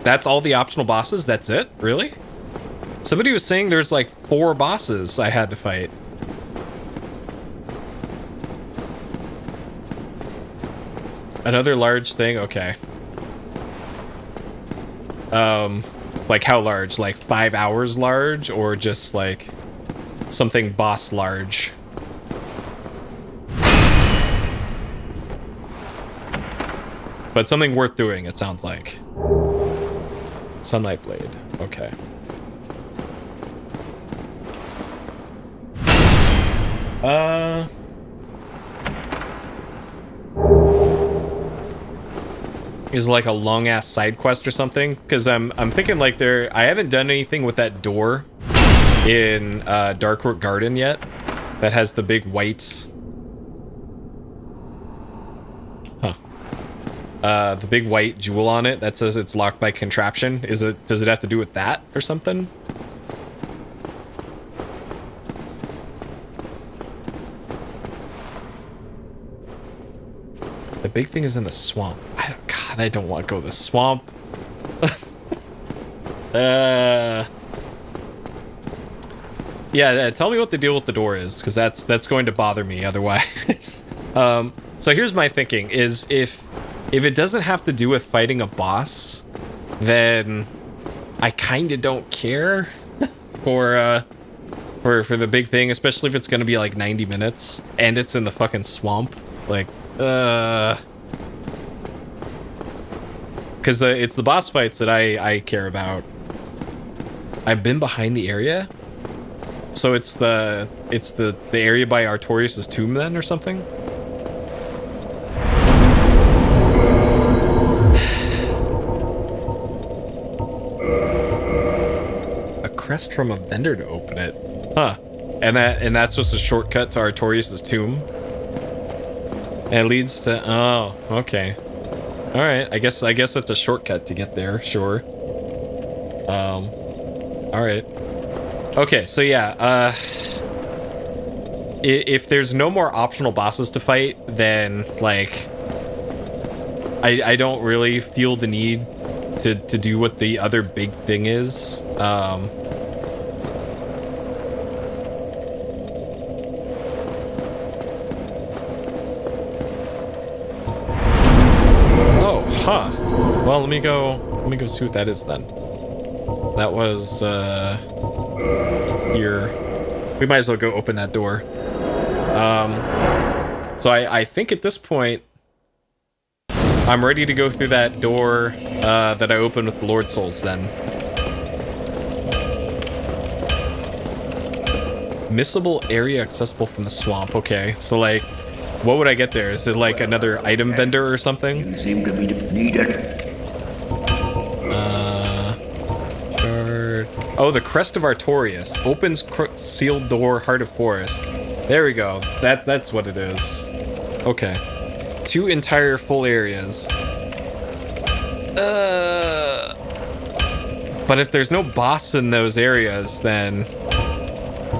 That's all the optional bosses? That's it? Really? Somebody was saying there's like 4 bosses I had to fight. Another large thing? Okay. Like how large? Like 5 hours large? Or just like something boss large? But something worth doing, it sounds like. Sunlight Blade. Okay. Is like a long ass side quest or something, because I'm thinking like I haven't done anything with that door in Darkroot Garden yet that has the big white the big white jewel on it that says it's locked by contraption. Does it have to do with that or something? The big thing is in the swamp. I don't want to go to the swamp. Yeah, tell me what the deal with the door is, because that's going to bother me otherwise. So here's my thinking: is if it doesn't have to do with fighting a boss, then I kind of don't care for the big thing, especially if it's going to be like 90 minutes and it's in the fucking swamp. Like, because it's the boss fights that I care about. I've been behind the area, so it's the area by Artorias' tomb then or something. A crest from a vendor to open it, huh? And that's just a shortcut to Artorias' tomb. And it leads to, oh, okay. All right, I guess that's a shortcut to get there, sure. All right. Okay, so yeah, if there's no more optional bosses to fight, then like I don't really feel the need to do what the other big thing is. Huh. Well, let me go see what that is then. That was here. We might as well go open that door. So I think at this point, I'm ready to go through that door that I opened with the Lord Souls then. Missable area accessible from the swamp. Okay, so like, what would I get there? Is it like another item vendor or something? You seem to be needed. Oh, the Crest of Artorias. Opens sealed door, Heart of Forest. There we go. That's what it is. Okay. 2 entire full areas. But if there's no boss in those areas, then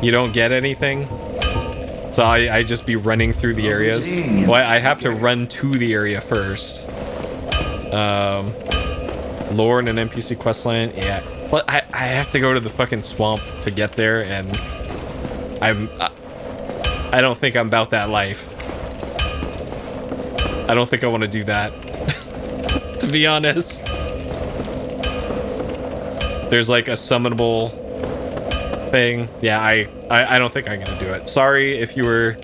you don't get anything. So I just be running through the areas. Well, I'd have to run to the area first. Lore and an NPC questline. Yeah. But I have to go to the fucking swamp to get there, and I don't think I'm about that life. I don't think I want to do that. To be honest. There's like a summonable thing. Yeah, I don't think I'm gonna do it. Sorry if you were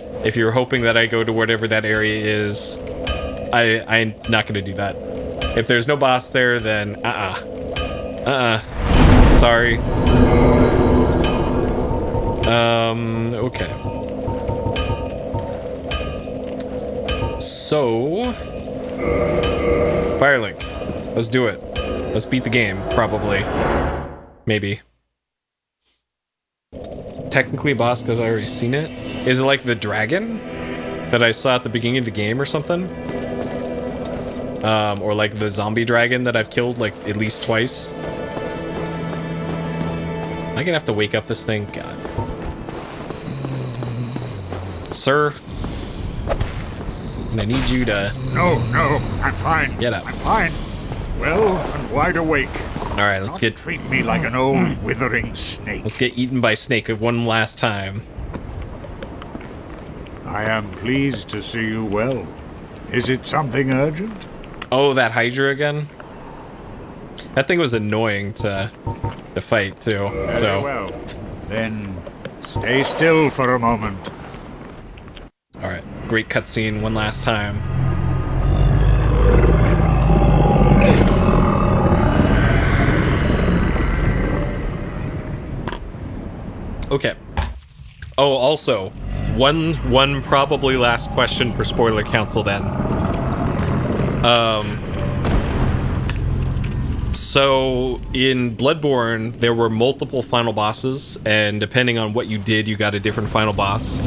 hoping that I go to whatever that area is. I'm not gonna do that. If there's no boss there, then sorry. Okay. So Firelink. Let's do it. Let's beat the game, probably. Maybe. Technically a boss because I already seen it. Is it like the dragon that I saw at the beginning of the game or something? Or like the zombie dragon that I've killed like at least twice? Am I gonna have to wake up this thing? God. Sir, I need you to... No, I'm fine. Get up. I'm fine. Well and wide awake. All right, let's get... Treat me like an old withering snake. Let's get eaten by snake one last time. I am pleased to see you well. Is it something urgent? Oh, that Hydra again? That thing was annoying to fight, too. Very well. Then stay still for a moment. Alright, great cutscene one last time. Okay. Oh, also, one probably last question for Spoiler Council then. So in Bloodborne, there were multiple final bosses, and depending on what you did, you got a different final boss.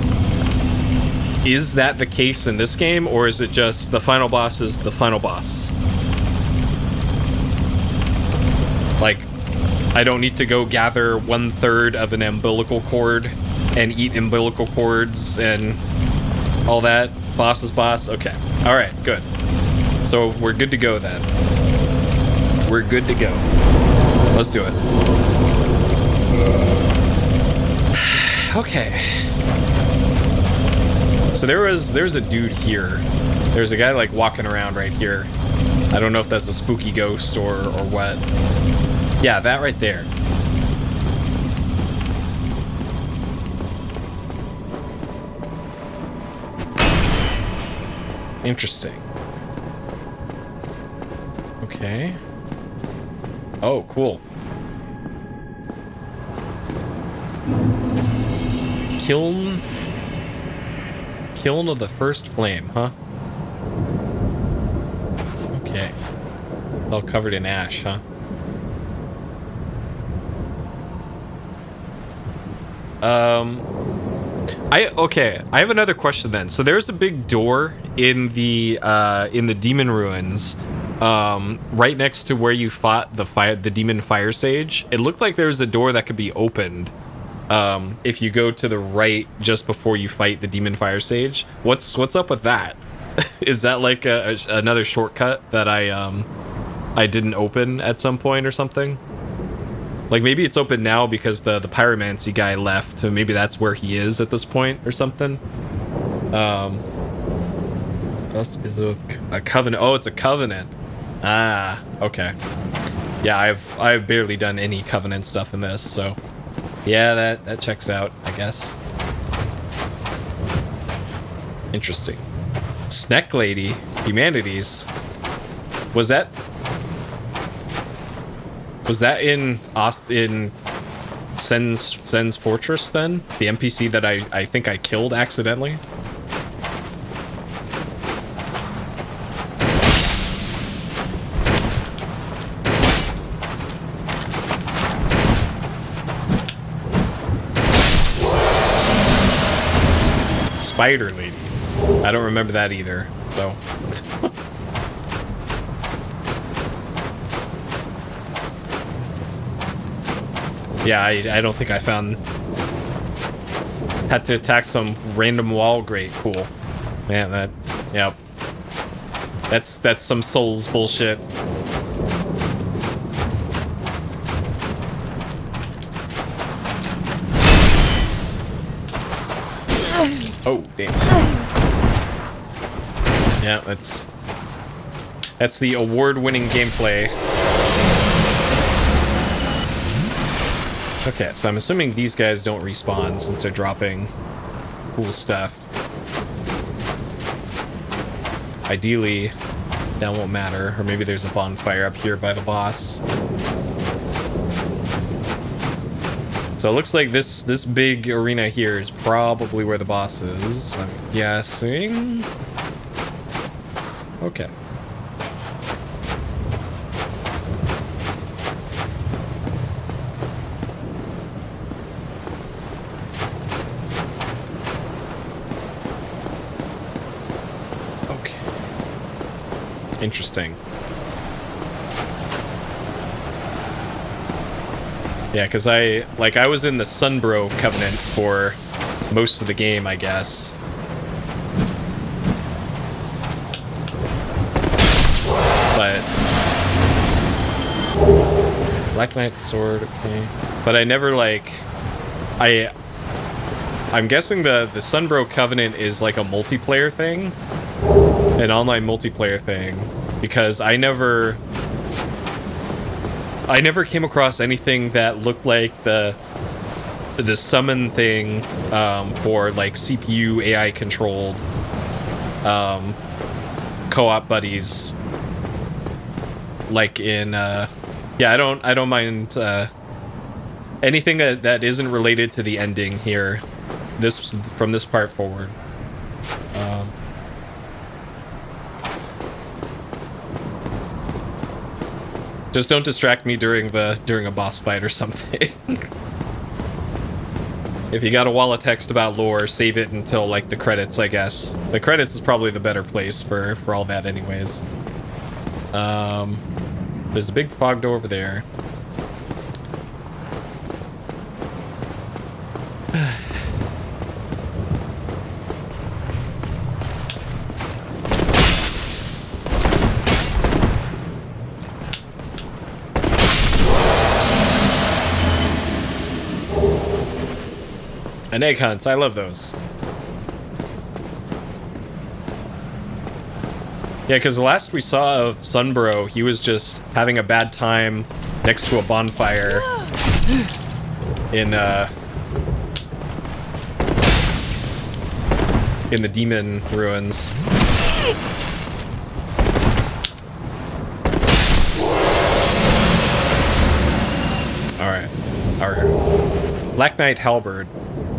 Is that the case in this game, or is it just the final boss is the final boss? Like, I don't need to go gather 1/3 of an umbilical cord and eat umbilical cords and all that. Boss is boss? Okay. Alright, good. So we're good to go then. We're good to go. Let's do it. Okay. So there's a dude here. There's a guy like walking around right here. I don't know if that's a spooky ghost or what. Yeah, that right there. Interesting. Okay. Oh, cool. Kiln of the First Flame, huh? Okay. It's all covered in ash, huh? I have another question then. So there's a big door in the demon ruins, right next to where you fought the demon fire sage. It looked like there's a door that could be opened, if you go to the right just before you fight the demon fire sage. What's up with that? Is that like another shortcut that I didn't open at some point or something? Like, maybe it's open now because the pyromancy guy left, so maybe that's where he is at this point or something. Is it a covenant? Oh, it's a covenant. Ah, okay. Yeah, I've barely done any covenant stuff in this, so yeah, that checks out, I guess. Interesting. Snack Lady, Humanities. Was that in Sen's Fortress then? The NPC that I think I killed accidentally? Spider Lady. I don't remember that either, so. Yeah, I don't think I found... Had to attack some random wall grate. Cool. Man, that... Yep. That's some Souls bullshit. Oh, damn. Yeah, that's the award-winning gameplay. Okay, so I'm assuming these guys don't respawn since they're dropping cool stuff. Ideally, that won't matter. Or maybe there's a bonfire up here by the boss. So it looks like this big arena here is probably where the boss is, I'm guessing. Okay. Okay. Interesting. Yeah, because I was in the Sunbro Covenant for most of the game, I guess. But Black Knight Sword, okay. But I never I'm guessing the Sunbro Covenant is like a multiplayer thing, an online multiplayer thing, because I never came across anything that looked like the summon thing for like CPU AI controlled co-op buddies. Like in yeah, I don't mind anything that isn't related to the ending here. From this part forward. Just don't distract me during a boss fight or something. If you got a wall of text about lore, save it until like the credits, I guess. The credits is probably the better place for all that anyways. There's a big fog door over there. And egg hunts, I love those. Yeah, because the last we saw of Sunbro, he was just having a bad time next to a bonfire in the demon ruins. Alright. Our Black Knight Halberd.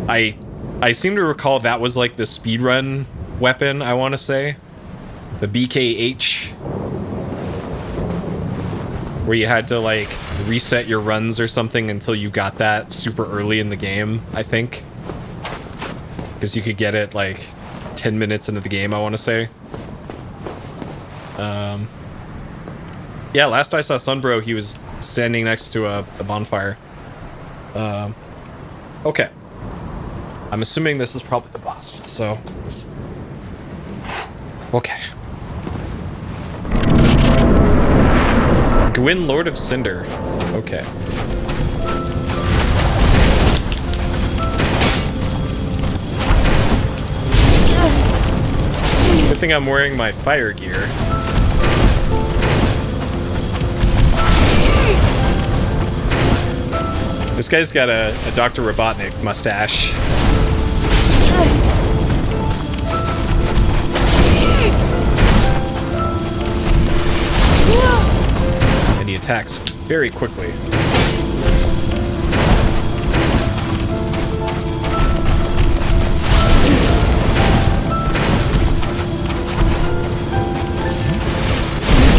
I seem to recall that was like the speedrun weapon, I want to say. The BKH. Where you had to like reset your runs or something until you got that super early in the game, I think. Because you could get it like 10 minutes into the game, I want to say. Yeah, last I saw Sunbro, he was standing next to a bonfire. Okay. I'm assuming this is probably the boss, so... Okay. Gwyn, Lord of Cinder. Okay. Good thing I'm wearing my fire gear. This guy's got a Dr. Robotnik mustache. attacks very quickly.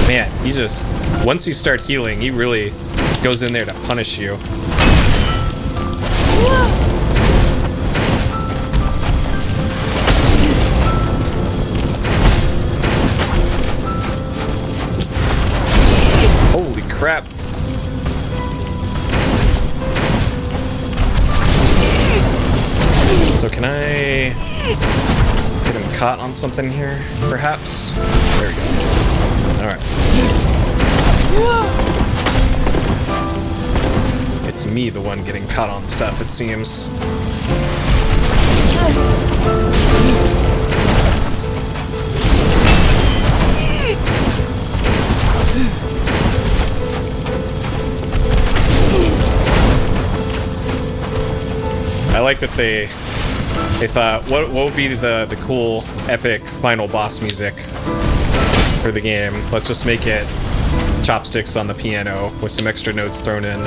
Man, he just, once you start healing, he really goes in there to punish you. Holy crap. So can I get him caught on something here, perhaps? There we go. Alright. It's me, the one getting caught on stuff, it seems. I like that they thought, what would be the cool, epic final boss music for the game? Let's just make it chopsticks on the piano with some extra notes thrown in.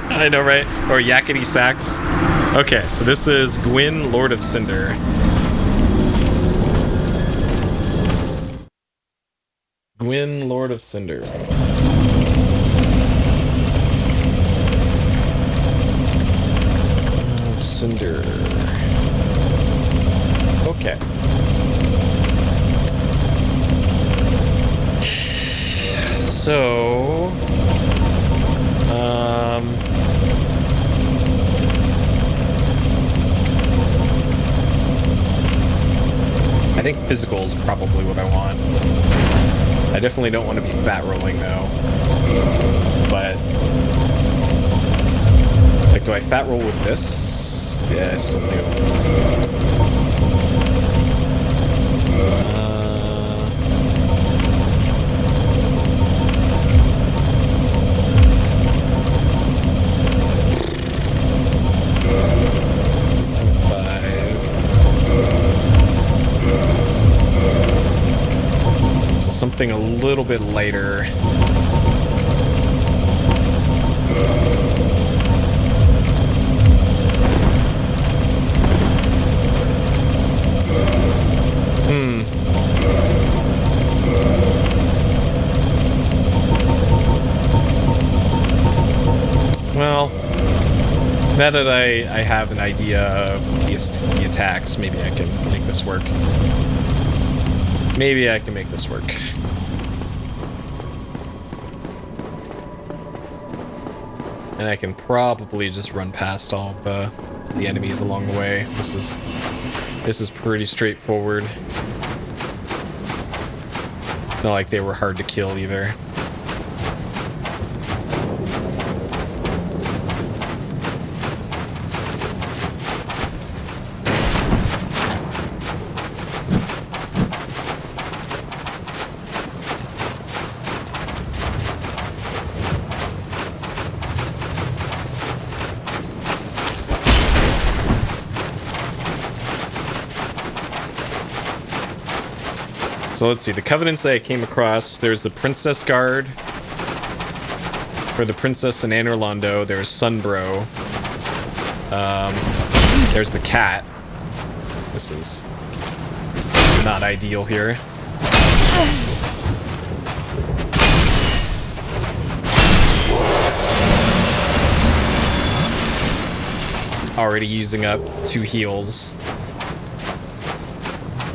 I know, right? Or yakety sax. Okay, so this is Gwyn, Lord of Cinder. Gwyn, Lord of Cinder. Cinder. Okay. So... I think physical is probably what I want. I definitely don't want to be fat rolling though. But like, do I fat roll with this? Yeah, I still do. Something a little bit lighter. Well, now that I have an idea of the attacks, maybe I can make this work. Maybe I can make this work. And I can probably just run past all the enemies along the way. This is pretty straightforward. Not like they were hard to kill either. So let's see, the covenants that I came across, there's the Princess Guard. For the Princess and Anne Orlando, there's Sunbro. There's the cat. This is not ideal here. Already using up 2 heals.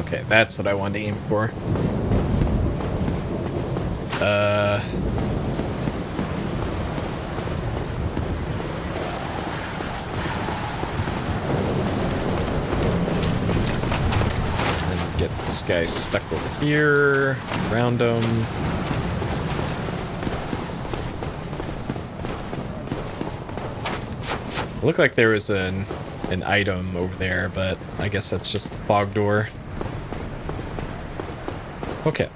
Okay, that's what I wanted to aim for. Get this guy stuck over here, around him. It looked like there was an item over there, but I guess that's just the fog door. Okay.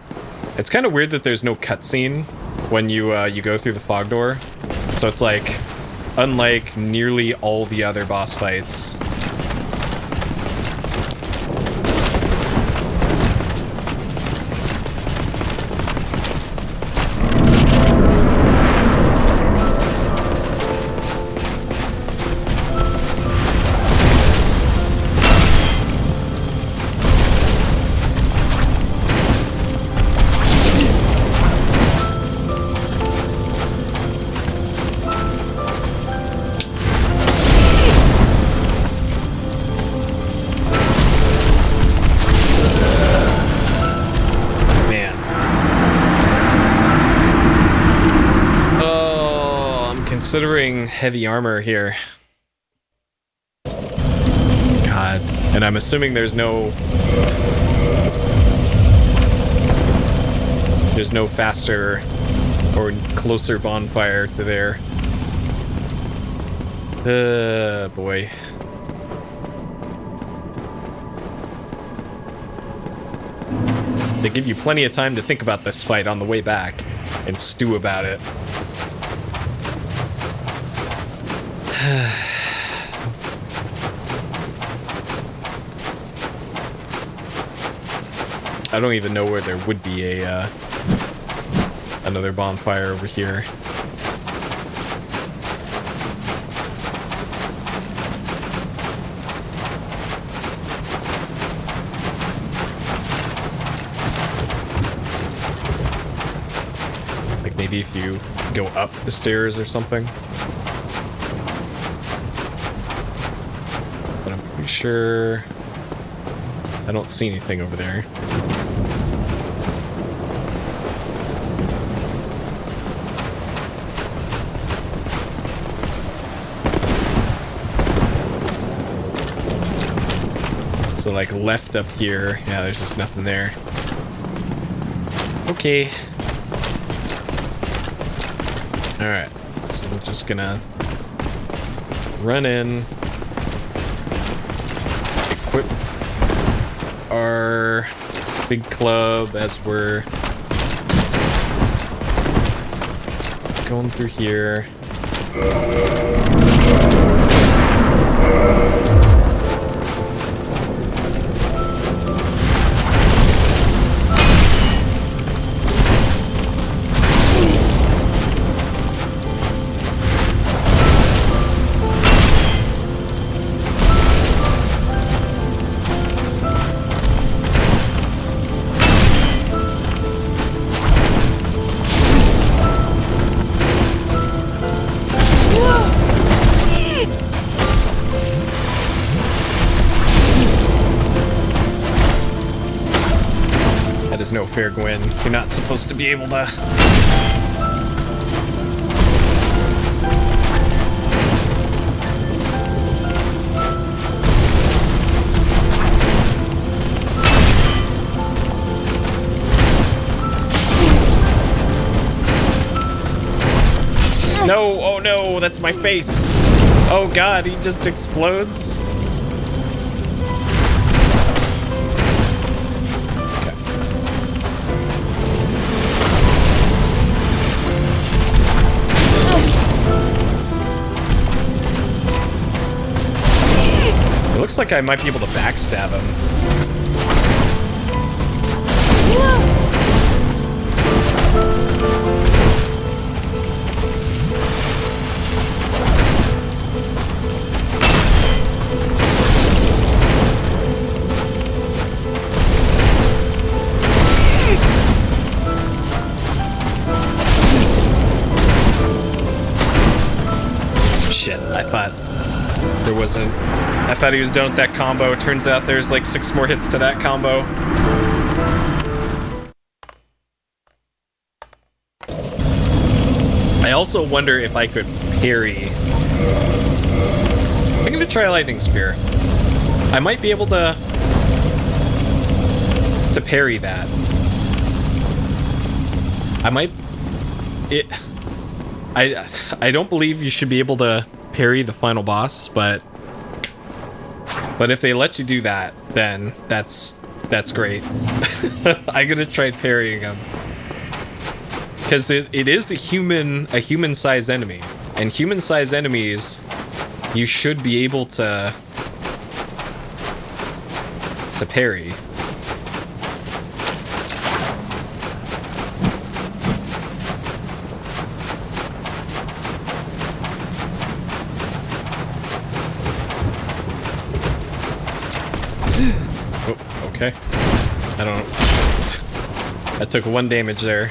It's kind of weird that there's no cutscene when you go through the fog door. So it's like, unlike nearly all the other boss fights. Considering heavy armor here. God. And I'm assuming there's no faster or closer bonfire to there. Boy. They give you plenty of time to think about this fight on the way back and stew about it. I don't even know where there would be a another bonfire over here. Like maybe if you go up the stairs or something. But I'm pretty sure I don't see anything over there. So like left up here, yeah, there's just nothing there. Okay. Alright, so we're just gonna run in, equip our big club as we're going through here. No fair, Gwyn. You're not supposed to be able to. No, oh no, that's my face. Oh god, he just explodes. Looks like I might be able to backstab him. Shit, I thought there wasn't. I thought he was done with that combo. Turns out there's like 6 more hits to that combo. also wonder if I could parry. I'm gonna try Lightning Spear. I might be able to parry that. I might. I don't believe you should be able to parry the final boss, but if they let you do that, then that's great. I'm gonna try parrying him because it is a human-sized enemy, and human-sized enemies you should be able to parry. Oh, okay. I don't know. I took 1 damage there.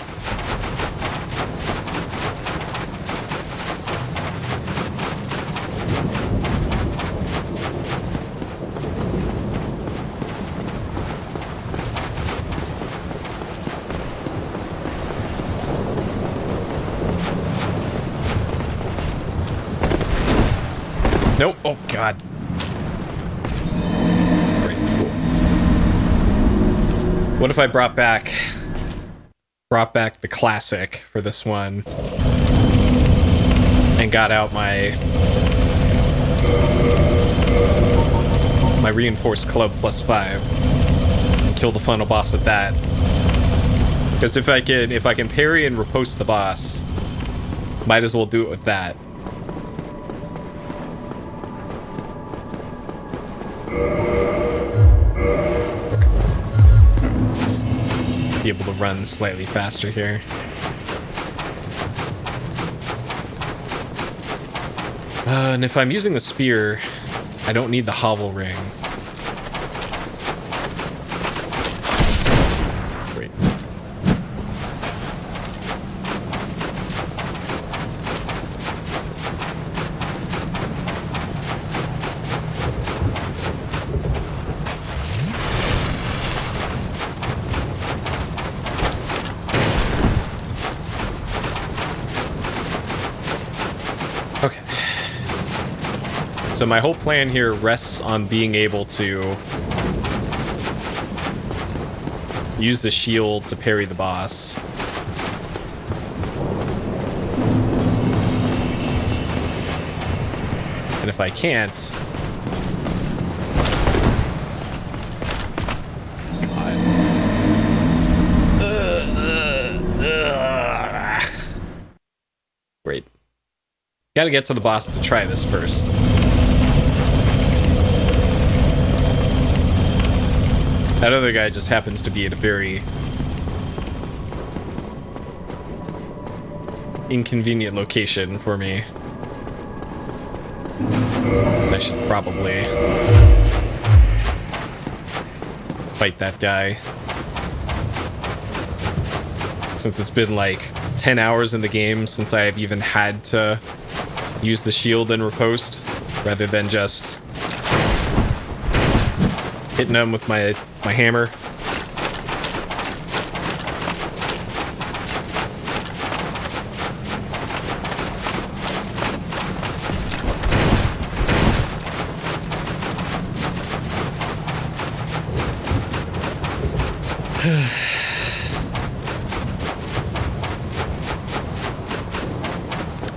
Nope. Oh, God. Great. Cool. What if I brought back the classic for this one and got out my reinforced club +5 and kill the final boss at that? Because if I can parry and riposte the boss, might as well do it with that. Be able to run slightly faster here. And if I'm using the spear, I don't need the hovel ring. Wait. So my whole plan here rests on being able to use the shield to parry the boss. And if I can't... Great. Gotta get to the boss to try this first. That other guy just happens to be at a very inconvenient location for me. I should probably fight that guy. Since it's been like 10 hours in the game since I have even had to use the shield and riposte, rather than just hitting him with my hammer.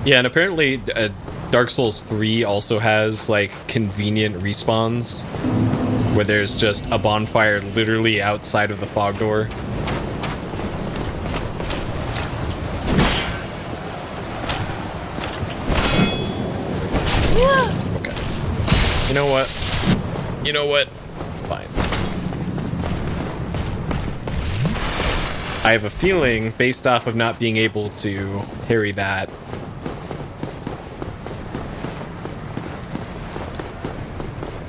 Yeah, and apparently Dark Souls 3 also has like convenient respawns where there's just a bonfire literally outside of the fog door. Okay. You know what? You know what? Fine. I have a feeling, based off of not being able to parry that,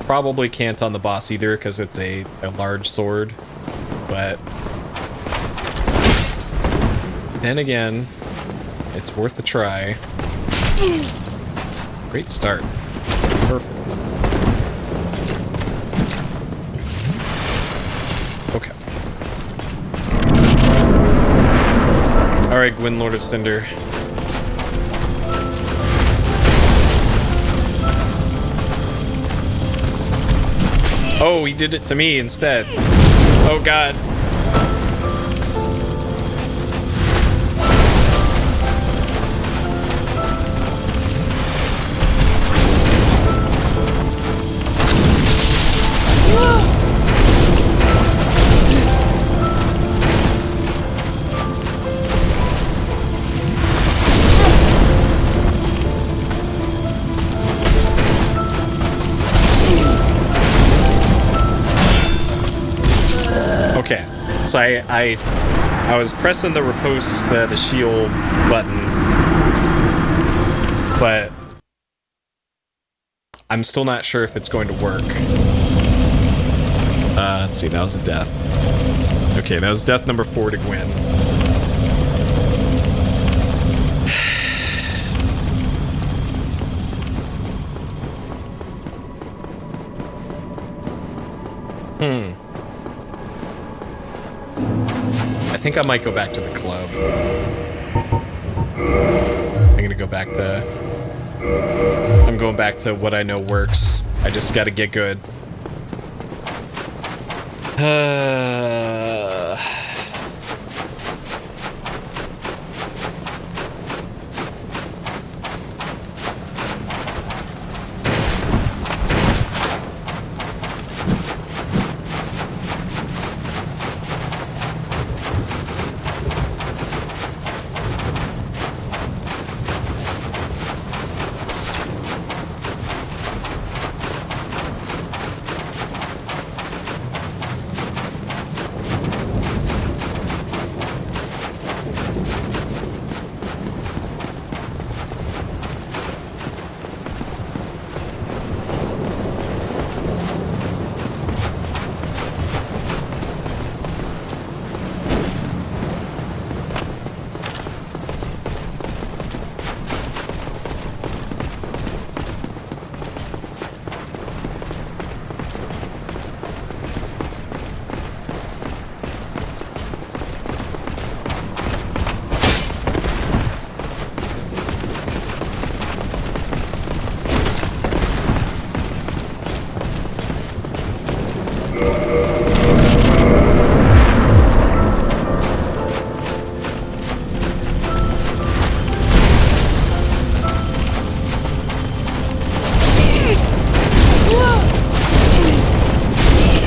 probably can't on the boss either because it's a large sword, but then again, it's worth a try. Great start. Perfect. Okay. Alright, Gwyn, Lord of Cinder. Oh, he did it to me instead. Oh god. Okay, so I was pressing the riposte, the shield button, but I'm still not sure if it's going to work. Let's see, that was a death. Okay, that was death number 4 to Gwyn. I think I might go back to the club. I'm gonna go back to... I'm going back to what I know works. I just gotta get good.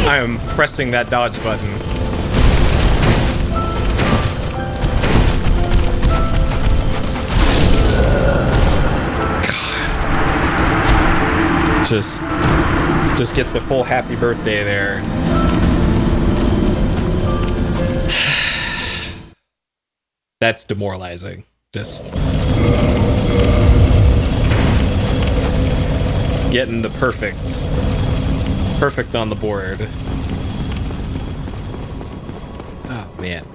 I am pressing that dodge button. God. Just get the full happy birthday there. That's demoralizing. Just getting the perfect on the board. Oh man.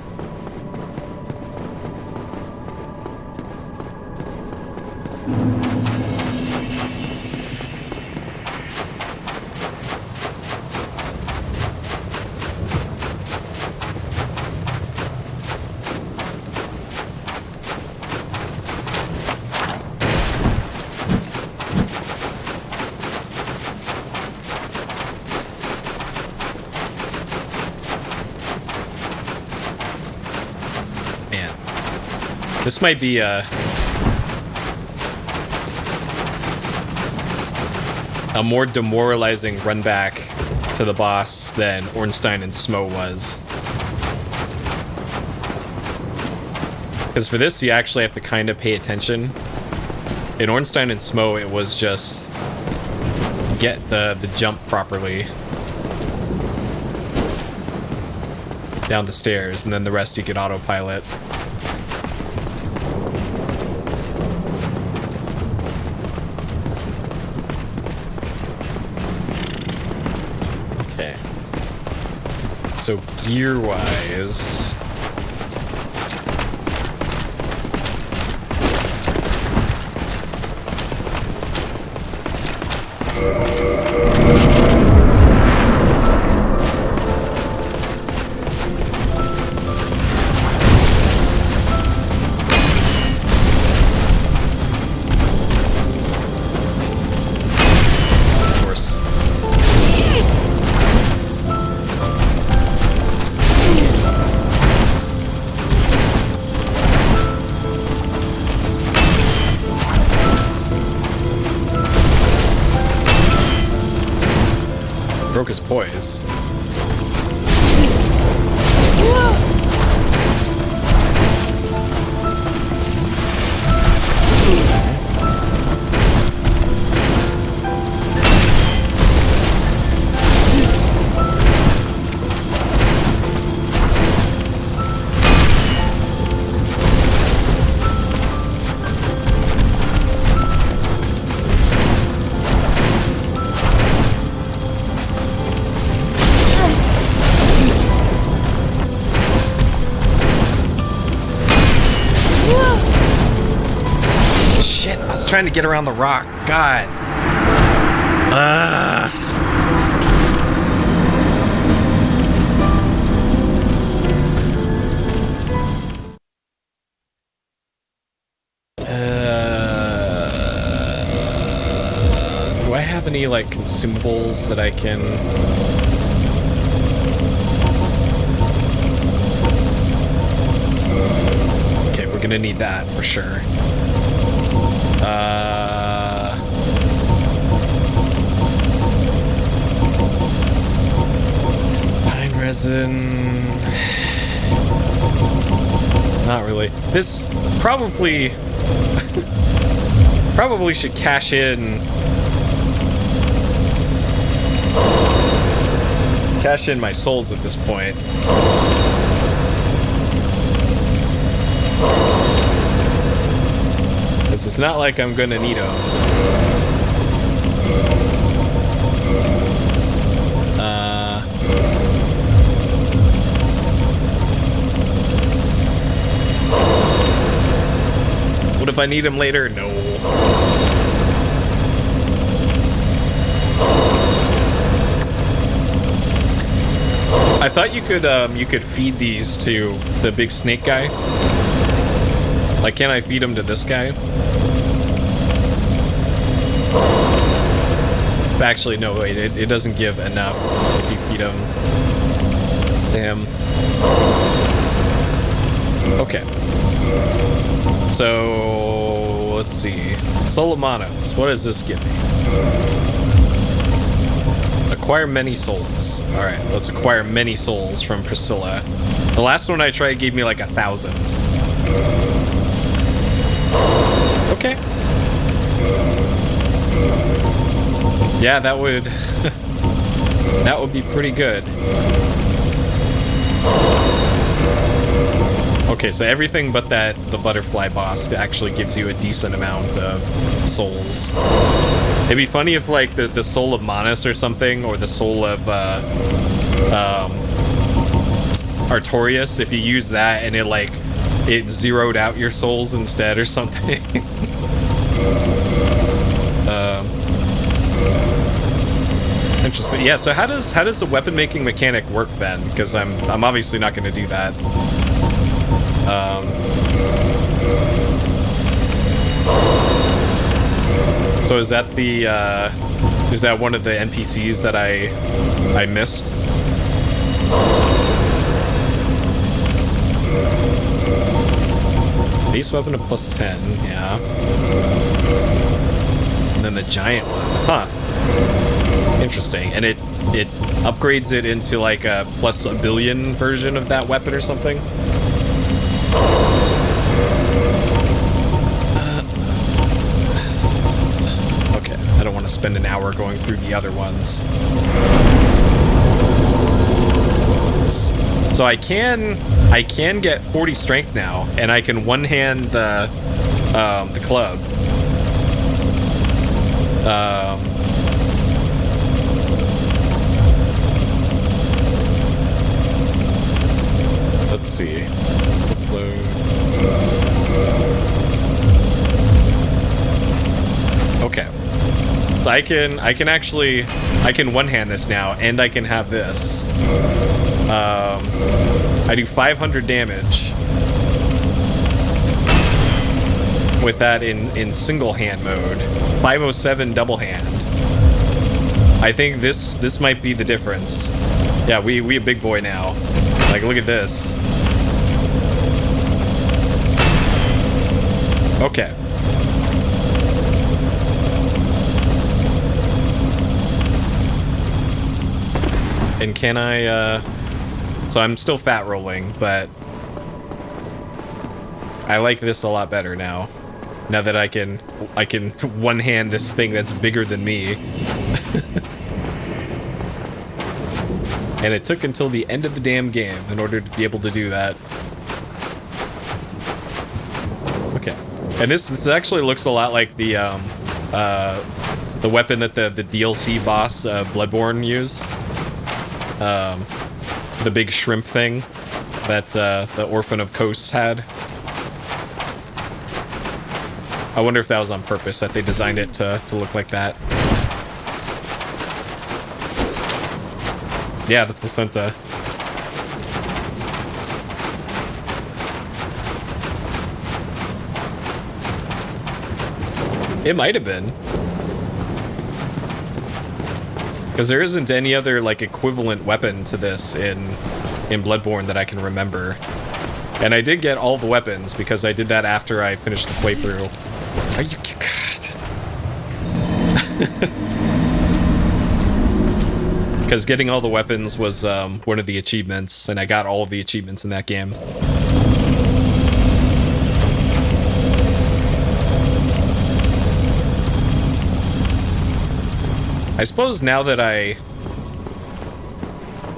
This might be a more demoralizing run back to the boss than Ornstein and Smo was. Because for this, you actually have to kind of pay attention. In Ornstein and Smo, it was just get the jump properly down the stairs, and then the rest you could autopilot. So gear-wise, of course. broke his poise. Trying to get around the rock. God. Do I have any like consumables that I can? Okay, we're gonna need that for sure. Pine resin. Not really. This probably should cash in my souls at this point. It's not like I'm gonna need them. What if I need them later? No. I thought you could feed these to the big snake guy. Like, can I feed them to this guy? Actually, no, wait, it doesn't give enough if you feed him to him. Okay. So, let's see. Solomanos, what does this give me? Acquire many souls. Alright, let's acquire many souls from Priscilla. The last one I tried gave me like 1,000. Okay. Yeah, that would that would be pretty good. Okay, so everything but the butterfly boss actually gives you a decent amount of souls. It'd be funny if like the soul of Manus or something, or the soul of Artorias, if you use that and it zeroed out your souls instead or something. Interesting. Yeah, so how does the weapon making mechanic work then? Because I'm obviously not going to do that. So is that one of the NPCs that I missed? Base weapon of +10, yeah. And then the giant one, huh? Interesting. And it upgrades it into like a +1 billion version of that weapon or something. Okay, I don't want to spend an hour going through the other ones. So I can get 40 strength now, and I can one-hand the club. Let's see. Okay. So I can one-hand this now, and I can have this. I do 500 damage with that in single hand mode. 507 double hand. I think this might be the difference. Yeah, we a big boy now. Like, look at this. Okay. And can I, so I'm still fat rolling, but I like this a lot better now. Now that I can one-hand this thing that's bigger than me. And it took until the end of the damn game in order to be able to do that. Okay. And this actually looks a lot like the weapon that the DLC boss Bloodborne used. The big shrimp thing that the Orphan of Kos had. I wonder if that was on purpose, that they designed it to look like that. Yeah, the placenta. It might have been. Because there isn't any other, like, equivalent weapon to this in Bloodborne that I can remember. And I did get all the weapons, because I did that after I finished the playthrough. Are you... God. Because getting all the weapons was one of the achievements, and I got all of the achievements in that game. I suppose now that I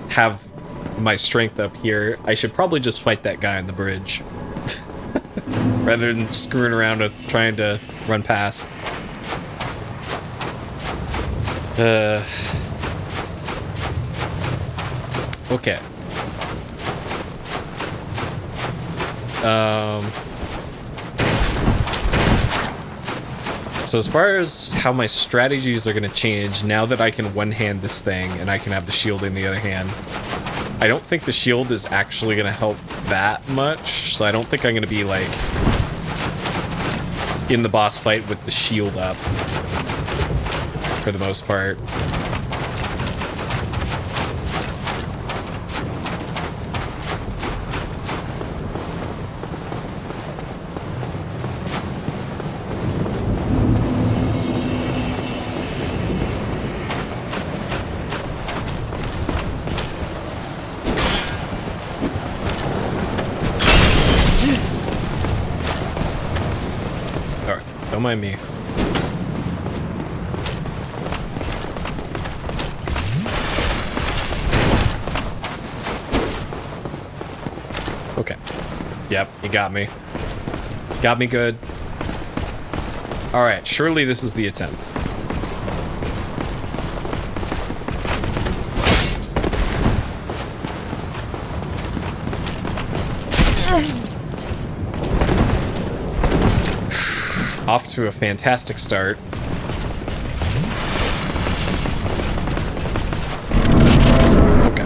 have my strength up here, I should probably just fight that guy on the bridge. Rather than screwing around with trying to run past. Okay. So as far as how my strategies are going to change, now that I can one-hand this thing and I can have the shield in the other hand, I don't think the shield is actually going to help that much, so I don't think I'm going to be, like, in the boss fight with the shield up, for the most part. Don't mind me. Okay. Yep, you got me. Got me good. Alright, surely this is the attempt. Off to a fantastic start. Okay.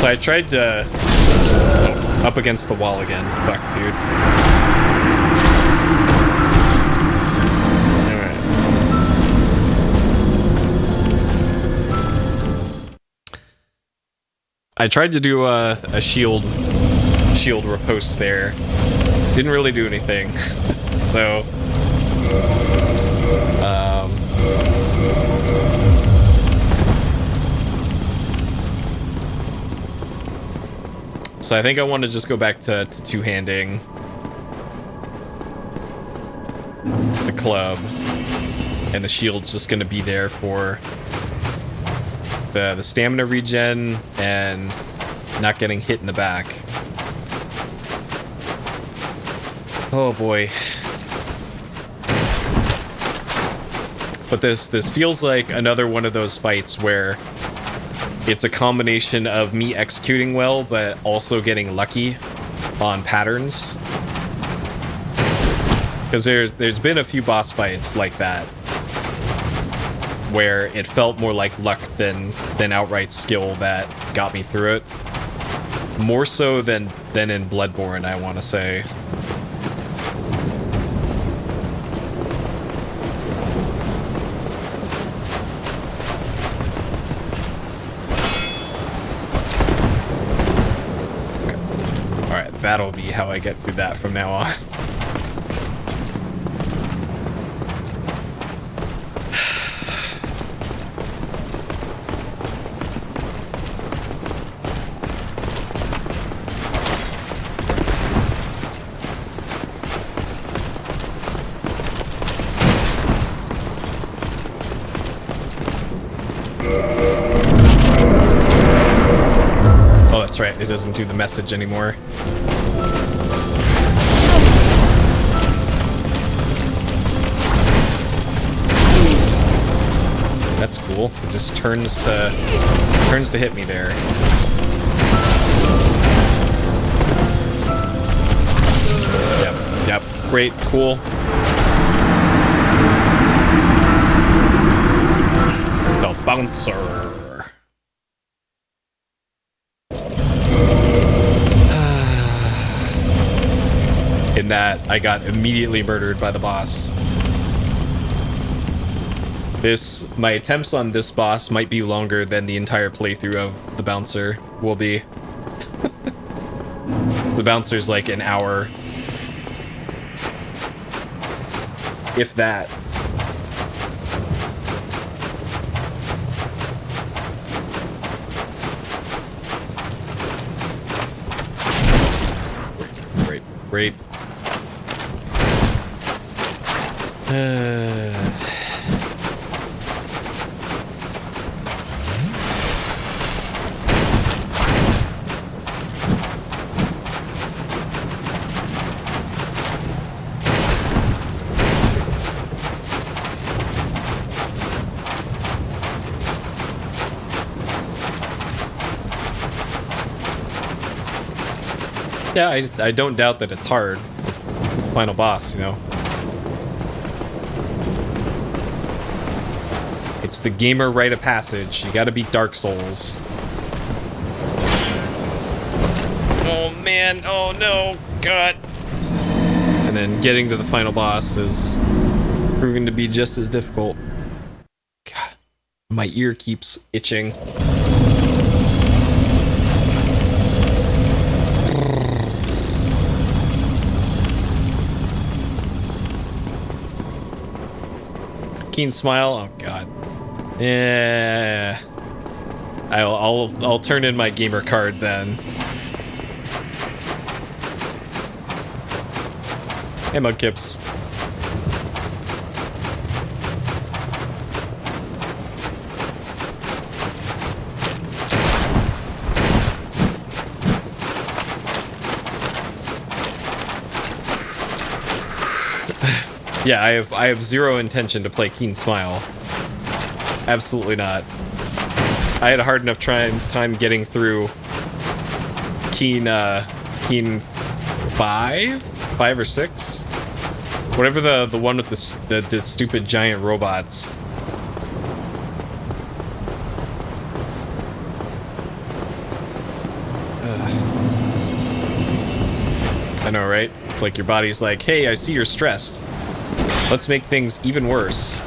So I tried to... Oh, up against the wall again. Fuck, dude. Alright. I tried to do a shield riposte there. Didn't really do anything. So... So I think I want to just go back to two-handing the club, and the shield's just going to be there for the stamina regen and not getting hit in the back. Oh boy. But this feels like another one of those fights where it's a combination of me executing well, but also getting lucky on patterns. Because there's been a few boss fights like that, where it felt more like luck than outright skill that got me through it. More so than in Bloodborne, I want to say. That'll be how I get through that from now on. Oh, that's right. It doesn't do the message anymore. That's cool. It just turns to hit me there. Yep. Great, cool. The bouncer. In that, I got immediately murdered by the boss. My attempts on this boss might be longer than the entire playthrough of the bouncer will be. The bouncer's like an hour. If that. Great. Yeah, I don't doubt that it's hard. It's the final boss, you know. It's the gamer rite of passage. You gotta beat Dark Souls. Oh man, oh no, God. And then getting to the final boss is proving to be just as difficult. God, my ear keeps itching. Keen smile. Oh God. Yeah. I'll turn in my gamer card then. Hey, Mudkips. Yeah, I have zero intention to play Keen Smile. Absolutely not. I had a hard enough time getting through Keen 5 or 6, whatever the one with the stupid giant robots. I know, right? It's like your body's like, hey, I see you're stressed. Let's make things even worse.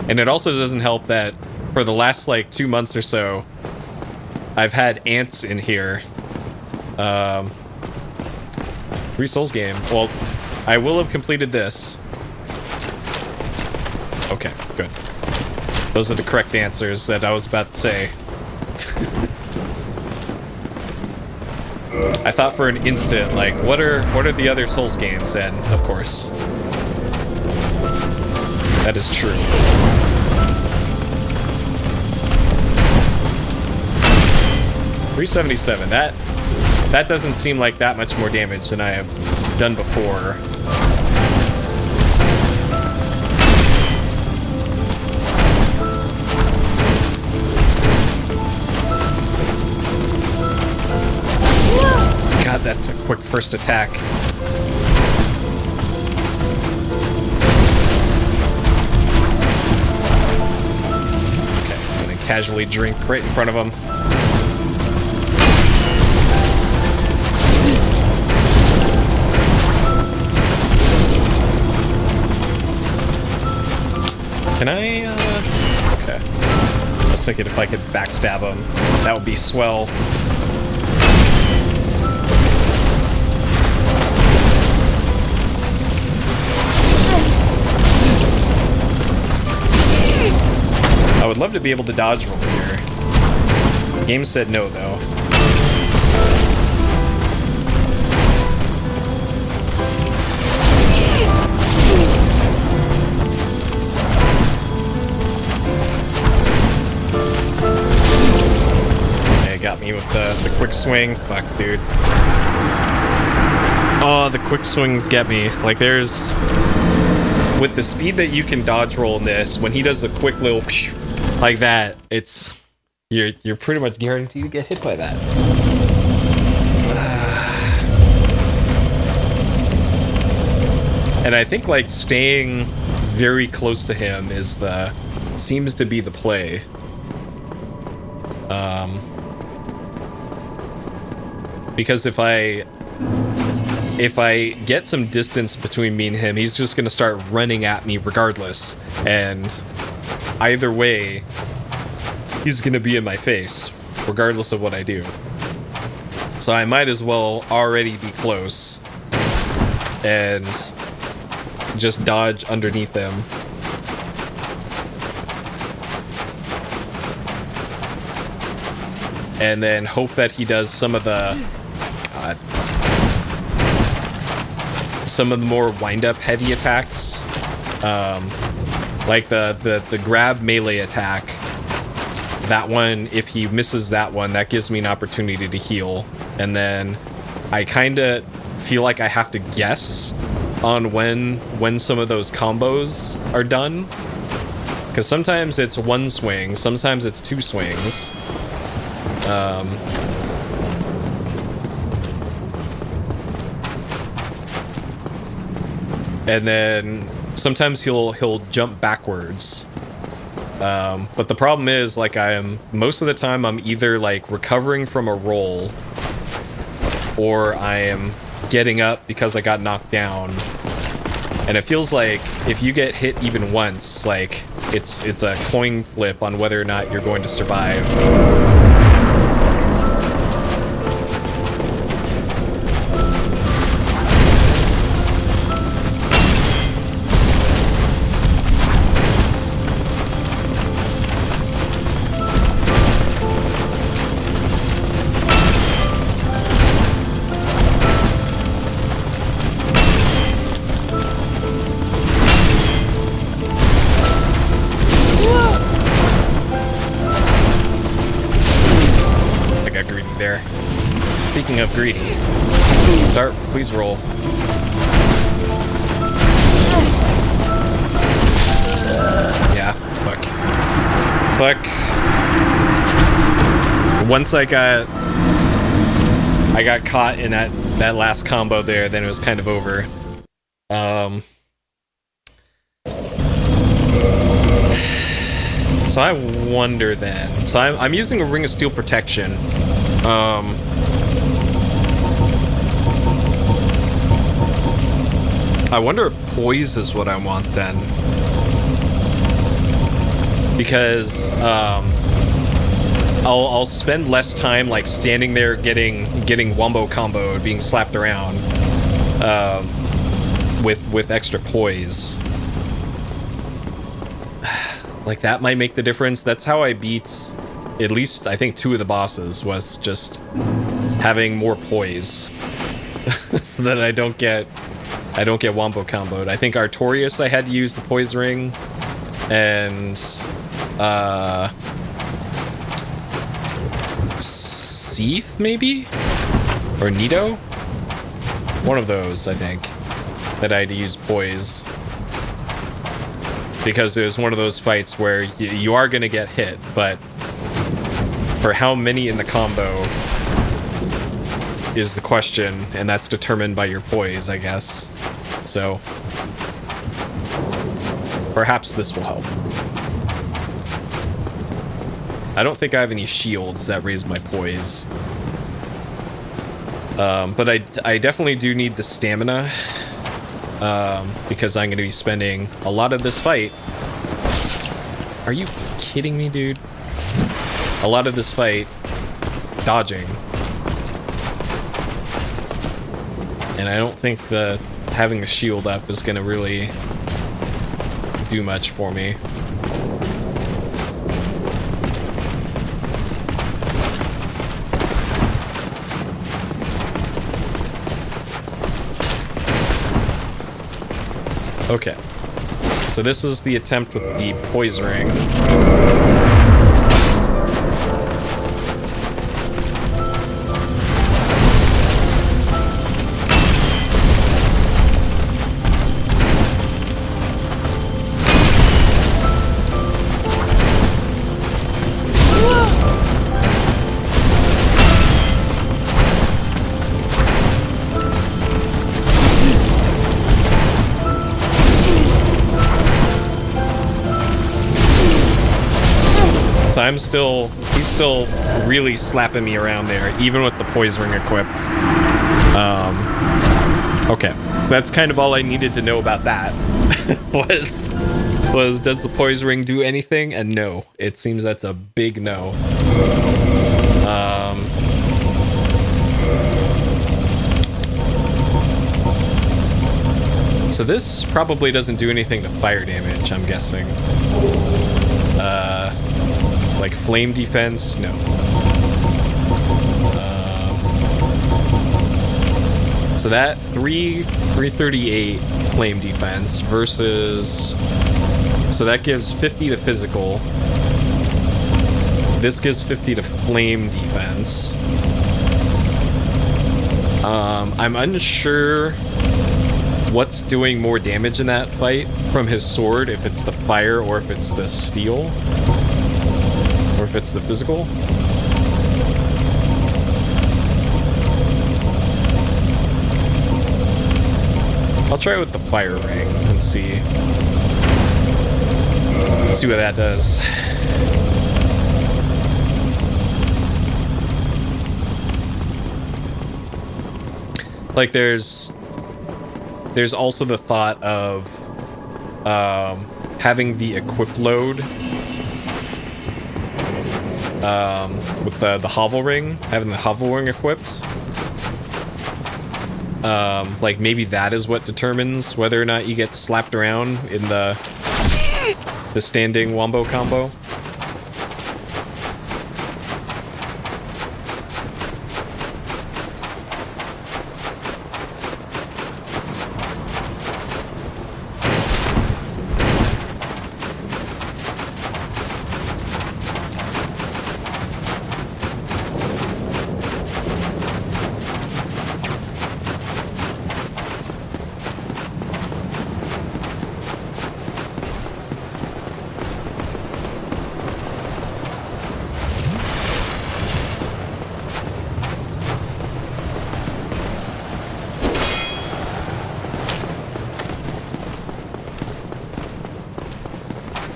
And it also doesn't help that for the last like 2 months or so, I've had ants in here. 3 Souls game. Well, I will have completed this. Okay, good. Those are the correct answers that I was about to say. I thought for an instant, like, what are the other Souls games? And of course, that is true. $377. that doesn't seem like that much more damage than I have done before. God, that's a quick first attack. Okay, I'm gonna casually drink right in front of him. Can I, okay. I was thinking if I could backstab him, that would be swell. I would love to be able to dodge roll here. The game said no, though. Yeah, got me with the quick swing. Fuck, dude. Oh, the quick swings get me. Like, there's... With the speed that you can dodge roll in this, when he does the quick little like that, it's you're pretty much guaranteed to get hit by that. And I think like staying very close to him seems to be the play. Because if I get some distance between me and him, he's just gonna start running at me regardless. And either way, he's gonna be in my face, regardless of what I do. So I might as well already be close and just dodge underneath him. And then hope that he does some of the... God. Some of the more wind-up heavy attacks. Like the grab melee attack. That one, if he misses that one, that gives me an opportunity to heal. And then I kind of feel like I have to guess on when some of those combos are done. Because sometimes it's one swing, sometimes it's two swings. And then sometimes he'll jump backwards. But the problem is, like, most of the time I'm either like recovering from a roll, or I am getting up because I got knocked down. And it feels like if you get hit even once, like it's a coin flip on whether or not you're going to survive. Speaking of greedy, start, please roll. Yeah, fuck. Once I got caught in that last combo there, then it was kind of over. So I wonder then. So I'm using a Ring of Steel protection. I wonder if poise is what I want then. Because I'll spend less time like standing there getting wombo comboed, being slapped around with extra poise. Like that might make the difference. That's how I beat at least I think 2 of the bosses, was just having more poise. So that I don't get wombo comboed. I think Artorias I had to use the poise ring, and Seath maybe? or Nito? One of those, I think, that I had to use poise. Because it was one of those fights where you are going to get hit, but for how many in the combo is the question, and that's determined by your poise, I guess. So, perhaps this will help. I don't think I have any shields that raise my poise. But I definitely do need the stamina, because I'm going to be spending a lot of this fight. Are you kidding me, dude? A lot of this fight dodging. And I don't think having the shield up is going to really do much for me. Okay, so this is the attempt with the poise ring. He's still really slapping me around there, even with the poise ring equipped. Okay, so that's kind of all I needed to know about that. was does the poise ring do anything? And no, it seems that's a big no. So this probably doesn't do anything to fire damage, I'm guessing. Like flame defense? No. So that 338 flame defense versus... So that gives 50 to physical. This gives 50 to flame defense. I'm unsure what's doing more damage in that fight from his sword, if it's the fire or if it's the steel. Or if it's the physical. I'll try it with the fire ring and see. See what that does. Like there's also the thought of having the equip load with the hovel ring, having the hovel ring equipped. Like maybe that is what determines whether or not you get slapped around in the standing wombo combo.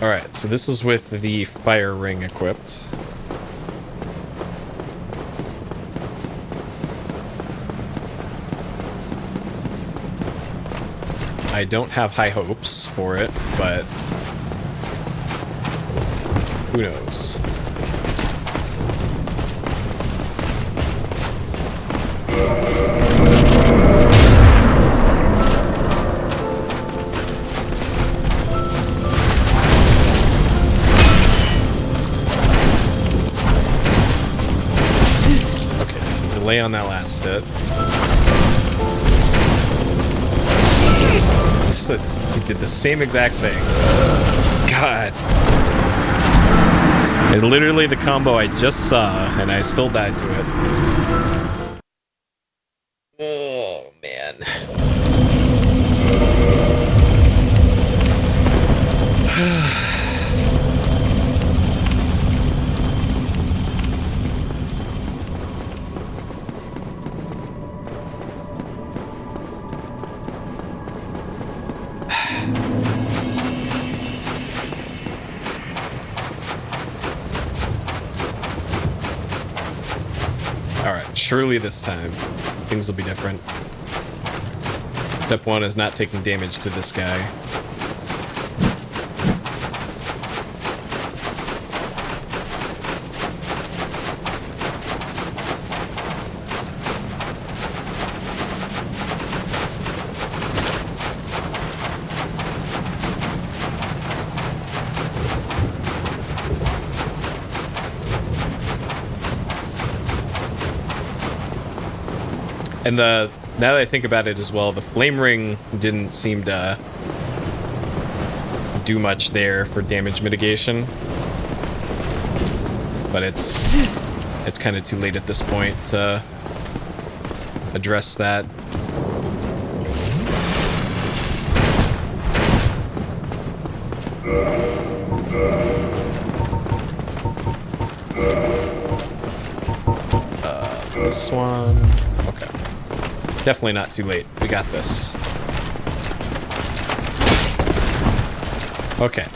Alright, so this is with the fire ring equipped. I don't have high hopes for it, but who knows? Delay on that last hit. He did the same exact thing. God. It's literally the combo I just saw, and I still died to it. Oh, man. Alright, surely this time things will be different. Step 1 is not taking damage to this guy. And now that I think about it as well, the flame ring didn't seem to do much there for damage mitigation. But it's kind of too late at this point to address that. This one. Okay. Definitely not too late. We got this. Okay.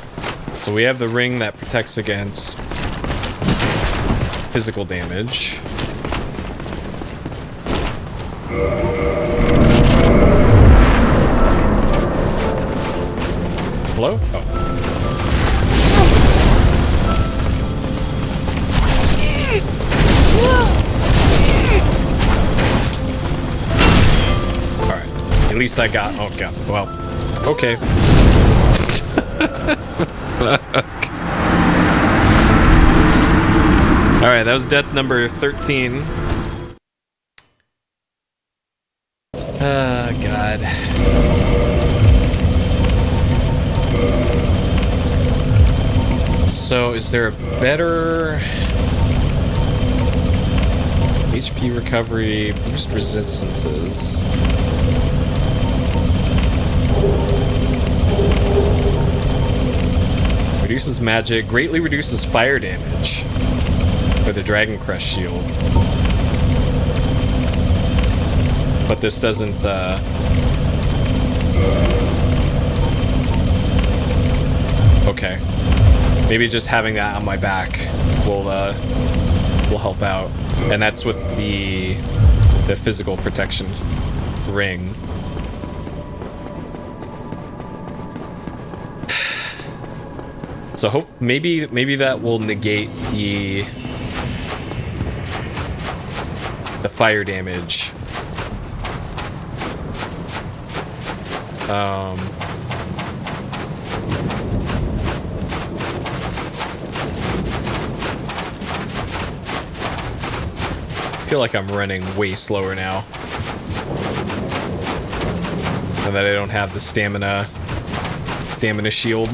So we have the ring that protects against physical damage. Hello? Oh. Alright. At least I got... Oh, God. Well, okay. Alright, that was death number 13. God. So, is there a better... HP recovery, boost resistances? Reduces magic, greatly reduces fire damage for the Dragon Crest shield. But this doesn't, okay. Maybe just having that on my back will help out. And that's with the physical protection ring. So maybe that will negate the fire damage. I feel like I'm running way slower now. And that I don't have the stamina shield.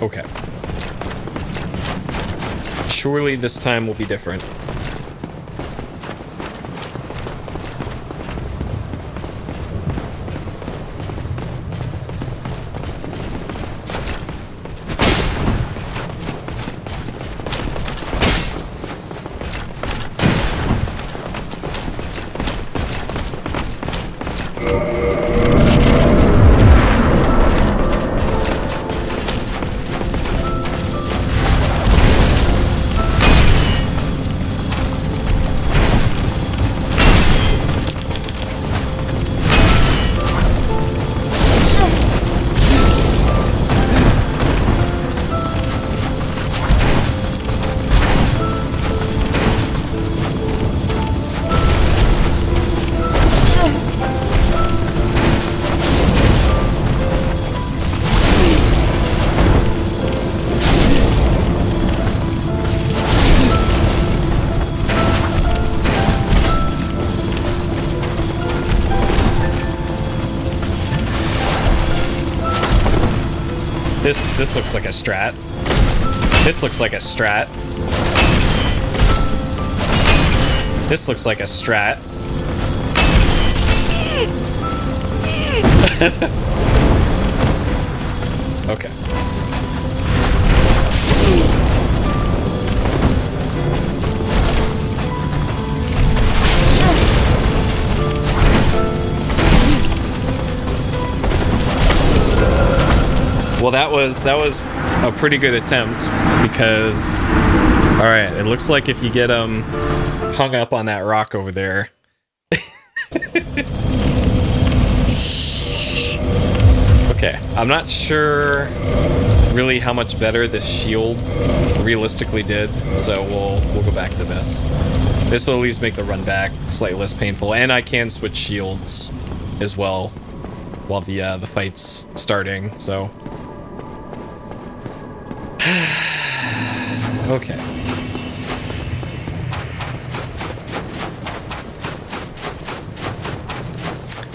Okay. Surely this time will be different. This looks like a strat. This looks like a strat. This looks like a strat. Okay. Well, that was a pretty good attempt because, all right, it looks like if you get him hung up on that rock over there. Okay, I'm not sure really how much better this shield realistically did, so we'll go back to this. This will at least make the run back slightly less painful, and I can switch shields as well while the fight's starting. So, okay.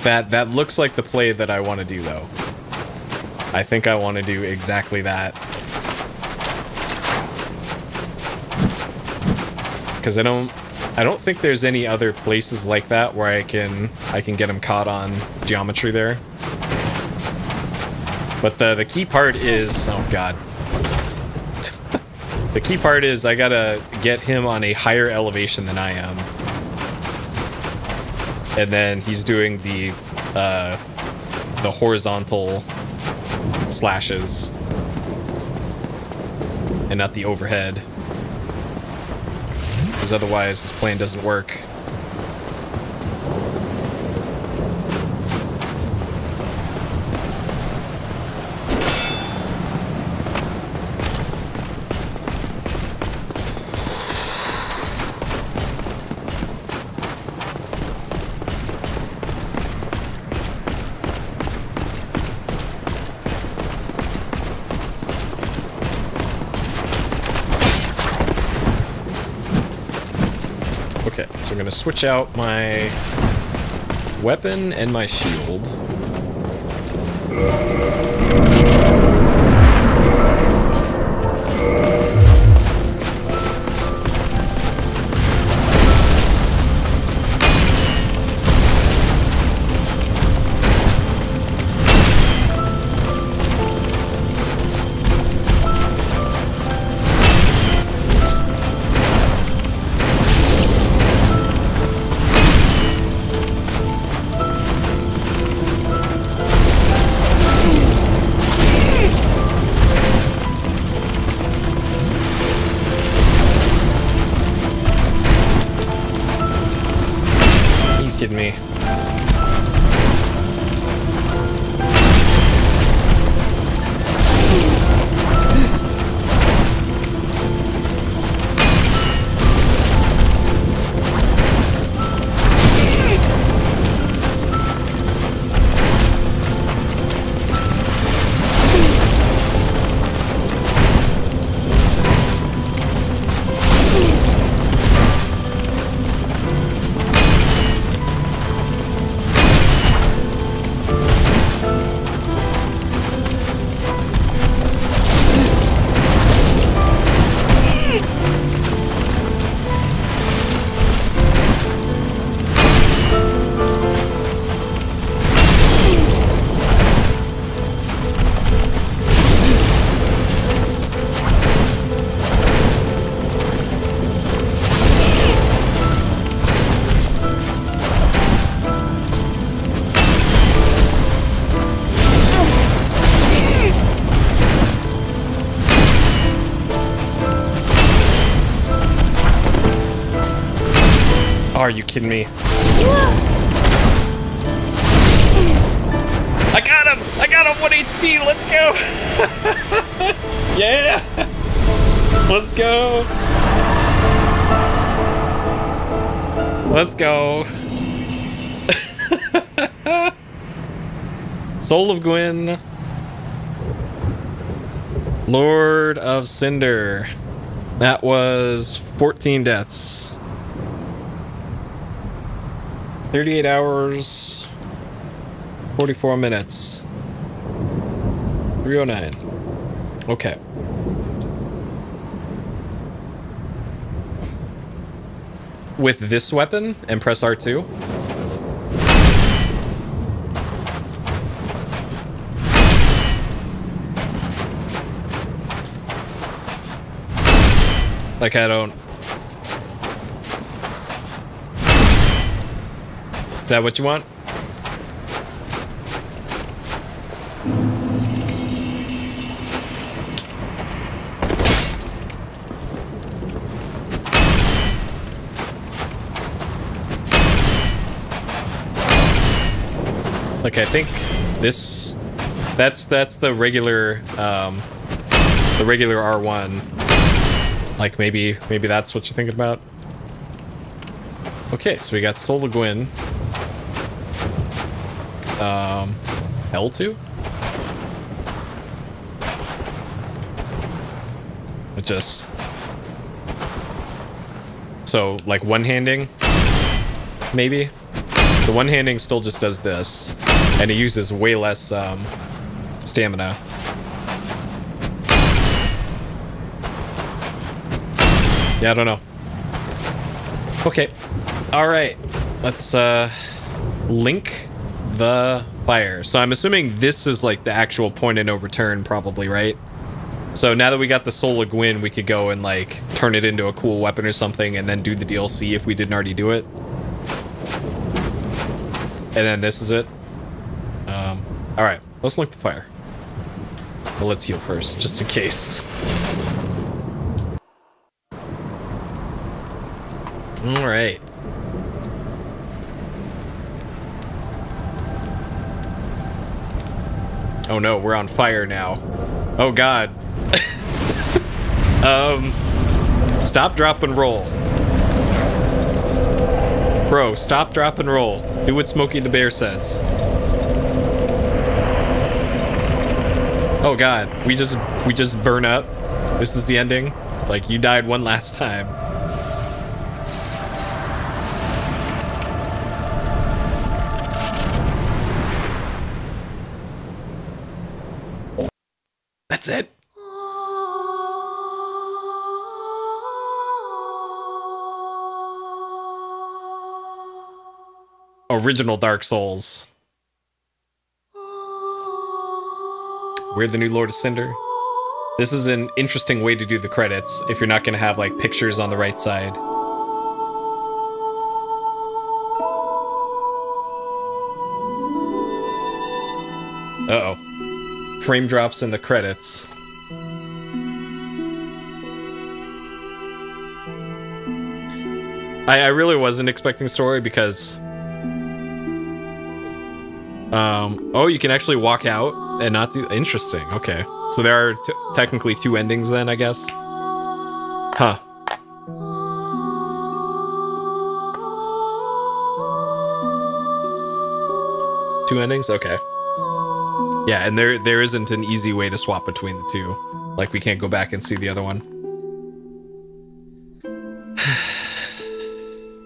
That looks like the play that I want to do, though. I think I want to do exactly that. Because I don't think there's any other places like that where I can get him caught on geometry there. But the key part is, oh god. The key part is I gotta get him on a higher elevation than I am. And then he's doing the horizontal slashes and not the overhead, because otherwise this plan doesn't work. I'm gonna switch out my weapon and my shield. Me. Are you kidding me? I got him! I got him! 1 HP! Let's go! Yeah! Let's go! Let's go! Soul of Gwyn. Lord of Cinder. That was 14 deaths. 38 hours, 44 minutes, 309. Okay. With this weapon and press R2. Like, I don't... Is that what you want? Like, I think this... That's the regular R1. Like, maybe that's what you're thinking about. Okay, so we got Soul of Gwyn. L2? It just... So, like, one-handing? Maybe? So one-handing still just does this. And it uses way less, stamina. Yeah, I don't know. Okay. Alright. Let's, link the fire. So I'm assuming this is, like, the actual point of no return, probably, right? So now that we got the Soul of Gwyn, we could go and, like, turn it into a cool weapon or something and then do the DLC if we didn't already do it. And then this is it. Alright. Let's link the fire. Well, let's heal first, just in case. Alright. Oh no, we're on fire now. Oh god. Stop, drop, and roll. Bro, stop, drop, and roll. Do what Smokey the Bear says. Oh god, we just burn up. This is the ending. Like, you died one last time. That's it. Original Dark Souls. We're the new Lord of Cinder. This is an interesting way to do the credits if you're not going to have, like, pictures on the right side. Uh-oh. Frame drops in the credits. I really wasn't expecting story because... oh, you can actually walk out and not do... Interesting, okay. So there are technically two endings then, I guess? Huh. Two endings? Okay. Yeah, and there isn't an easy way to swap between the two. Like, we can't go back and see the other one.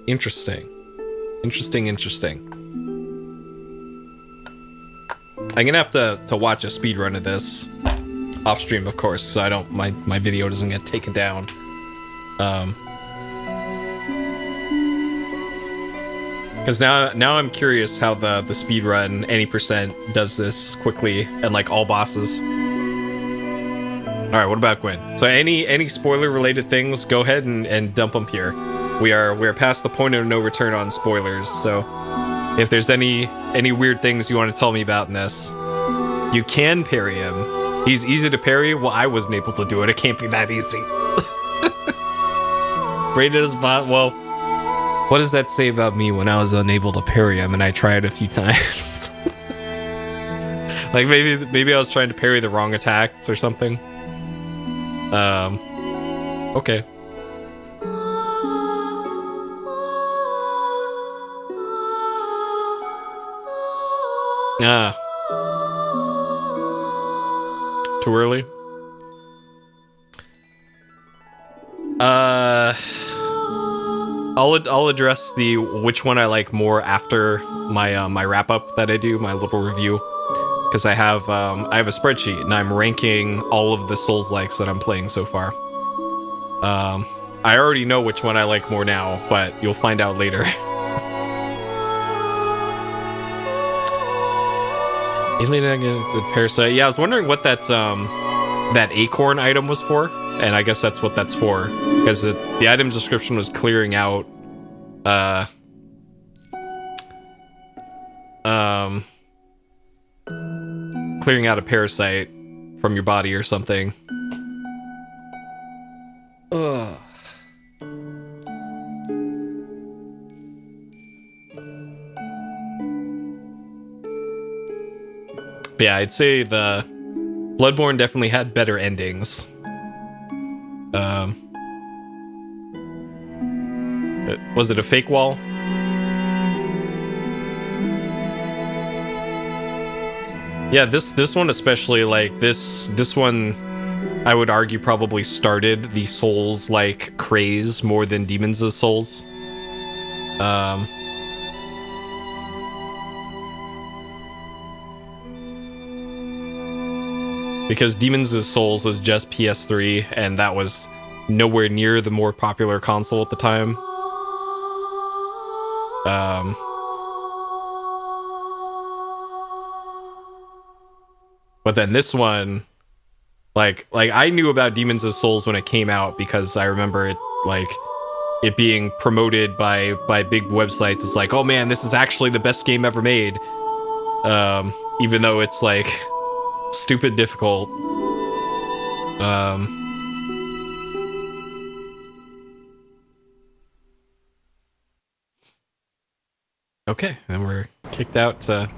Interesting. Interesting. I'm gonna have to watch a speed run of this off stream, of course, so I don't my video doesn't get taken down. Because now I'm curious how the speed run any percent does this quickly and like all bosses. All right, what about Gwyn? So any spoiler related things, go ahead and dump them here. We're past the point of no return on spoilers, so if there's any weird things you want to tell me about in this, you can parry him. He's easy to parry. Well, I wasn't able to do it. It can't be that easy. Braided his bot. Well, what does that say about me when I was unable to parry him and I tried a few times? Like maybe I was trying to parry the wrong attacks or something. Okay. Ah. Too early? I'll address the which one I like more after my my wrap up that I do, my little review. because I have a spreadsheet and I'm ranking all of the Souls-likes that I'm playing so far. I already know which one I like more now, but you'll find out later. Alien with Parasite. Yeah, I was wondering what that that acorn item was for, and I guess that's what that's for, because the item description was clearing out clearing out a parasite from your body or something. Ugh. But yeah, I'd say the Bloodborne definitely had better endings. Was it a fake wall? Yeah, this one especially, like this one I would argue probably started the Souls-like craze more than Demons' Souls. Because Demons' Souls was just PS3, and that was nowhere near the more popular console at the time. But then this one, like I knew about Demons' Souls when it came out because I remember it being promoted by big websites. It's like, oh man, this is actually the best game ever made. Even though it's like stupid difficult. Okay, and we're kicked out to...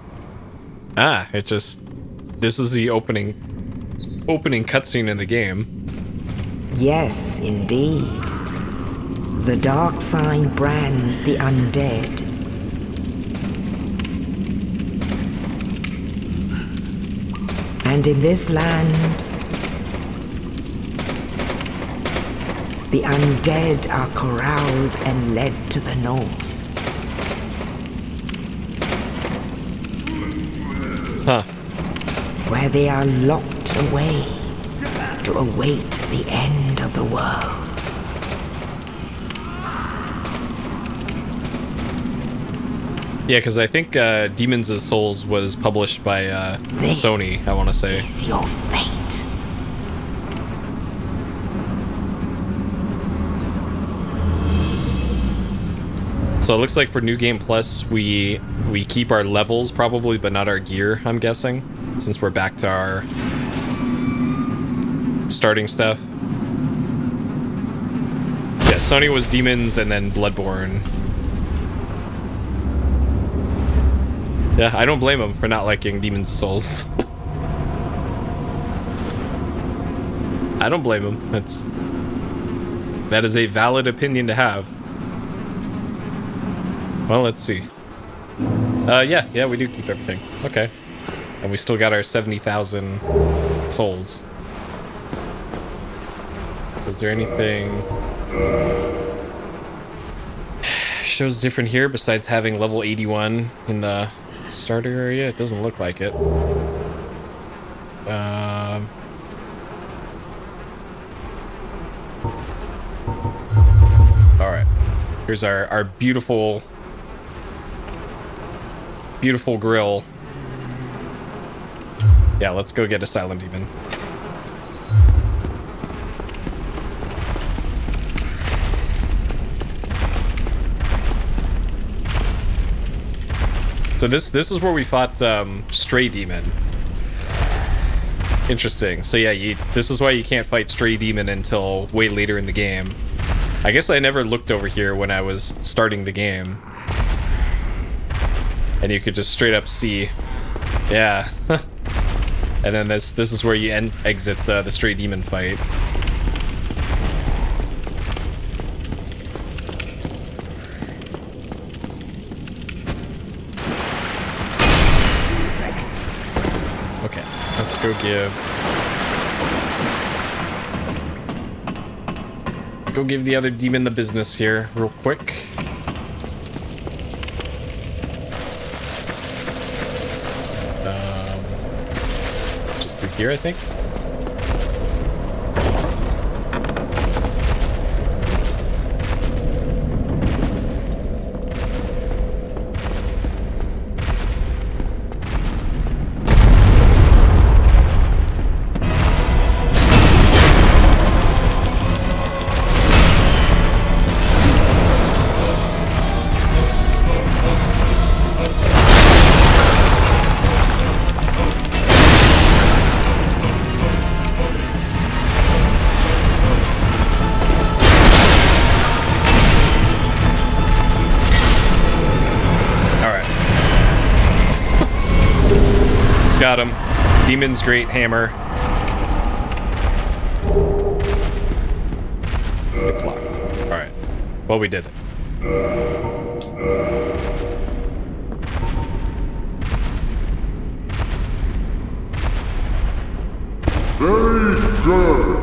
This is the opening cutscene in the game. Yes, indeed. The dark sign brands the undead. And in this land, the undead are corralled and led to the north. Huh. Where they are locked away to await the end of the world. Yeah, because I think Demons' Souls was published by Sony, I want to say. This is your fate. So it looks like for New Game Plus, we keep our levels probably, but not our gear, I'm guessing, since we're back to our starting stuff. Yeah, Sony was Demons and then Bloodborne. Yeah, I don't blame him for not liking Demon's Souls. I don't blame him. That is a valid opinion to have. Well, let's see. Yeah, we do keep everything. Okay. And we still got our 70,000 souls. So is there anything... shows different here besides having level 81 in the starter area? It doesn't look like it. Alright. Here's our beautiful grill. Yeah, let's go get Asylum Demon. So this is where we fought Stray Demon. Interesting. So yeah, this is why you can't fight Stray Demon until way later in the game. I guess I never looked over here when I was starting the game. And you could just straight up see. Yeah. And then this is where you exit the Stray Demon fight. Okay, let's go give the other demon the business here real quick. here, I think. Got him. Demon's Great Hammer. It's locked. Alright. Well, we did it. Very good.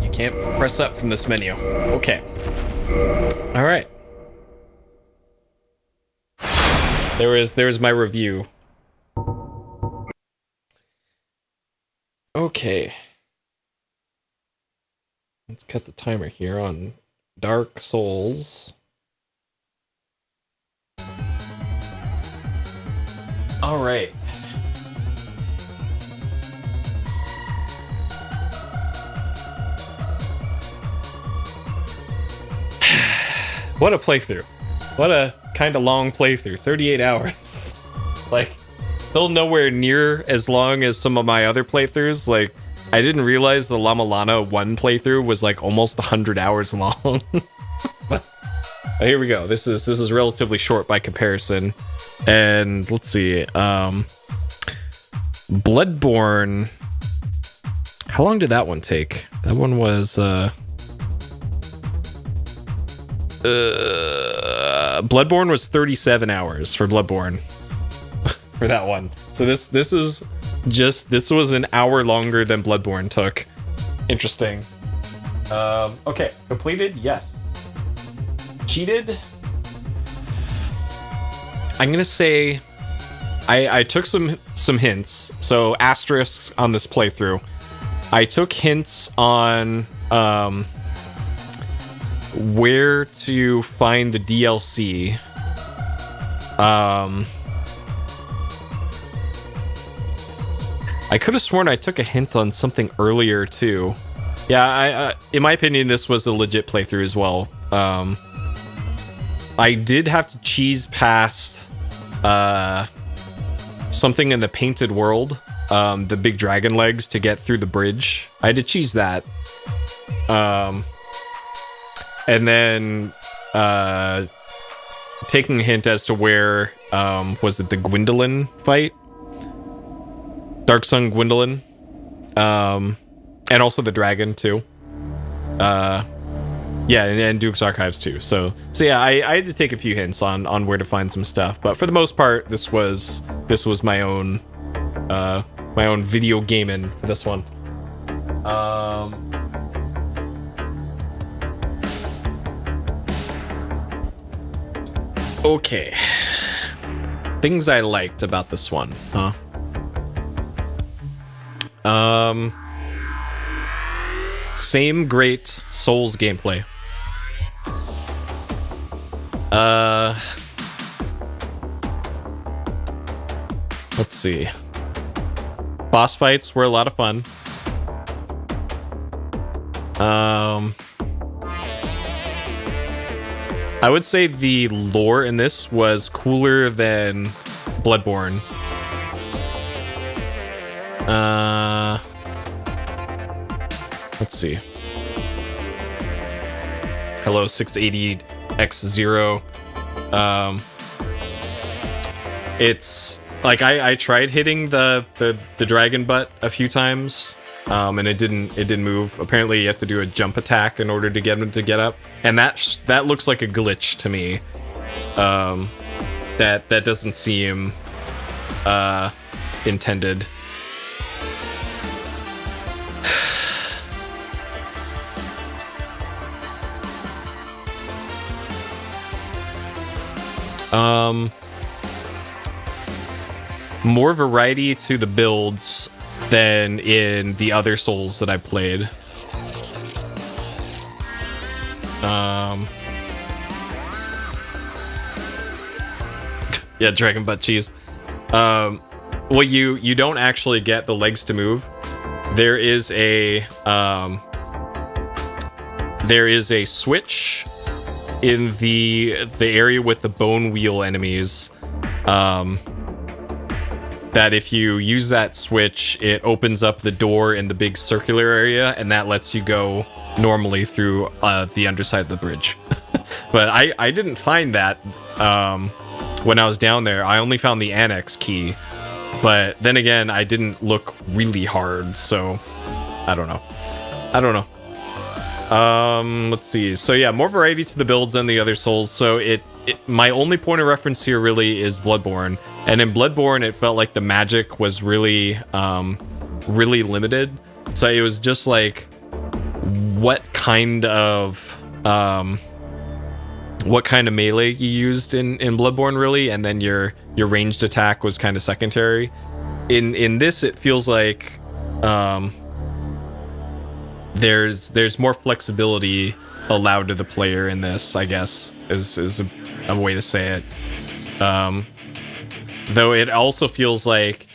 You can't press up from this menu. Okay. Alright. There's my review. Okay. Let's cut the timer here on Dark Souls. All right. What a playthrough. What a kind of long playthrough. 38 hours. Like, still nowhere near as long as some of my other playthroughs. Like, I didn't realize the Lama Lana 1 playthrough was like almost 100 hours long. But here we go. This is relatively short by comparison. And let's see. Bloodborne. How long did that one take? That one was Bloodborne was 37 hours for Bloodborne. For that one. So this was an hour longer than Bloodborne took. Interesting. Okay, completed? Yes. Cheated? I'm gonna say I took some hints. So asterisks on this playthrough. I took hints on where to find the DLC. I could have sworn I took a hint on something earlier too. Yeah, I in my opinion, this was a legit playthrough as well. I did have to cheese past something in the painted world, the big dragon legs, to get through the bridge. I had to cheese that. And then taking a hint as to where was it the Gwendolyn fight? Dark Sun Gwendolyn. And also the dragon too. Yeah, and Duke's Archives too. So yeah, I had to take a few hints on where to find some stuff, but for the most part, this was my own video gaming for this one. Okay. Things I liked about this one, huh? Same great Souls gameplay. Let's see. Boss fights were a lot of fun. I would say the lore in this was cooler than Bloodborne. Let's see. Hello 680X0. It's like I tried hitting the dragon butt a few times, and it didn't move. Apparently you have to do a jump attack in order to get him to get up, and that looks like a glitch to me. That doesn't seem intended. more variety to the builds than in the other Souls that I played. Yeah, dragon butt cheese. Well, you don't actually get the legs to move. There is a switch in the area with the bone wheel enemies. That if you use that switch, it opens up the door in the big circular area, and that lets you go normally through the underside of the bridge. But I didn't find that when I was down there. I only found the annex key. But then again, I didn't look really hard, so I don't know. Let's see. So yeah, more variety to the builds than the other Souls. So my only point of reference here really is Bloodborne. And in Bloodborne, it felt like the magic was really, really limited. So it was just like, what kind of melee you used in Bloodborne, really, and then your ranged attack was kind of secondary. In this, it feels like there's more flexibility allowed to the player in this, I guess, is a way to say it. Though it also feels like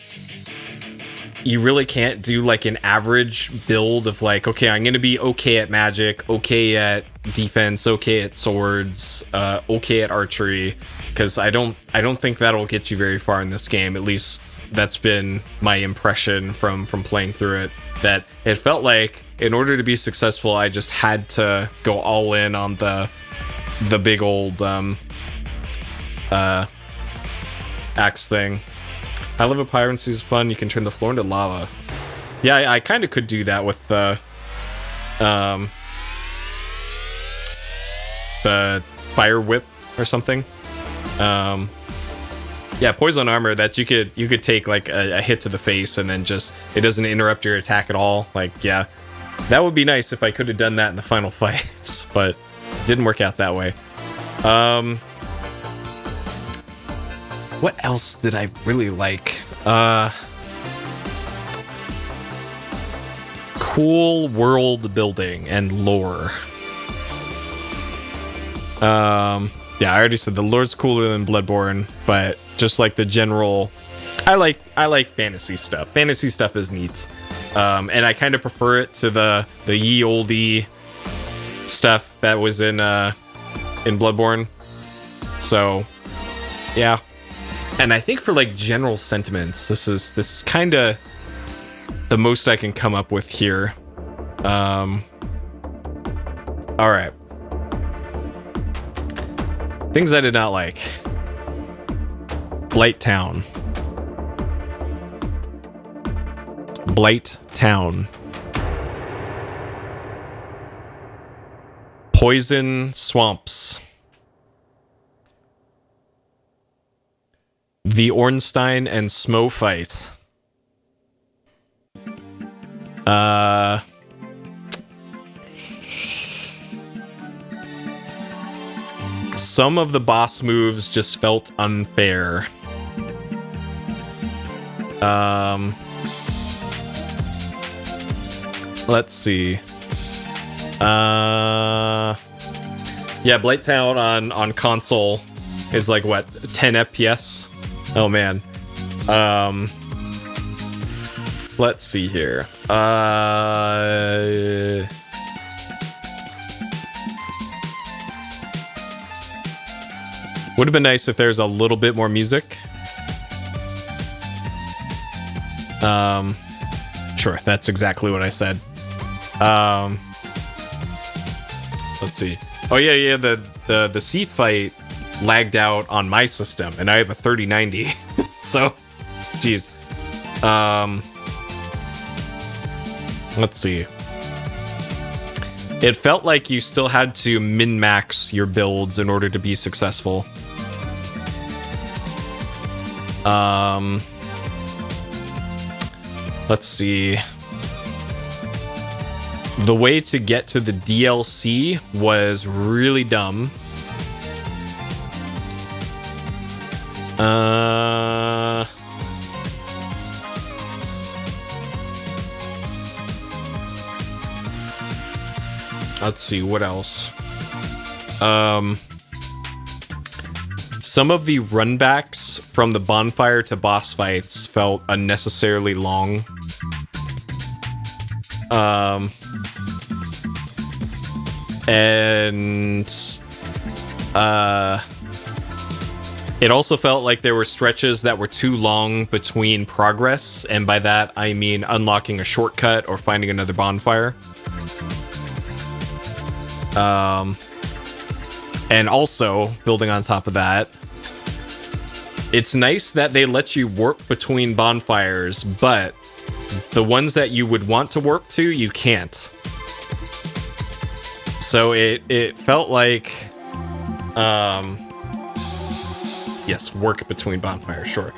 you really can't do like an average build of like, okay, I'm gonna be okay at magic, okay at defense, okay at swords, okay at archery, because I don't think that'll get you very far in this game. At least that's been my impression from playing through it, that it felt like in order to be successful, I just had to go all in on the big old axe thing. I love a piracy is fun. You can turn the floor into lava. Yeah, I kind of could do that with the fire whip or something. Yeah, poison armor that you could take like a hit to the face and then just it doesn't interrupt your attack at all. Like, yeah, that would be nice if I could have done that in the final fights, but it didn't work out that way. What else did I really like? Cool world building and lore. Yeah, I already said the lore's cooler than Bloodborne, but just like the general, I like fantasy stuff. Fantasy stuff is neat, and I kind of prefer it to the ye olde stuff that was in Bloodborne. So, yeah. And I think for like general sentiments, this is kind of the most I can come up with here. All right. Things I did not like. Blight Town. Poison swamps. The Ornstein and Smo fight. Some of the boss moves just felt unfair. Let's see. Yeah, Blight Town on console is like what, 10 FPS? Oh man. Let's see here. Would have been nice if there's a little bit more music. Sure, that's exactly what I said. Let's see. Oh yeah, the sea fight lagged out on my system, and I have a 3090. So, geez. Let's see. It felt like you still had to min-max your builds in order to be successful. Let's see. The way to get to the DLC was really dumb. Let's see, what else? Some of the runbacks from the bonfire to boss fights felt unnecessarily long. It also felt like there were stretches that were too long between progress, and by that I mean unlocking a shortcut or finding another bonfire. And also, building on top of that, it's nice that they let you warp between bonfires, but the ones that you would want to warp to, you can't. So it felt like, yes, work between bonfires, sure.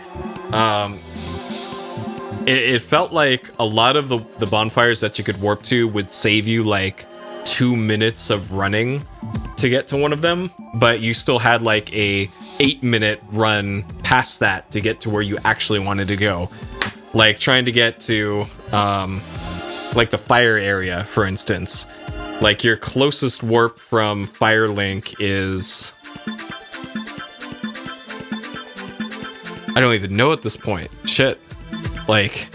It felt like a lot of the bonfires that you could warp to would save you like 2 minutes of running to get to one of them, but you still had like a 8-minute run past that to get to where you actually wanted to go. Like trying to get to like the fire area, for instance. Like your closest warp from Firelink is, I don't even know at this point. Shit. Like,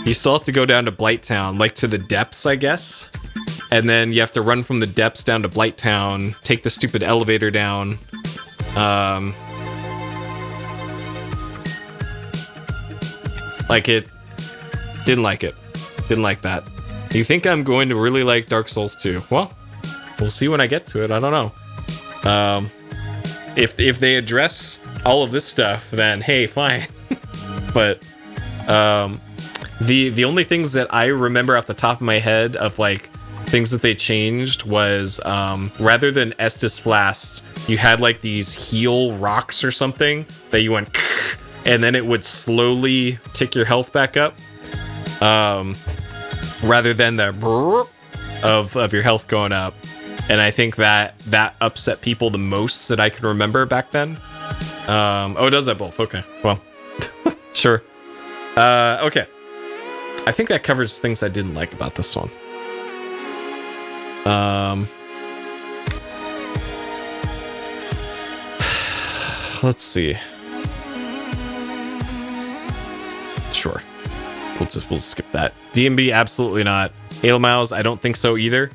you still have to go down to Blighttown, like to the depths, I guess. And then you have to run from the depths down to Blighttown, take the stupid elevator down. Like it. Didn't like it. Didn't like that. You think I'm going to really like Dark Souls 2? Well, we'll see when I get to it. I don't know. If they address all of this stuff, then hey, fine. But the only things that I remember off the top of my head of like things that they changed was rather than Estus Flask, you had like these heal rocks or something that you went and then it would slowly tick your health back up. Rather than the of your health going up. And I think that upset people the most that I can remember back then. Oh, it does that both. Okay, well, sure. Okay. I think that covers things I didn't like about this one. Let's see. Sure. We'll skip that. DMB, absolutely not. Halo Mouse, I don't think so either.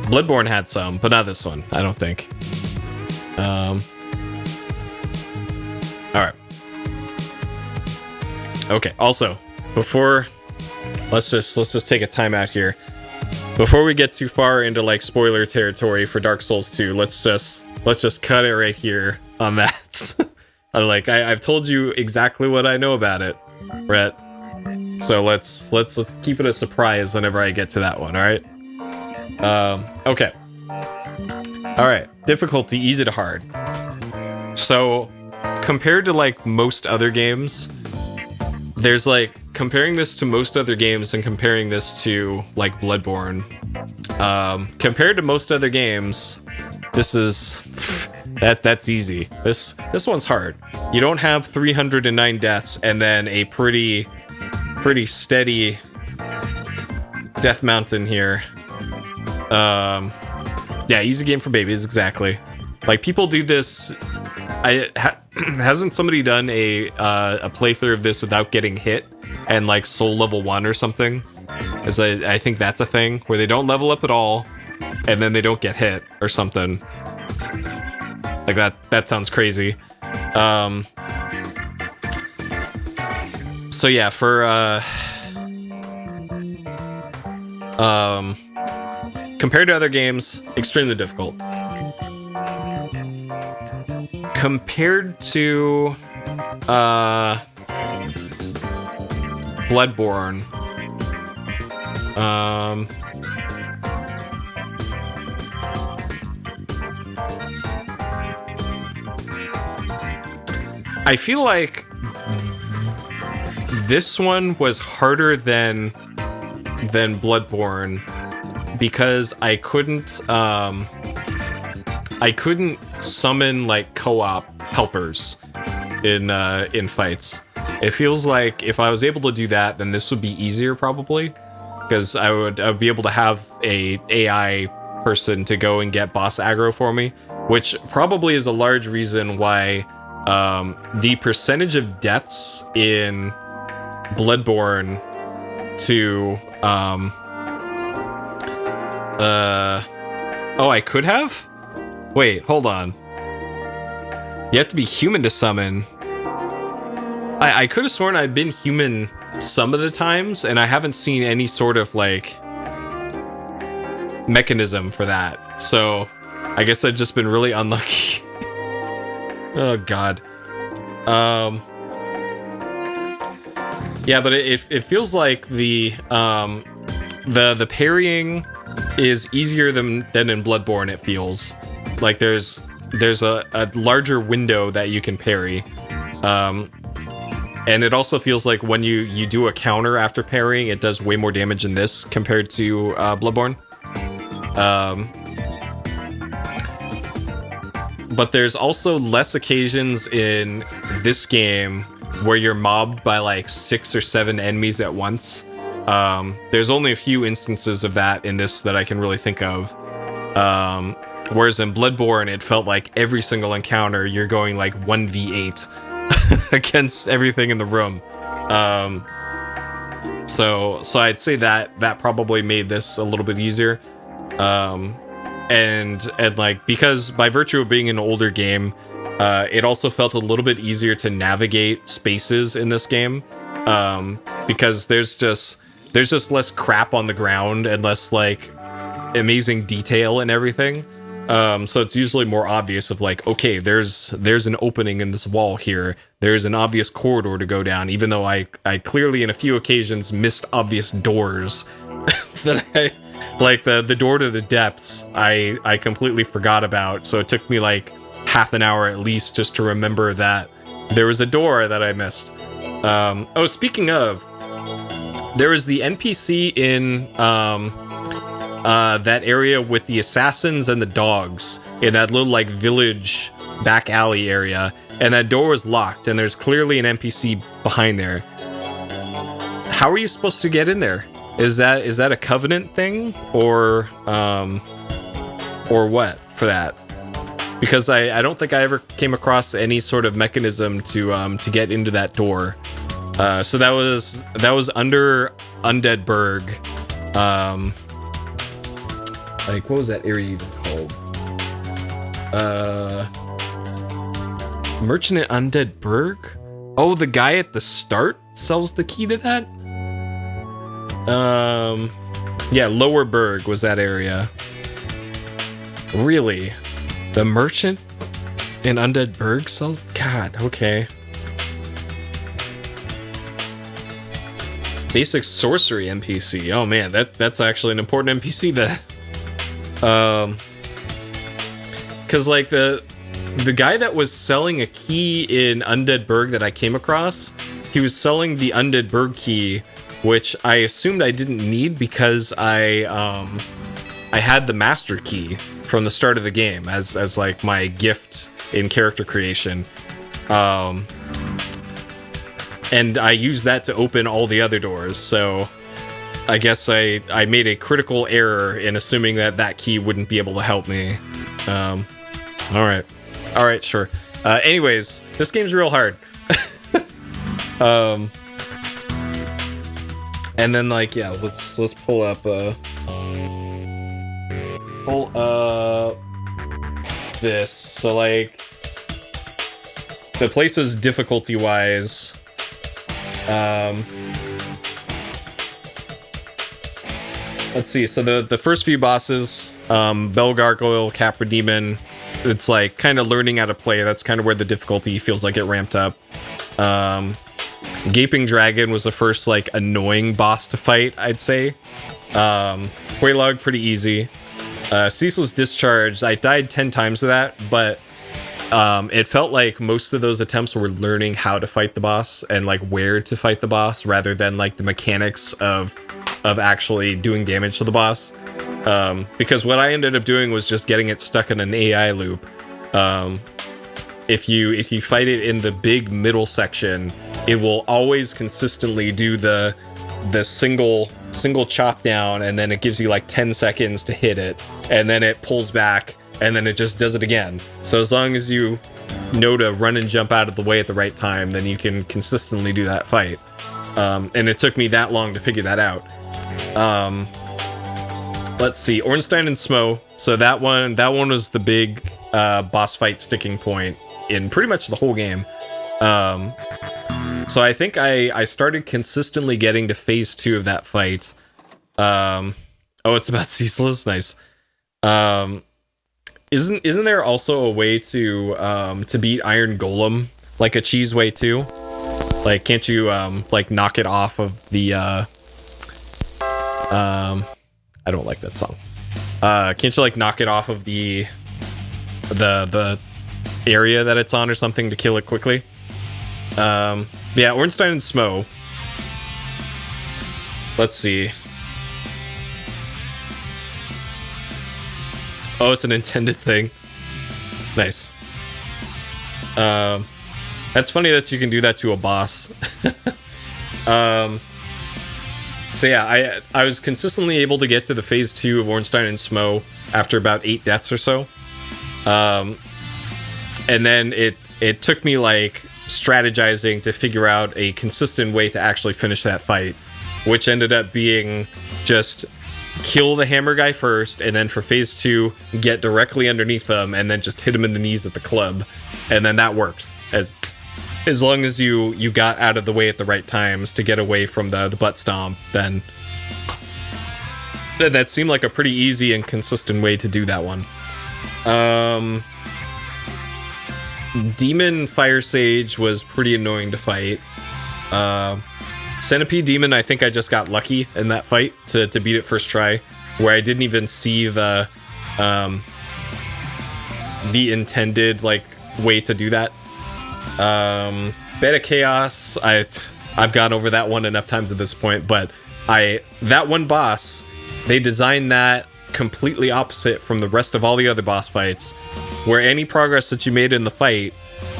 Bloodborne had some, but not this one, I don't think. Alright. Okay, also, before let's just take a time out here. Before we get too far into like spoiler territory for Dark Souls 2, let's just cut it right here on that. I've told you exactly what I know about it, Rhett. So let's keep it a surprise whenever I get to that one, all right? Okay. All right. Difficulty, easy to hard. So compared to like most other games, there's like comparing this to most other games and comparing this to like Bloodborne. Compared to most other games, this is that's easy. This one's hard. You don't have 309 deaths and then a pretty steady death mountain here. Yeah, easy game for babies, exactly. Like people do this. Hasn't somebody done a playthrough of this without getting hit and like soul level 1 or something? As I think that's a thing where they don't level up at all and then they don't get hit or something. Like that sounds crazy. So yeah, for compared to other games, extremely difficult. Compared to Bloodborne, I feel like this one was harder than Bloodborne because I couldn't summon like co-op helpers in fights. It feels like if I was able to do that, then this would be easier probably, because I would be able to have a AI person to go and get boss aggro for me, which probably is a large reason why the percentage of deaths in Bloodborne to oh, I could have? Wait, hold on. You have to be human to summon. I could have sworn I've been human some of the times, and I haven't seen any sort of, like, mechanism for that. So, I guess I've just been really unlucky. Oh, God. Yeah, but it feels like the parrying is easier than in Bloodborne, it feels. Like, there's a larger window that you can parry. And it also feels like when you do a counter after parrying, it does way more damage in this compared to Bloodborne. But there's also less occasions in this game where you're mobbed by like 6 or 7 enemies at once. There's only a few instances of that in this that I can really think of. Whereas in Bloodborne, it felt like every single encounter you're going like 1v8 against everything in the room. So I'd say that probably made this a little bit easier. And like, because by virtue of being an older game, it also felt a little bit easier to navigate spaces in this game. Because there's just less crap on the ground and less like amazing detail and everything. So it's usually more obvious of like, okay, there's an opening in this wall here. There's an obvious corridor to go down, even though I clearly in a few occasions missed obvious doors that I, like the door to the depths, I completely forgot about. So it took me like half an hour at least just to remember that there was a door that I missed. Oh, speaking of, there was the NPC in that area with the assassins and the dogs in that little like village back alley area, and that door was locked, and there's clearly an NPC behind there. How are you supposed to get in there? Is that a Covenant thing or what for that? Because I don't think I ever came across any sort of mechanism to get into that door. So that was under Undead Burg. Like, what was that area even called? Merchant at Undead Burg? Oh, the guy at the start sells the key to that? Yeah, Lower Burg was that area. Really? The merchant in Undead Burg sells? God, okay. Basic sorcery NPC. Oh man, that's actually an important NPC that... Cause like the guy that was selling a key in Undead Burg that I came across, he was selling the Undead Burg key, which I assumed I didn't need because I had the master key from the start of the game as like my gift in character creation. And I used that to open all the other doors, so I guess I made a critical error in assuming that key wouldn't be able to help me. Alright, sure. Anyways, this game's real hard. And then like, yeah, let's pull up this. So like, the places difficulty wise, let's see. So the first few bosses, Bell Gargoyle, Capra Demon, it's like kind of learning how to play. That's kind of where the difficulty feels like it ramped up. Gaping Dragon was the first like annoying boss to fight, I'd say. Quelaag, pretty easy. Ceaseless Discharge, I died 10 times to that, but it felt like most of those attempts were learning how to fight the boss and like where to fight the boss rather than like the mechanics of actually doing damage to the boss. Because what I ended up doing was just getting it stuck in an AI loop. If you fight it in the big middle section, it will always consistently do the this single chop down, and then it gives you like 10 seconds to hit it, and then it pulls back, and then it just does it again. So as long as you know to run and jump out of the way at the right time, then you can consistently do that fight. And it took me that long to figure that out. Let's see, Ornstein and Smo. So that one was the big boss fight sticking point in pretty much the whole game. So I think I started consistently getting to phase 2 of that fight. Oh, it's about ceaseless. Nice. Isn't there also a way to beat Iron Golem, like a cheese way too? Like, can't you like knock it off of the I don't like that song. Can't you like knock it off of the area that it's on or something to kill it quickly? Yeah, Ornstein and Smo. Let's see. Oh, it's an intended thing. Nice. That's funny that you can do that to a boss. So yeah, I was consistently able to get to the phase 2 of Ornstein and Smo after about 8 deaths or so. And then it took me like strategizing to figure out a consistent way to actually finish that fight, which ended up being just kill the hammer guy first, and then for phase 2 get directly underneath them and then just hit him in the knees with the club, and then that works as long as you got out of the way at the right times to get away from the butt stomp. Then that seemed like a pretty easy and consistent way to do that one. Demon Fire Sage was pretty annoying to fight. Centipede Demon, I think I just got lucky in that fight to beat it first try, where I didn't even see the intended like way to do that. Beta Chaos, I've gone over that one enough times at this point, but that one boss, they designed that completely opposite from the rest of all the other boss fights, where any progress that you made in the fight,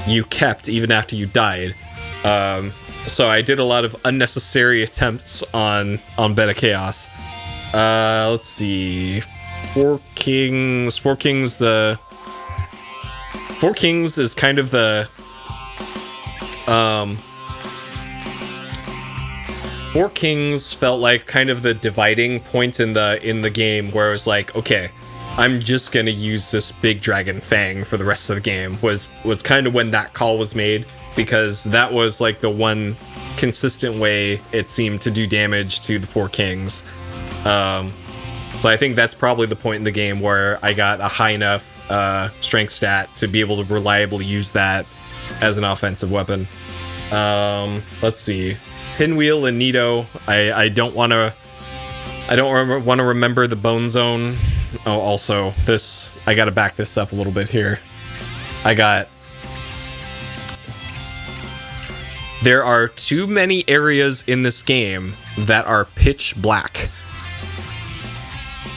you kept even after you died. So I did a lot of unnecessary attempts on Beta Chaos. Let's see. Four Kings is kind of the Four Kings felt like kind of the dividing point in the game, where it was like, okay, I'm just gonna use this big dragon fang for the rest of the game, was kind of when that call was made, because that was like the one consistent way it seemed to do damage to the Four Kings. So I think that's probably the point in the game where I got a high enough strength stat to be able to reliably use that as an offensive weapon. Let's see. Pinwheel and Nito. I don't want to remember the Bone Zone. Oh, also this, I got to back this up a little bit here. There are too many areas in this game that are pitch black.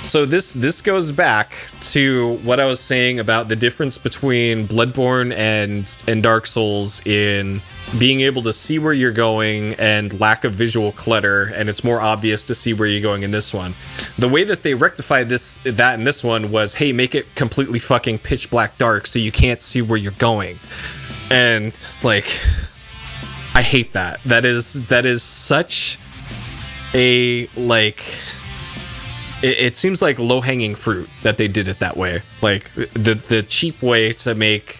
So this goes back to what I was saying about the difference between Bloodborne and Dark Souls in being able to see where you're going and lack of visual clutter, and it's more obvious to see where you're going in this one. The way that they rectified that in this one was, hey, make it completely fucking pitch black dark so you can't see where you're going. And like, I hate that. That is such a like, it seems like low-hanging fruit that they did it that way. Like the cheap way to make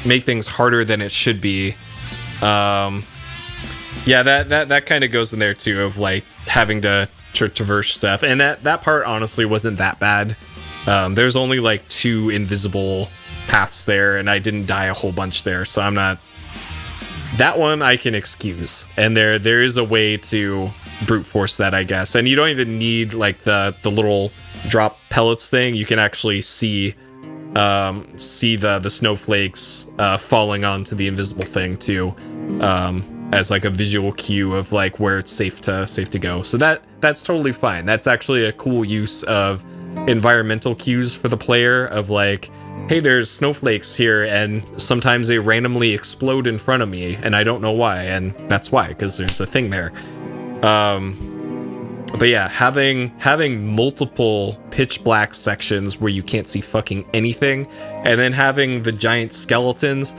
things harder than it should be. Yeah, that kind of goes in there too, of like having to traverse stuff, and that part honestly wasn't that bad. There's only like 2 invisible paths there, and I didn't die a whole bunch there, so I'm not. That one I can excuse, and there is a way to brute force that, I guess, and you don't even need like the little drop pellets thing. You can actually see the snowflakes falling onto the invisible thing too, as like a visual cue of like where it's safe to go. So that's totally fine. That's actually a cool use of environmental cues for the player, of like, hey, there's snowflakes here, and sometimes they randomly explode in front of me, and I don't know why, and that's why, because there's a thing there. But yeah, having multiple pitch black sections where you can't see fucking anything, and then having the giant skeletons,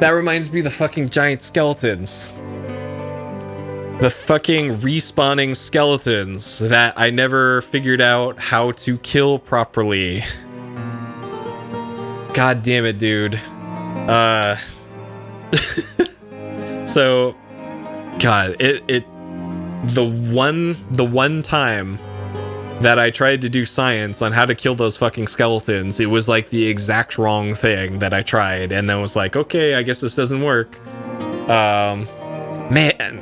that reminds me of the fucking giant skeletons. The fucking respawning skeletons that I never figured out how to kill properly. God damn it, dude. So, God, the one time that I tried to do science on how to kill those fucking skeletons, it was like the exact wrong thing that I tried, and then was like, okay, I guess this doesn't work. Man,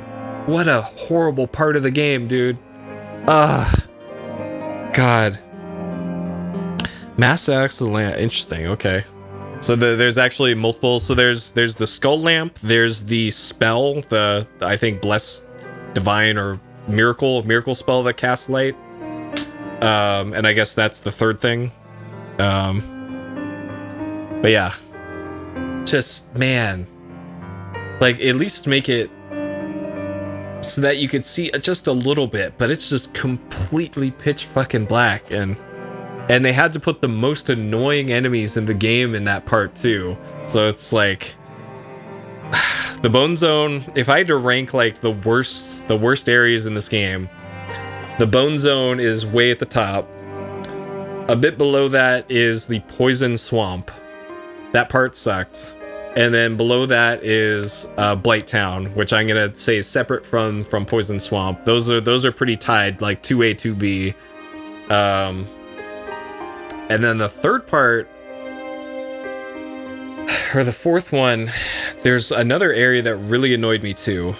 what a horrible part of the game, dude. God. Mass excellent. Interesting. Okay. So there's actually multiple. So there's the skull lamp. There's the spell. The I think bless, divine or miracle spell that casts light. And I guess that's the third thing. But yeah, just man, like at least make it so that you could see just a little bit, but it's just completely pitch fucking black, and they had to put the most annoying enemies in the game in that part too. So it's like the Bone Zone, if I had to rank like the worst areas in this game, the Bone Zone is way at the top. A bit below that is the Poison Swamp. That part sucked. And then below that is Blight Town, which I'm gonna say is separate from Poison Swamp. Those are pretty tied, like 2A, 2B. And then the third part, or the fourth one, there's another area that really annoyed me too.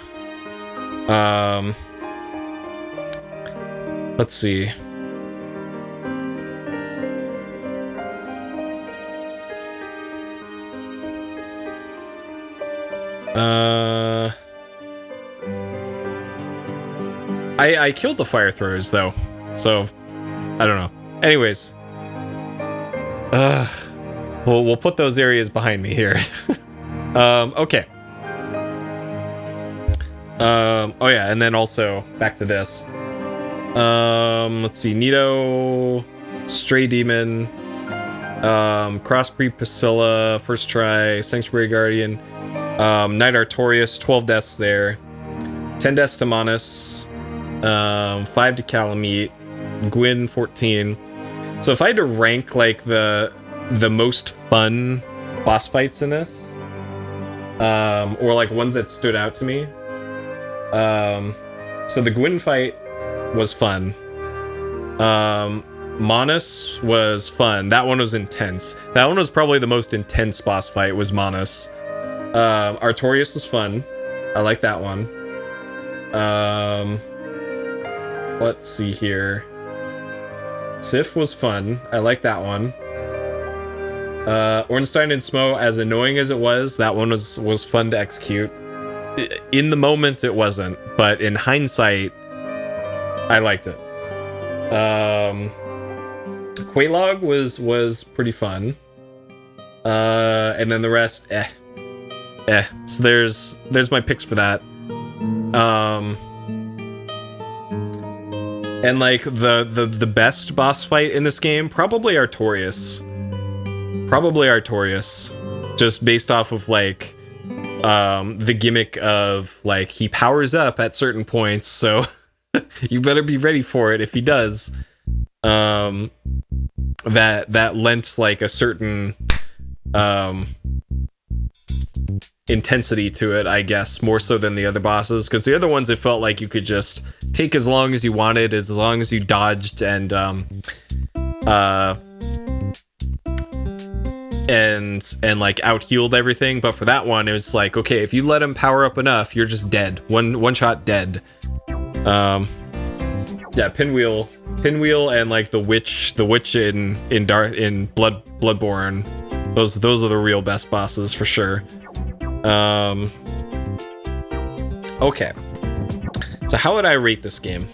Let's see. I killed the fire throwers though, so I don't know. Anyways, we'll put those areas behind me here. Okay. Oh yeah, and then also back to this. Let's see, Nito, Stray Demon, Crossbreed Priscilla, first try, Sanctuary Guardian, Knight Artorias, 12 deaths there, 10 deaths to Manus, 5 to Calamite, Gwyn 14. So if I had to rank like the most fun boss fights in this, or like ones that stood out to me, so the Gwyn fight was fun. Manus was fun. That one was intense. That one was probably the most intense boss fight, was Manus. Artorias was fun. I like that one. Let's see here. Sif was fun. I like that one. Ornstein and Smo, as annoying as it was, that one was fun to execute. In the moment, it wasn't, but in hindsight, I liked it. Quelaag was pretty fun. And then the rest, So there's my picks for that. And like the best boss fight in this game, probably Artorias. Just based off of like the gimmick of like he powers up at certain points, so you better be ready for it if he does. That lent like a certain intensity to it, I guess, more so than the other bosses, because the other ones it felt like you could just take as long as you wanted, as long as you dodged and like out-healed everything. But for that one, it was like, okay, if you let him power up enough, you're just dead. One shot dead. Yeah, Pinwheel and like the witch in Bloodborne. Those are the real best bosses for sure. Okay. So how would I rate this game?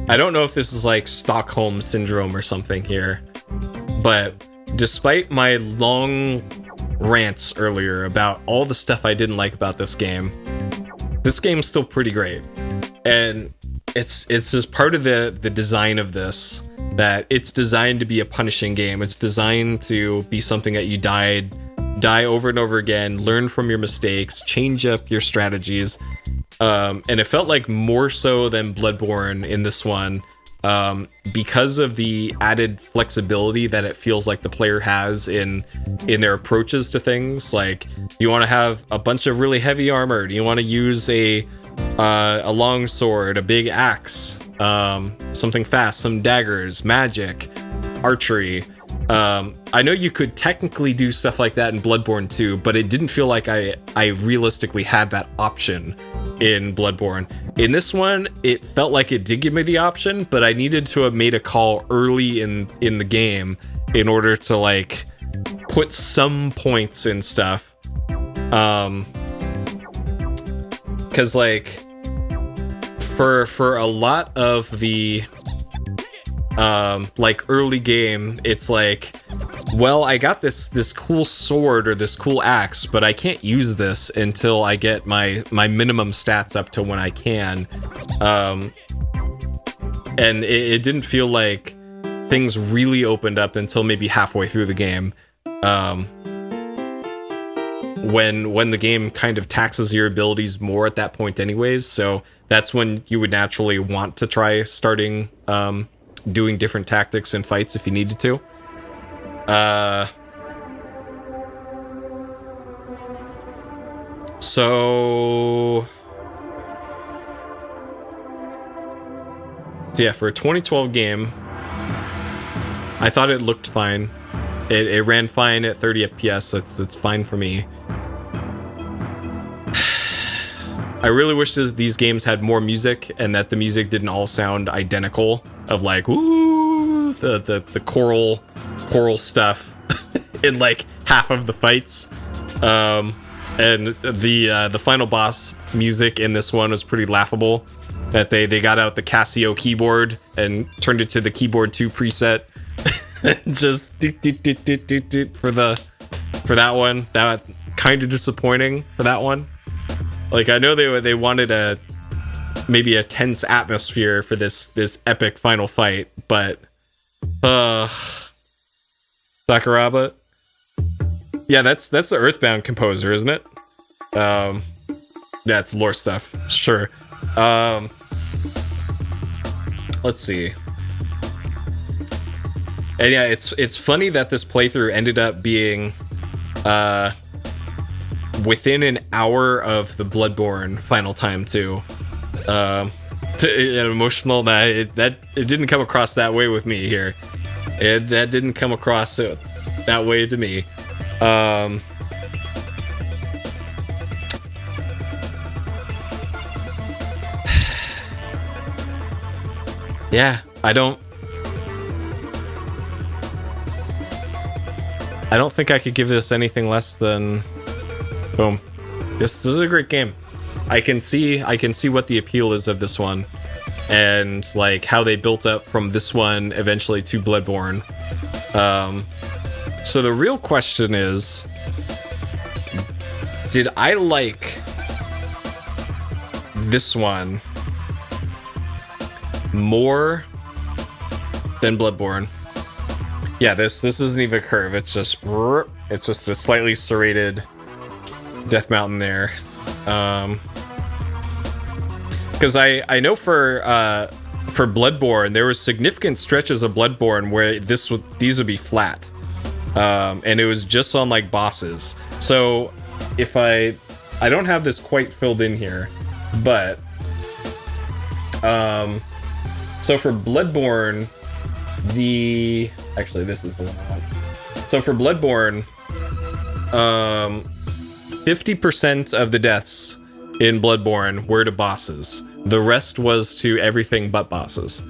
I don't know if this is like Stockholm Syndrome or something here, but despite my long rants earlier about all the stuff I didn't like about this game's still pretty great. And it's just part of the design of this, that it's designed to be a punishing game. It's designed to be something that you die over and over again, learn from your mistakes, change up your strategies. And it felt like more so than Bloodborne in this one, because of the added flexibility that it feels like the player has in their approaches to things. Like, you want to have a bunch of really heavy armor, do you want to use a long sword, a big axe, something fast, some daggers, magic, archery. I know you could technically do stuff like that in Bloodborne 2, but it didn't feel like I realistically had that option in Bloodborne. In this one, it felt like it did give me the option, but I needed to have made a call early in the game in order to like put some points in stuff. Because like for a lot of the like early game, it's like, well, I got this cool sword or this cool axe, but I can't use this until I get my minimum stats up to when I can. And it didn't feel like things really opened up until maybe halfway through the game. When the game kind of taxes your abilities more at that point anyways, so that's when you would naturally want to try starting doing different tactics in fights if you needed to. So yeah, for a 2012 game, I thought it looked fine. It ran fine at 30 FPS. That's fine for me. I really wish these games had more music, and that the music didn't all sound identical, of like, ooh, the choral stuff in like half of the fights. And the final boss music in this one was pretty laughable. That they got out the Casio keyboard and turned it to the Keyboard 2 preset. Just for that one. That kind of disappointing for that one. Like, I know they wanted maybe a tense atmosphere for this epic final fight, but Sakuraba. Yeah, that's the Earthbound composer, isn't it? Yeah, it's lore stuff. Sure. Let's see. And yeah, it's funny that this playthrough ended up being within an hour of the Bloodborne final time too. Emotional, that it didn't come across that way with me here. That didn't come across that way to me. Yeah, I don't think I could give this anything less than boom. This is a great game. I can see what the appeal is of this one, and like how they built up from this one eventually to Bloodborne. So the real question is, did I like this one more than Bloodborne? Yeah, this isn't even a curve. It's just a slightly serrated Death Mountain there. Because I know for Bloodborne, there were significant stretches of Bloodborne where these would be flat, and it was just on like bosses. So if I don't have this quite filled in here, but so for Bloodborne, actually this is the one I want. So for Bloodborne, 50% of the deaths in Bloodborne were to bosses. The rest was to everything but bosses.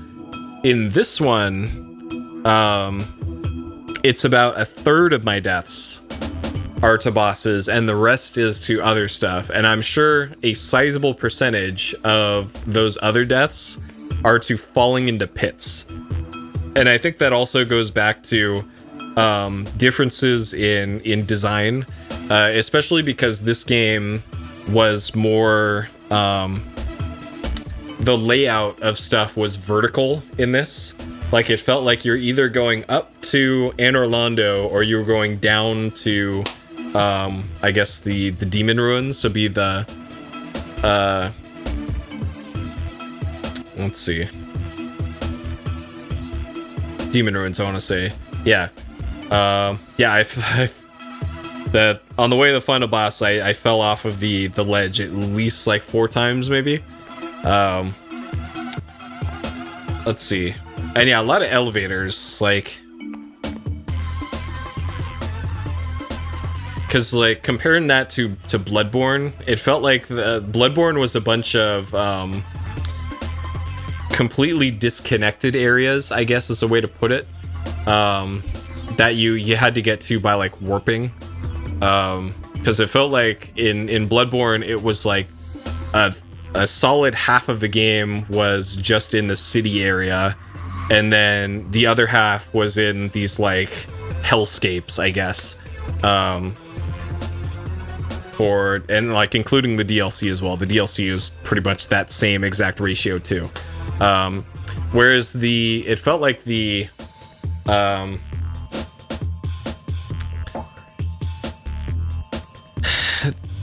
In this one, it's about a third of my deaths are to bosses, and the rest is to other stuff. And I'm sure a sizable percentage of those other deaths are to falling into pits. And I think that also goes back to differences in design, especially because this game was more the layout of stuff was vertical in this. Like, it felt like you're either going up to Anor Londo or you were going down to I guess the demon ruins. So be the let's see, demon ruins, I want to say. Yeah. That on the way to the final boss, I fell off of the ledge at least like 4 times, maybe. Let's see. And yeah, a lot of elevators, like, because like comparing that to Bloodborne, it felt like the Bloodborne was a bunch of completely disconnected areas, I guess is a way to put it. That you had to get to by like warping. Because it felt like in Bloodborne, it was like a solid half of the game was just in the city area, and then the other half was in these like hellscapes, I guess. And like including the DLC as well. The DLC is pretty much that same exact ratio too. Whereas it felt like the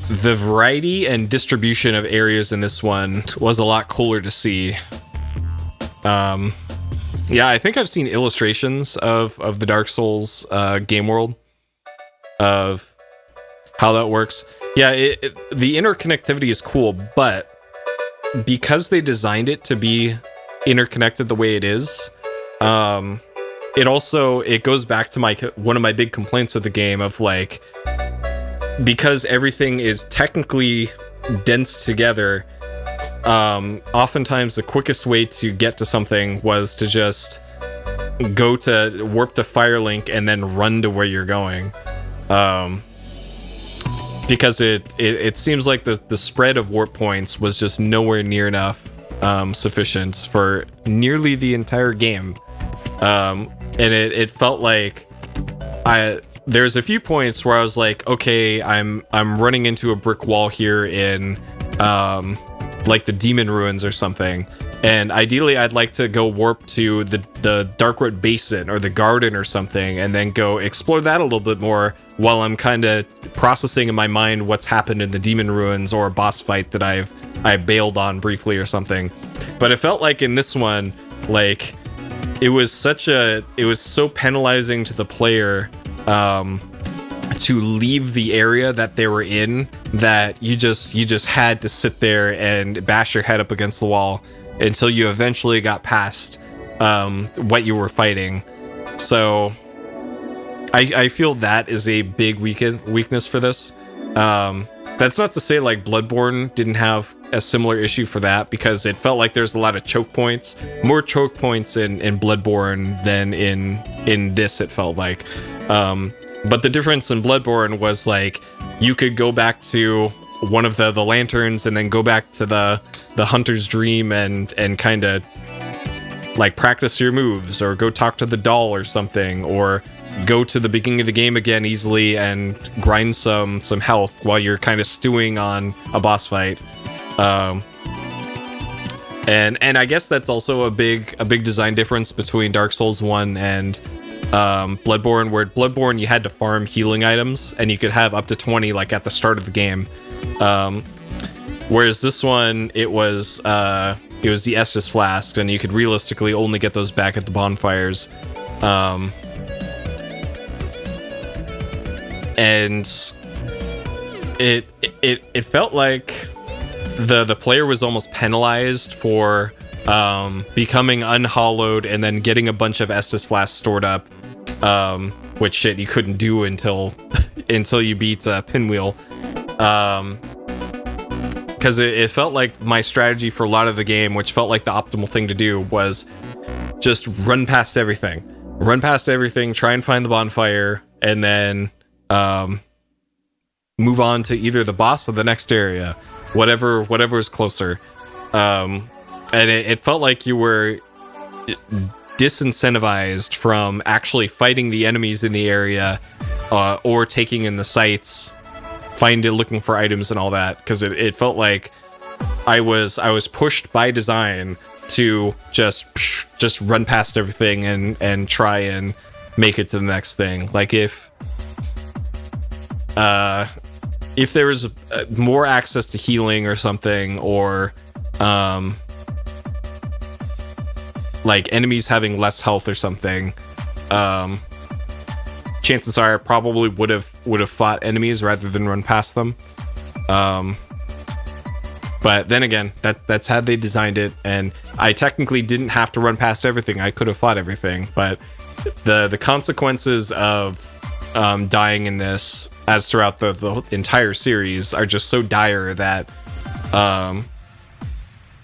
variety and distribution of areas in this one was a lot cooler to see. Yeah, I think I've seen illustrations of the Dark Souls game world of how that works. Yeah, the interconnectivity is cool, but because they designed it to be interconnected the way it is, it goes back to one of my big complaints of the game of like, because everything is technically dense together, oftentimes the quickest way to get to something was to just warp to Firelink and then run to where you're going. Because it seems like the spread of warp points was just nowhere near enough sufficient for nearly the entire game. And it felt like there's a few points where I was like, okay, I'm running into a brick wall here in like the demon ruins or something, and ideally I'd like to go warp to the Darkroot Basin or the garden or something, and then go explore that a little bit more while I'm kind of processing in my mind what's happened in the demon ruins or a boss fight that I bailed on briefly or something. But it felt like in this one, like it was so penalizing to the player to leave the area that they were in, that you just had to sit there and bash your head up against the wall until you eventually got past what you were fighting. So I feel that is a big weakness for this. That's not to say like Bloodborne didn't have a similar issue for that, because it felt like there's a lot of choke points, more choke points in Bloodborne than in this, it felt like. But the difference in Bloodborne was like you could go back to one of the lanterns and then go back to the Hunter's Dream and kind of like practice your moves, or go talk to the doll or something, or go to the beginning of the game again easily and grind some health while you're kind of stewing on a boss fight. And I guess that's also a big design difference between Dark Souls 1 and Bloodborne, where Bloodborne you had to farm healing items and you could have up to 20 like at the start of the game. Whereas this one, it was the Estus Flask, and you could realistically only get those back at the bonfires. And it felt like the player was almost penalized for becoming unhallowed and then getting a bunch of Estus Flasks stored up, which shit you couldn't do until you beat Pinwheel. Because it felt like my strategy for a lot of the game, which felt like the optimal thing to do, was just run past everything, try and find the bonfire, and then move on to either the boss or the next area, whatever is closer. And it felt like you were disincentivized from actually fighting the enemies in the area, or taking in the sights, looking for items and all that, because it felt like I was pushed by design to just run past everything and try and make it to the next thing. Like if there was more access to healing or something, or like enemies having less health or something, chances are I probably would have fought enemies rather than run past them. But then again, that's how they designed it, and I technically didn't have to run past everything. I could have fought everything, but the consequences of dying in this, as throughout the entire series, are just so dire that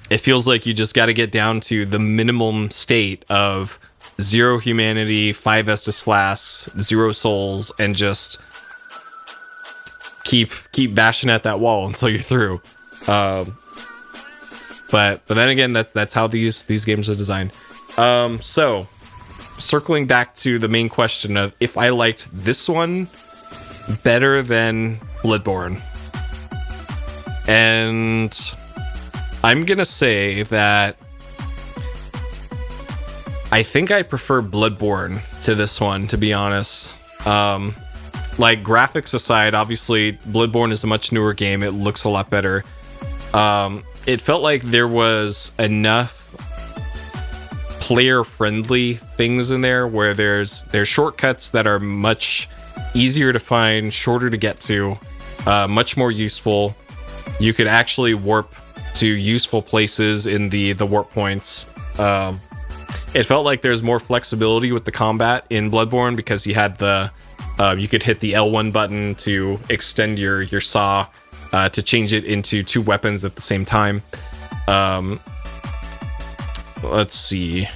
it feels like you just got to get down to the minimum state of 0 humanity, 5 Estus flasks, 0 souls, and just keep bashing at that wall until you're through. But then again, that's how these games are designed. So circling back to the main question of if I liked this one better than Bloodborne, and I'm gonna say that I think I prefer Bloodborne to this one, to be honest. Like, graphics aside, obviously Bloodborne is a much newer game. It looks a lot better. It felt like there was enough player-friendly things in there where there's shortcuts that are much easier to find, shorter to get to, much more useful. You could actually warp to useful places in the warp points. It felt like there's more flexibility with the combat in Bloodborne, because you had you could hit the L1 button to extend your saw, to change it into 2 weapons at the same time. Let's see.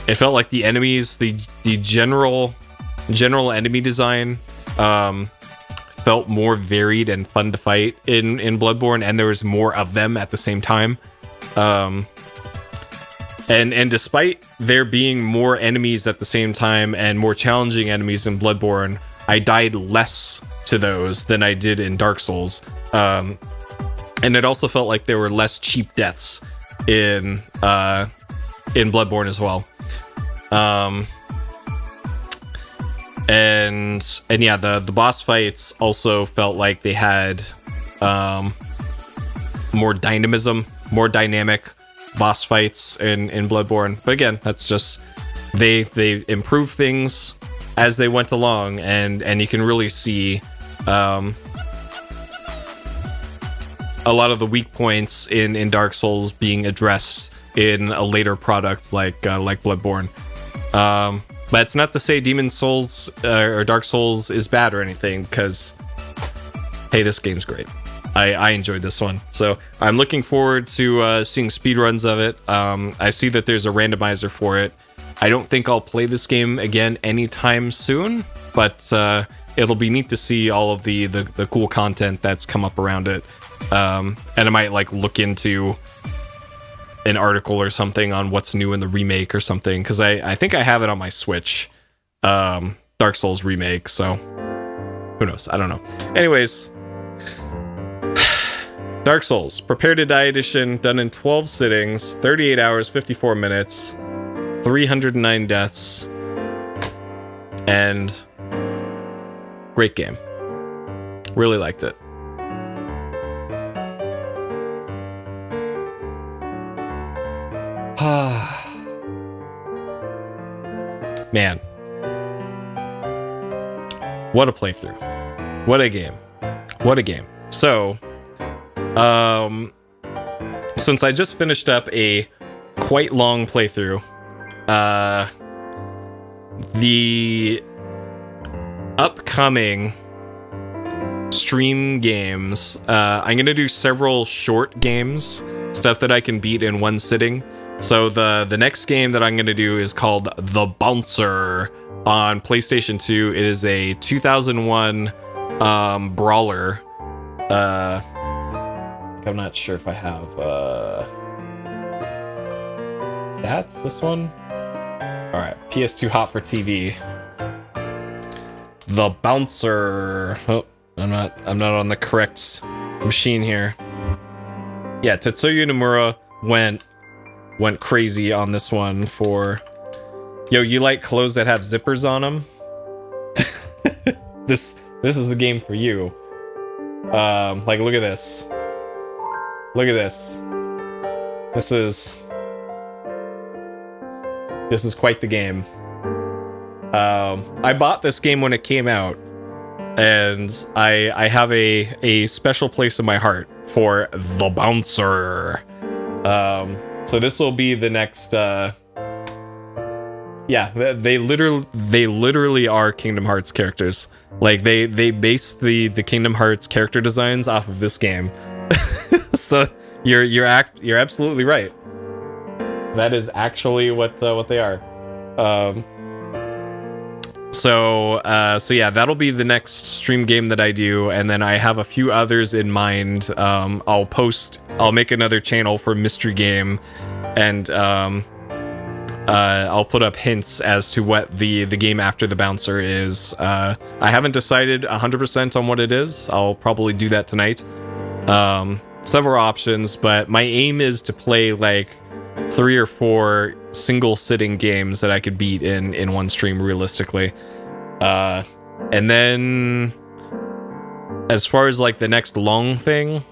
It felt like the enemies, the general enemy design, felt more varied and fun to fight in Bloodborne, and there was more of them at the same time. And despite there being more enemies at the same time and more challenging enemies in Bloodborne, I died less to those than I did in Dark Souls. And it also felt like there were less cheap deaths in Bloodborne as well. And yeah, the boss fights also felt like they had more dynamism, more dynamic boss fights in Bloodborne. But again, that's just they improved things as they went along, and you can really see a lot of the weak points in Dark Souls being addressed in a later product like Bloodborne. But it's not to say Demon Souls or Dark Souls is bad or anything, because hey, this game's great. I enjoyed this one, so I'm looking forward to seeing speedruns of it. I see that there's a randomizer for it. I don't think I'll play this game again anytime soon, but it'll be neat to see all of the cool content that's come up around it. And I might look into an article or something on what's new in the remake or something, because I think I have it on my Switch, Dark Souls remake, so who knows? I don't know. Anyways, Dark Souls Prepare to Die edition, done in 12 sittings, 38 hours, 54 minutes, 309 deaths, and great game. Really liked it. Man, what a playthrough. What a game. What a game. So, since I just finished up a quite long playthrough, the upcoming stream games, I'm gonna do several short games, stuff that I can beat in one sitting. So the next game that I'm gonna do is called The Bouncer on PlayStation 2. It is a 2001 brawler. I'm not sure if I have That's this one. All right, PS2 hot for TV. The Bouncer. Oh, I'm not on the correct machine here. Yeah, Tetsuya Nomura went crazy on this one for, yo, you like clothes that have zippers on them? This is the game for you. Like, look at this. Look at this. This is quite the game. I bought this game when it came out, and I have a special place in my heart for The Bouncer. So this will be the next. Yeah, they literally are Kingdom Hearts characters. Like they base the Kingdom Hearts character designs off of this game. So you're absolutely right. That is actually what they are. So yeah, that'll be the next stream game that I do, and then I have a few others in mind. I'll make another channel for mystery game, and I'll put up hints as to what the game after the Bouncer is. I haven't decided 100% on what it is. I'll probably do that tonight. Several options, but my aim is to play like 3 or 4 single sitting games that I could beat in one stream realistically. And then as far as like the next long thing,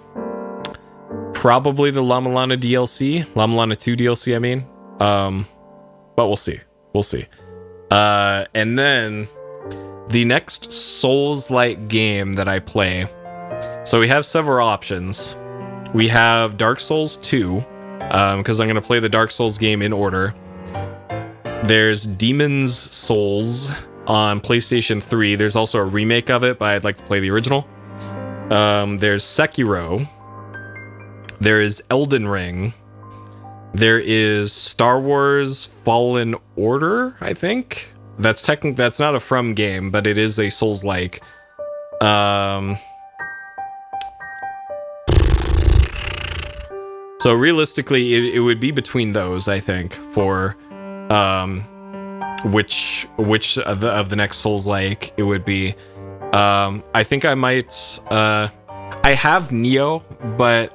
probably the Lama Lana DLC, Lama Lana 2 DLC, I mean. But we'll see. And then the next Souls-like game that I play. So we have several options. We have Dark Souls 2, because I'm going to play the Dark Souls game in order. There's Demon's Souls on PlayStation 3. There's also a remake of it, but I'd like to play the original. There's Sekiro. There is Elden Ring. There is Star Wars Fallen Order, I think. That's not a From game, but it is a Souls-like. So realistically, it would be between those, I think, for which of the next Souls-like it would be. I think I might. I have Neo, but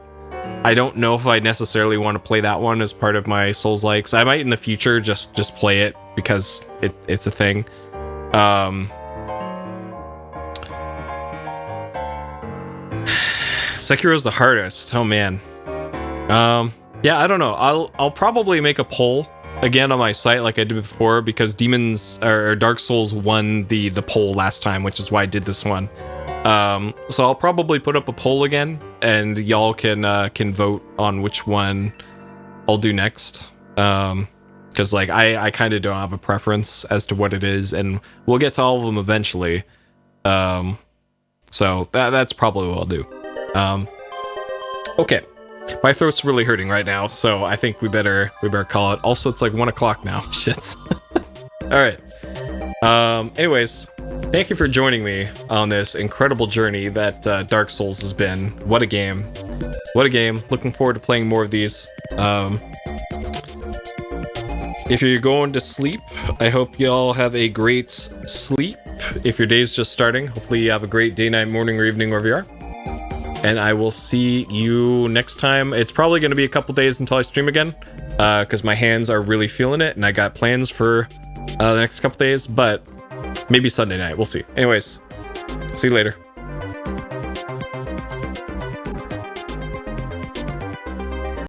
I don't know if I necessarily want to play that one as part of my Souls-likes. I might in the future just play it because it's a thing. Sekiro's the hardest. Oh man. Yeah, I don't know. I'll probably make a poll again on my site like I did before, because Dark Souls won the poll last time, which is why I did this one. So I'll probably put up a poll again, and y'all can vote on which one I'll do next. Because like I kind of don't have a preference as to what it is, and we'll get to all of them eventually. So that's probably what I'll do. Okay. My throat's really hurting right now, so I think we better call it. Also, it's like 1 o'clock now. Shit. All right. Anyways, thank you for joining me on this incredible journey that Dark Souls has been. What a game. What a game. Looking forward to playing more of these. If you're going to sleep, I hope y'all have a great sleep. If your day's just starting, hopefully you have a great day, night, morning, or evening, wherever you are. And I will see you next time. It's probably going to be a couple days until I stream again, because my hands are really feeling it, and I got plans for the next couple days, but maybe Sunday night. We'll see. Anyways, see you later.